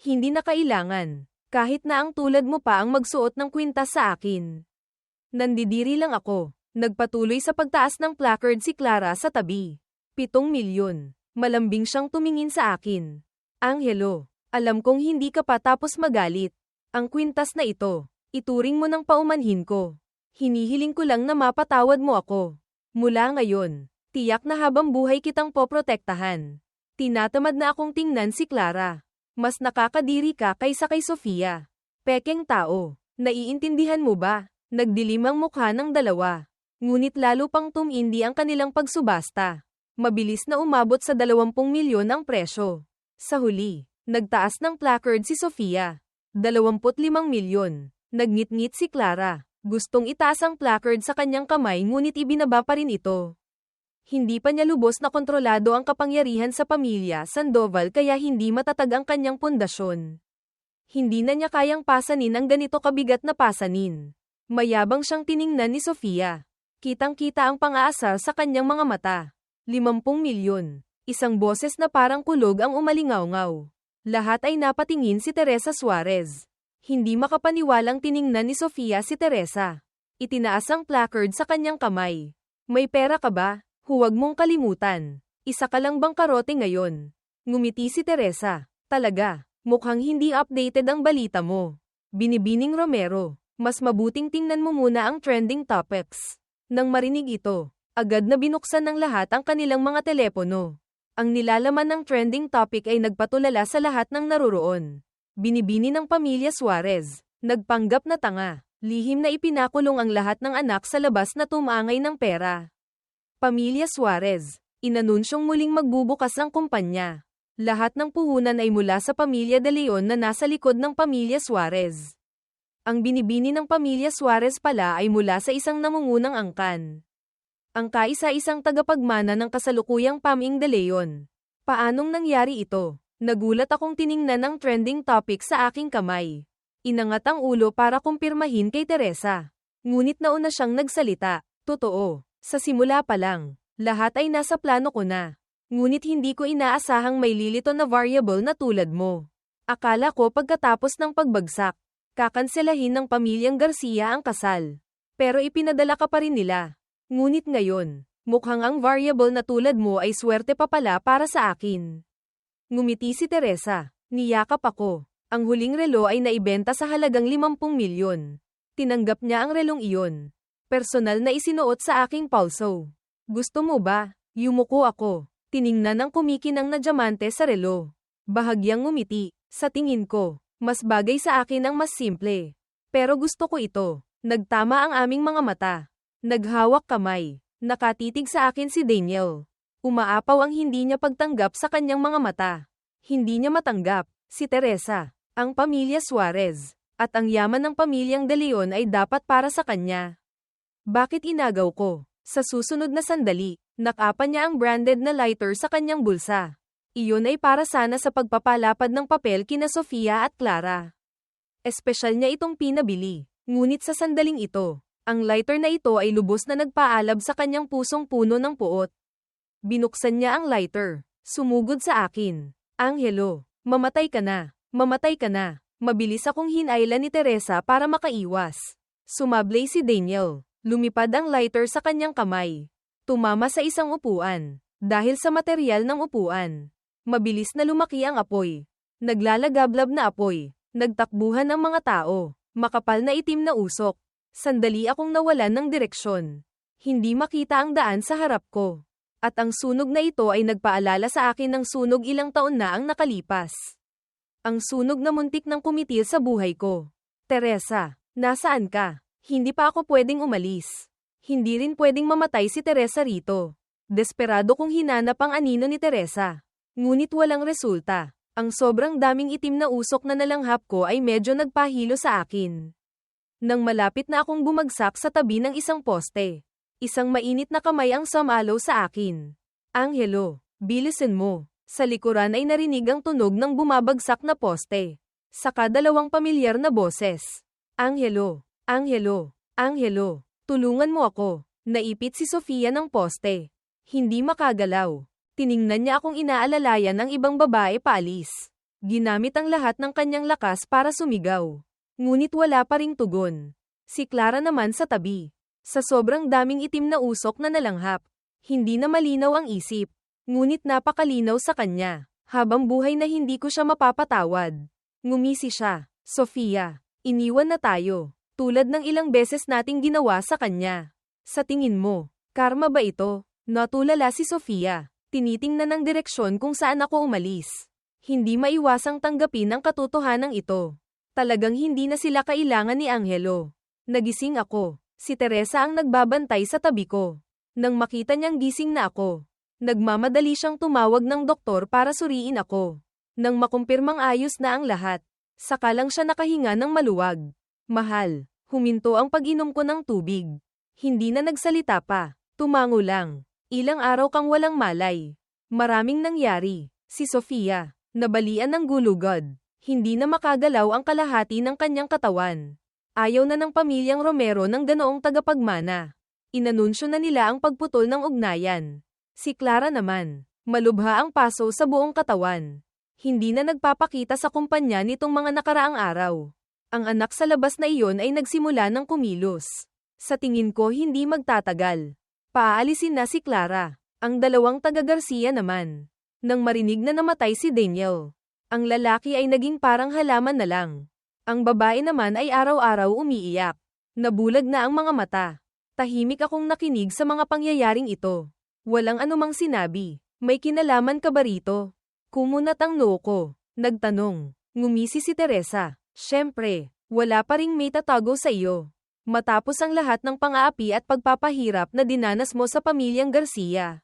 S1: Hindi na kailangan. Kahit na ang tulad mo pa ang magsuot ng kwintas sa akin. Nandidiri lang ako. Nagpatuloy sa pagtaas ng placard si Clara sa tabi. 7 milyon. Malambing siyang tumingin sa akin. Angelo, alam kong hindi ka pa tapos magalit. Ang kwintas na ito, ituring mo ng paumanhin ko. Hinihiling ko lang na mapatawad mo ako. Mula ngayon, tiyak na habang buhay kitang poprotektahan. Tinatamad na akong tingnan si Clara. Mas nakakadiri ka kaysa kay Sofia. Pekeng tao, naiintindihan mo ba? Nagdilim ang mukha ng dalawa. Ngunit lalo pang tumindi ang kanilang pagsubasta. Mabilis na umabot sa 20 milyon ang presyo. Sa huli, nagtaas ng placard si Sofia. 25 milyon. Nagngit-ngit si Clara. Gustong itaas ang placard sa kanyang kamay ngunit ibinaba pa rin ito. Hindi pa niya lubos na kontrolado ang kapangyarihan sa pamilya Sandoval kaya hindi matatag ang kanyang pundasyon. Hindi na niya kayang pasanin ang ganito kabigat na pasanin. Mayabang siyang tiningnan ni Sofia. Kitang-kita ang pang-aasar sa kanyang mga mata. 50 milyon. Isang boses na parang kulog ang umalingaw-ngaw. Lahat ay napatingin si Teresa Suarez. Hindi makapaniwalang tiningnan ni Sofia si Teresa. Itinaas ang placard sa kanyang kamay. May pera ka ba? Huwag mong kalimutan. Isa ka lang bang karote ngayon? Ngumiti si Teresa. Talaga, mukhang hindi updated ang balita mo. Binibining Romero. Mas mabuting tingnan mo muna ang trending topics. Nang marinig ito, agad na binuksan ng lahat ang kanilang mga telepono. Ang nilalaman ng trending topic ay nagpatulala sa lahat ng naruroon. Binibini ng pamilya Suarez. Nagpanggap na tanga. Lihim na ipinakulong ang lahat ng anak sa labas na tumangay ng pera. Pamilya Suarez. Inanunsyong muling magbubukas ang kumpanya. Lahat ng puhunan ay mula sa pamilya De Leon na nasa likod ng pamilya Suarez. Ang binibini ng pamilya Suarez pala ay mula sa isang namungunang angkan. Ang kaisa-isang tagapagmana ng kasalukuyang Paming De Leon. Paanong nangyari ito? Nagulat akong tiningnan ang trending topic sa aking kamay. Inangat ang ulo para kumpirmahin kay Teresa. Ngunit nauna siyang nagsalita. Totoo. Sa simula pa lang, lahat ay nasa plano ko na. Ngunit hindi ko inaasahang may lilito na variable na tulad mo. Akala ko pagkatapos ng pagbagsak, kakanselahin ng pamilyang Garcia ang kasal. Pero ipinadala ka pa rin nila. Ngunit ngayon, mukhang ang variable na tulad mo ay swerte pa pala para sa akin. Ngumiti si Teresa. Niyakap ako. Ang huling relo ay naibenta sa halagang 50 milyon. Tinanggap niya ang relong iyon. Personal na isinuot sa aking pulso. Gusto mo ba? Yumuko ako. Tiningnan ang kumikinang na diamante sa relo. Bahagyang ngumiti. Sa tingin ko, mas bagay sa akin ang mas simple. Pero gusto ko ito. Nagtama ang aming mga mata. Naghawak kamay. Nakatitig sa akin si Daniel. Umaapaw ang hindi niya pagtanggap sa kanyang mga mata. Hindi niya matanggap, si Teresa, ang pamilya Suarez, at ang yaman ng pamilyang De Leon ay dapat para sa kanya. Bakit inagaw ko? Sa susunod na sandali, nakapa niya ang branded na lighter sa kanyang bulsa. Iyon ay para sana sa pagpapalapad ng papel kina Sofia at Clara. Espesyal niya itong pinabili, ngunit sa sandaling ito, ang lighter na ito ay lubos na nagpaalab sa kanyang pusong puno ng puot. Binuksan niya ang lighter. Sumugod sa akin. Angelo, mamatay ka na. Mamatay ka na. Mabilis akong hinailan ni Teresa para makaiwas. Sumablay si Daniel. Lumipad ang lighter sa kanyang kamay. Tumama sa isang upuan. Dahil sa material ng upuan, mabilis na lumaki ang apoy. Naglalagablab na apoy. Nagtakbuhan ang mga tao. Makapal na itim na usok. Sandali akong nawalan ng direksyon. Hindi makita ang daan sa harap ko. At ang sunog na ito ay nagpaalala sa akin ng sunog ilang taon na ang nakalipas. Ang sunog na muntik ng kumitil sa buhay ko. Teresa, nasaan ka? Hindi pa ako pwedeng umalis. Hindi rin pwedeng mamatay si Teresa rito. Desperado kong hinanap ang anino ni Teresa. Ngunit walang resulta. Ang sobrang daming itim na usok na nalanghap ko ay medyo nagpahilo sa akin. Nang malapit na akong bumagsak sa tabi ng isang poste. Isang mainit na kamay ang sumalaw sa akin. Angelo, bilisan mo. Sa likuran ay narinig ang tunog ng bumabagsak na poste. Saka dalawang pamilyar na boses. Angelo, Angelo, Angelo, tulungan mo ako. Naipit si Sofia ng poste. Hindi makagalaw. Tiningnan niya akong inaalalayan ng ibang babae paalis. Ginamit ang lahat ng kanyang lakas para sumigaw. Ngunit wala pa ring tugon. Si Clara naman sa tabi. Sa sobrang daming itim na usok na nalanghap, hindi na malinaw ang isip. Ngunit napakalinaw sa kanya. Habang buhay na hindi ko siya mapapatawad. Ngumisi siya. Sofia, iniwan na tayo. Tulad ng ilang beses nating ginawa sa kanya. Sa tingin mo, karma ba ito? Natulala si Sofia. Tinitingnan ng direksyon kung saan ako umalis. Hindi maiwasang tanggapin ang katotohanan ito. Talagang hindi na sila kailangan ni Angelo. Nagising ako. Si Teresa ang nagbabantay sa tabi ko. Nang makita niyang gising na ako, nagmamadali siyang tumawag ng doktor para suriin ako. Nang makumpirmang ayos na ang lahat, saka lang siya nakahinga ng maluwag. Mahal, huminto ang pag-inom ko ng tubig. Hindi na nagsalita pa, tumango lang. Ilang araw kang walang malay. Maraming nangyari. Si Sofia, nabalian ng gulugod. Hindi na makagalaw ang kalahati ng kanyang katawan. Ayaw na ng pamilyang Romero ng ganoong tagapagmana. Inanunsyo na nila ang pagputol ng ugnayan. Si Clara naman, malubha ang paso sa buong katawan. Hindi na nagpapakita sa kumpanya nitong mga nakaraang araw. Ang anak sa labas na iyon ay nagsimula ng kumilos. Sa tingin ko hindi magtatagal. Paaalisin na si Clara. Ang dalawang taga Garcia naman. Nang marinig na namatay si Daniel, ang lalaki ay naging parang halaman na lang. Ang babae naman ay araw-araw umiiyak. Nabulag na ang mga mata. Tahimik akong nakinig sa mga pangyayaring ito. Walang anumang sinabi. May kinalaman ka ba rito? Kumunat ang noo ko. Nagtanong. Ngumisi si Teresa. Siyempre, wala pa ring may tatago sa iyo. Matapos ang lahat ng pang-aapi at pagpapahirap na dinanas mo sa pamilyang Garcia.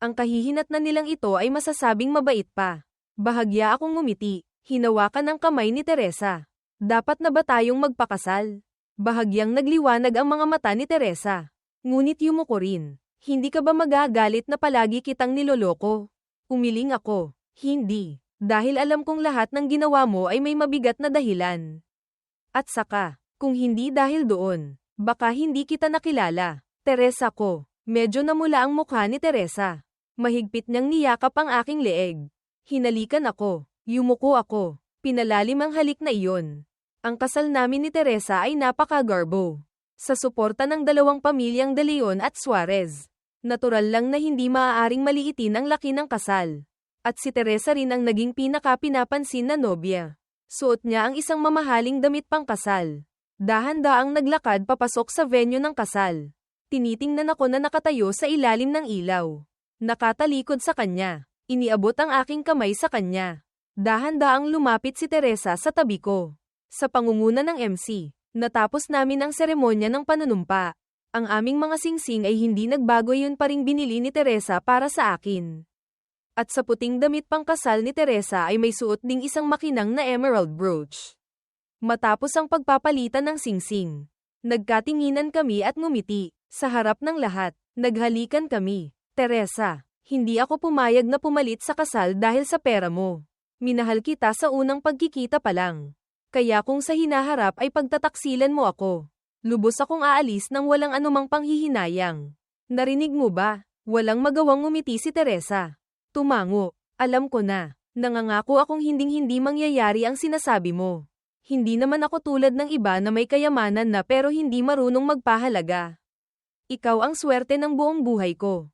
S1: Ang kahihinat na nilang ito ay masasabing mabait pa. Bahagya akong ngumiti. Hinawakan ang kamay ni Teresa. Dapat na ba tayong magpakasal? Bahagyang nagliwanag ang mga mata ni Teresa. Ngunit yumuko rin. Hindi ka ba magagalit na palagi kitang niloloko? Umiling ako. Hindi. Dahil alam kong lahat ng ginawa mo ay may mabigat na dahilan. At saka, kung hindi dahil doon, baka hindi kita nakilala. Teresa ko. Medyo namula ang mukha ni Teresa. Mahigpit niyang niyakap ang aking leeg. Hinalikan ako. Yumuko ako. Pinalalim ang halik na iyon. Ang kasal namin ni Teresa ay napakagarbo. Sa suporta ng dalawang pamilyang De Leon at Suarez. Natural lang na hindi maaaring maliitin ang laki ng kasal. At si Teresa rin ang naging pinaka-pinapansin na nobya. Suot niya ang isang mamahaling damit pangkasal. Dahan-daang naglakad papasok sa venue ng kasal. Tinitingnan ako na nakatayo sa ilalim ng ilaw. Nakatalikod sa kanya. Iniabot ang aking kamay sa kanya. Dahan-daang lumapit si Teresa sa tabi ko. Sa pangunguna ng MC, natapos namin ang seremonya ng panunumpa. Ang aming mga singsing ay hindi nagbago, yun pa ring binili ni Teresa para sa akin. At sa puting damit pangkasal ni Teresa ay may suot ding isang makinang na emerald brooch. Matapos ang pagpapalitan ng singsing, nagkatinginan kami at ngumiti. Sa harap ng lahat, naghalikan kami. Teresa, hindi ako pumayag na pumalit sa kasal dahil sa pera mo. Minahal kita sa unang pagkikita pa lang. Kaya kung sa hinaharap ay pagtataksilan mo ako, lubos akong aalis nang walang anumang panghihinayang. Narinig mo ba? Walang magawang ngumiti si Teresa. Tumango. Alam ko na. Nangangako akong hinding-hindi mangyayari ang sinasabi mo. Hindi naman ako tulad ng iba na may kayamanan na pero hindi marunong magpahalaga. Ikaw ang swerte ng buong buhay ko.